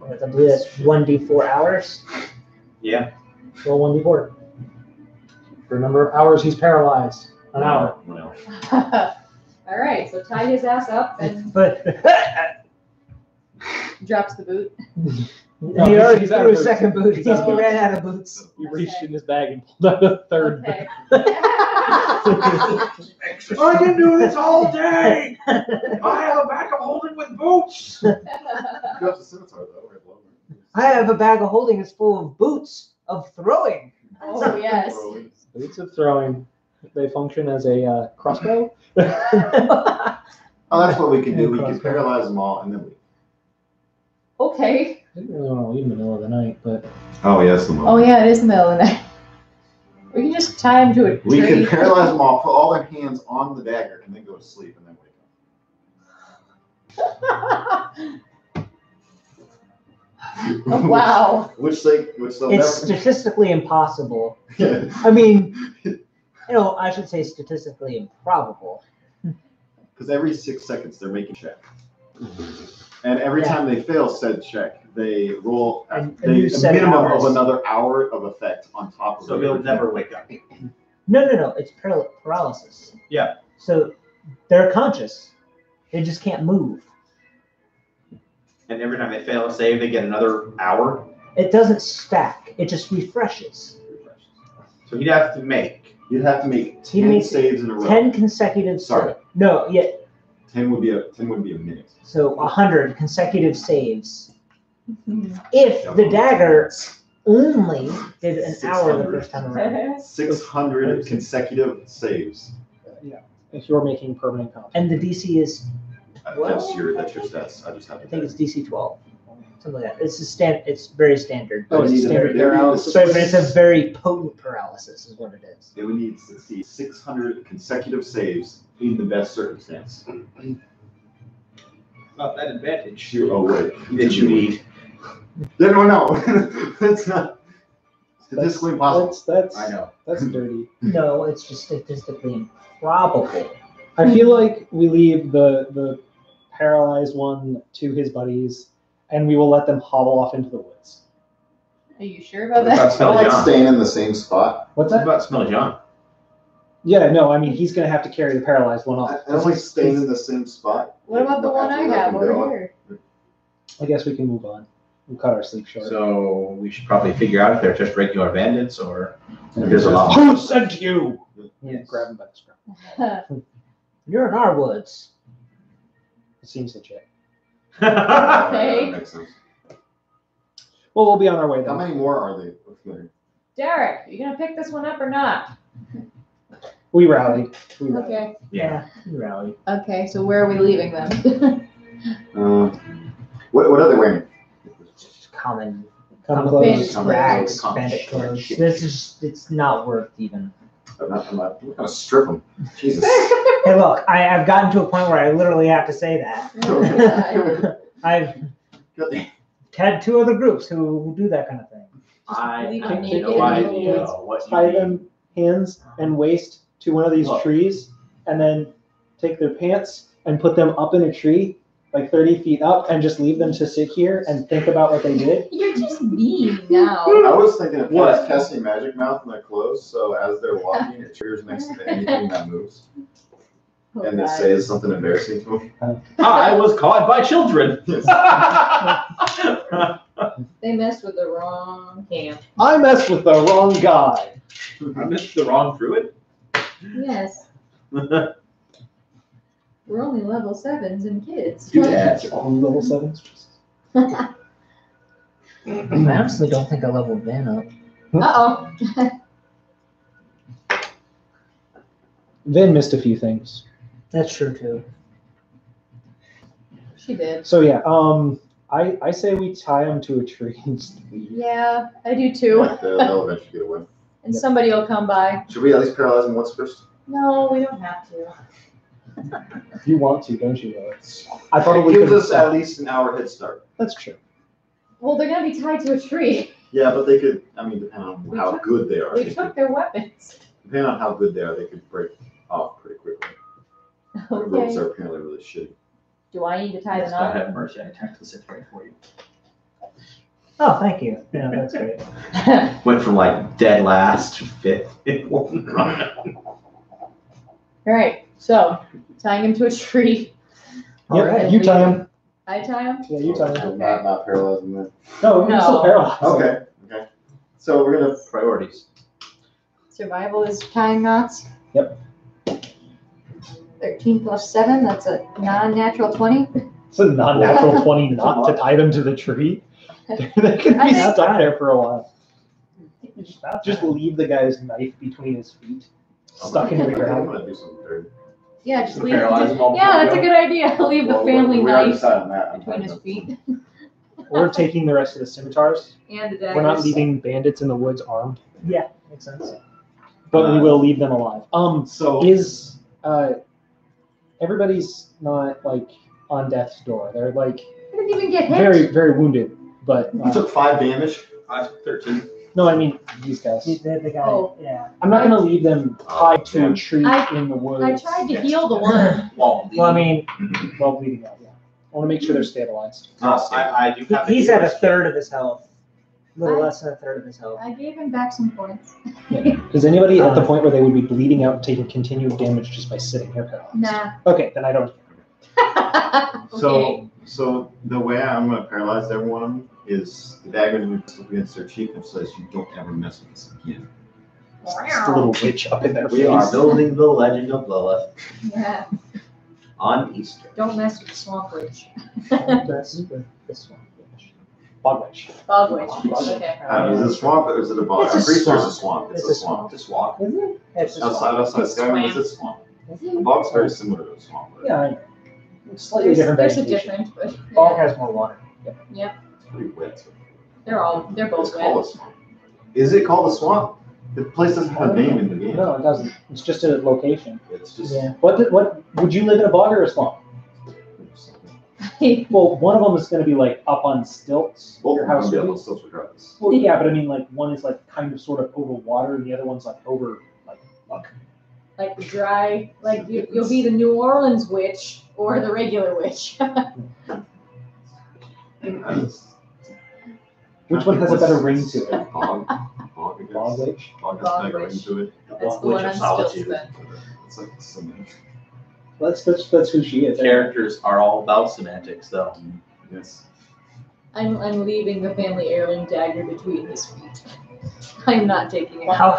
I believe that's 1d4 hours. Yeah. Roll 1d4. For a number of hours, he's paralyzed. An hour. 1 hour. All right. So tie his ass up and But Drops the boot. No, he already he's out threw of his second boot. He He's out of ran out of boots. He reached in his bag and pulled out a third. Okay. I can do this all day. I have a bag of holding with boots. You got the scimitar though. I have a bag of holding that's full of boots of throwing. Oh, yes. Boots of throwing. They function as a crossbow. Oh, that's what we can do. We can paralyze them all and then leave. Okay. I didn't really want to leave in the middle of the night, but Oh yes, the Oh, yeah, it is the middle of the night. We can just tie him to a tree. We can paralyze them all, put all their hands on the dagger, and then go to sleep, and then wake up. Oh, wow. Which they'll It's never. statistically impossible. Yeah. I mean, I should say statistically improbable. Because every 6 seconds they're making a check, and every time they fail said check, they roll A a new 7 minimum hours. of another hour of effect on top of. So he'll never wake up. No. It's paralysis. Yeah. So they're conscious. They just can't move. And every time they fail a save, they get another hour. It doesn't stack. It just refreshes. So he'd have to make. You'd have to make He 10 makes saves in a row. 10 consecutive. Sorry. No, yeah. 10 would be a minute. So 100 consecutive saves. If the dagger only did an hour the first time around, 600 consecutive saves. if you're making permanent contact. and the DC is, That's your stats. I just have I to. think it's DC 12, something like that. It's very standard. Oh, it's They would standard need- they would need paralysis. to- But it's a very potent paralysis, is what it is. They would need to see 600 consecutive saves in the best circumstance. Not that advantage. Oh wait, That you need. No, that's not statistically impossible. That's I know. that's dirty. No, it's just statistically improbable. I feel like we leave the paralyzed one to his buddies, and we will let them hobble off into the woods. Are you sure about What about that? I Smelly like John? staying in the same spot. What's What that? about Smelly John? Yeah, no, I mean he's gonna have to carry the paralyzed one I off. don't like staying in the same spot. What about the one I have over here? I guess we can move on. We'll cut our sleep short. So we should probably figure out if they're just regular bandits or if there's a lot. Who sent you? Yes. Grab him by the scruff. You're in our woods. It seems legit. Okay. That makes sense. Well, we'll be on our way How then. many more are there? Derek, you gonna pick this one up or not? We rallied. We rallied. Okay. Yeah, you rally. Okay, so where are we leaving them? What are they wearing? Just common Come Bandit close. rags, Common bandit shit. clothes. This is, it's not worth even. I'm not gonna strip them. Jesus. Hey, look, I've gotten to a point where I literally have to say that. I've had 2 other groups who do that kind of thing. I Leave have them no naked idea and what Tie you need. them hands and waist to one of these Look. trees, and then take their pants and put them up in a tree, like 30 feet up, and just leave them to sit here and think about what they did. You're just mean now. I was thinking of What? casting magic mouth in their clothes, so as they're walking, it triggers next to anything that moves, and it says something embarrassing to them. I was caught by children. They messed with the wrong camp. I messed with the wrong guy. I missed the wrong druid. Yes. We're only level 7s and kids. Do that. On level 7s. I honestly don't think I leveled Van up. Uh-oh. Vin missed a few things. That's true too. She did. So yeah, I say we tie him to a tree and just leave. Yeah, I do too. They'll eventually get away. And somebody will come by. Should we at least paralyze them once first? No, we don't have to. You want to, don't you, Lois? I It probably gives could. us at least an hour head start. That's true. Well, they're gonna be tied to a tree. Yeah, but they could, depending on We how took- good they are. We they took could- their weapons. Depending on how good they are, they could break off pretty quickly. The ropes Okay. are apparently really shitty. Do I need to tie them God up? have mercy, I attacked the secretary for you. Oh, thank you. Yeah, that's great. Went from like dead last to 5th in one run. Alright, so tying him to a tree. All Yep, right. you tie him. I tie him? Yeah, you tie him. So not paralyzing them. No, you're still No. paralyzed. Okay. Okay. So we're gonna Priorities. Survival is tying knots. Yep. 13 plus 7, that's a non-natural 20. It's a non-natural 20 not to tie them to the tree. They could I be think- stuck there for a while. Just leave the guy's knife between his feet, stuck in the I'm ground. gonna do something dirty. Yeah, just leave. Paralyze them all Yeah, before that's we a good idea. Leave the Well, family we already knife decided on that. between his feet We're taking the rest of the scimitars. and the daggers. We're not leaving bandits in the woods armed, Yeah, makes sense. but we will leave them alive. So Is everybody's not like on death's door? They're like I didn't even get hit. very, very wounded. But you took 5 damage. I took 13. no, I mean these guys. The guy, Oh. yeah. I'm not gonna leave them tied to yeah. a tree I- in the woods. I tried to heal the one. Well, Well, I mean, While bleeding out. Yeah, I want to make sure they're stabilized. I do have he's at a healer's third of his health. A little I- less than a third of his health. I gave him back some points. Is anybody at the point where they would be bleeding out and taking continued damage just by sitting here paralyzed? Nah. Okay, then I don't. Okay. So the way I'm gonna paralyze every one of them is the dagger against their cheek and says you don't ever mess with us again. Just a little witch up in their We face. are building the legend of Lilith Yeah. on Easter. Don't mess with the swamp witch. This one. Bog witch. Bog witch. Okay. Is it a swamp or is it a bog? It's a I'm pretty sure it's a swamp. swamp. It's It's a a swamp. It's a swamp. Is it? It's a Outside swamp. Skyrim, is Swamp. it swamp? A bog's very similar to a swamp. Right? Yeah, I know. It's slightly different There's a vegetation. different, but Bog yeah, has more water. It's pretty wet. they're It's both called wet. a swamp. Is it called a swamp? The place doesn't have a name in the game. No, it doesn't. It's just a location. It's just. Yeah. What would you live in a bog or a swamp? Well, one of them is going to be like up on stilts. Both Your of them house be would able be. to still regardless. Well, yeah, but I mean, like one is like kind of sort of over water, and the other one's like over like muck. Like the dry, like you'll be the New Orleans witch or the regular witch. Which one has a better ring to it? Bog. Bog, I guess. Bog witch. Bog has Bog a better ring witch. to it. That's the Witch one of I'm still Solitude. spent. It's like cement. That's who she is. Characters are all about semantics, though. Yes. I'm leaving the family heirloom dagger between his feet. I'm not taking it. How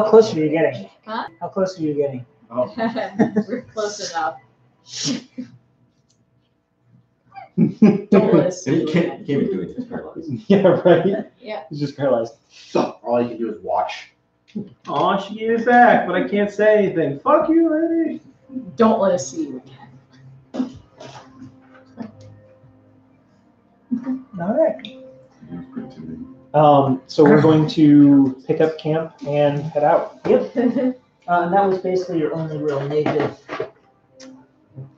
close are you getting? Huh? How close are you getting? Oh, We're close enough. Yeah, Don't let us see you you can't again. be doing this paralyzed. right. Yeah. He's just paralyzed. All you can do is watch. Oh, she gave it back, but I can't say anything. Fuck you, already. Don't let us see you again. All right. It's pretty intimidating. So we're going to pick up camp and head out. Yep. And that was basically your only real negative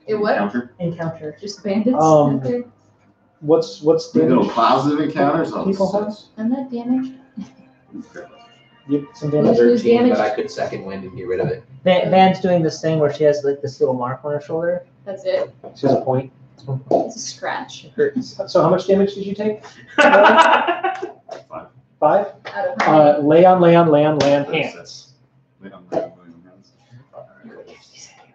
It what? Encounter? encounter. Just bandits? Um, out there? What's You know, damage? positive encounters? Oh, People have? sucks. I'm not damaged. You have some Who's damage. 13, damaged? but I could second wind and get rid of it. Van's doing this thing where she has like this little mark on her shoulder. That's it. She has a point. It's a scratch. It hurts. So how much damage did you take? 5. 5. Out of how many? Lay on hands. Wait, I'm not going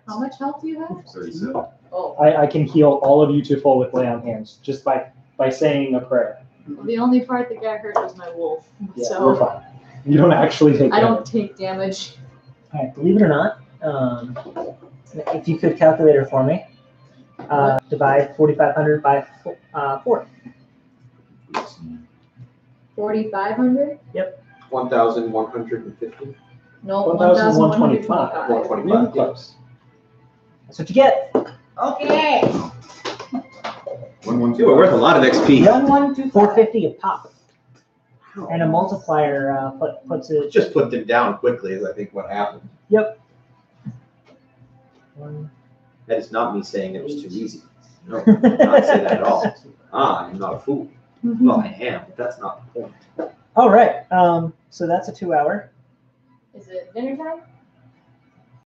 How much health do you have? 37. Oh, I can heal all of you to full with lay on hands just by saying a prayer. well, the only part that got hurt was my wolf. Yeah, you're So fine. You don't actually take I damage. don't take damage. All right. Believe it or not, if you could calculate it for me, divide 4,500 by 4. 4,500? 1,150. No, 1,125. 1,125. Really close. That's what you get. Okay. 1, 1, 2. You were worth a lot of XP. 450 a pop. And a multiplier puts it. Just put them down quickly is I think what happened. One, That is not me saying it was too easy. No, I did not say that at all. I'm not a fool. Well, I am, but that's not the point. All right. So that's a 2 hour. Is it dinner time?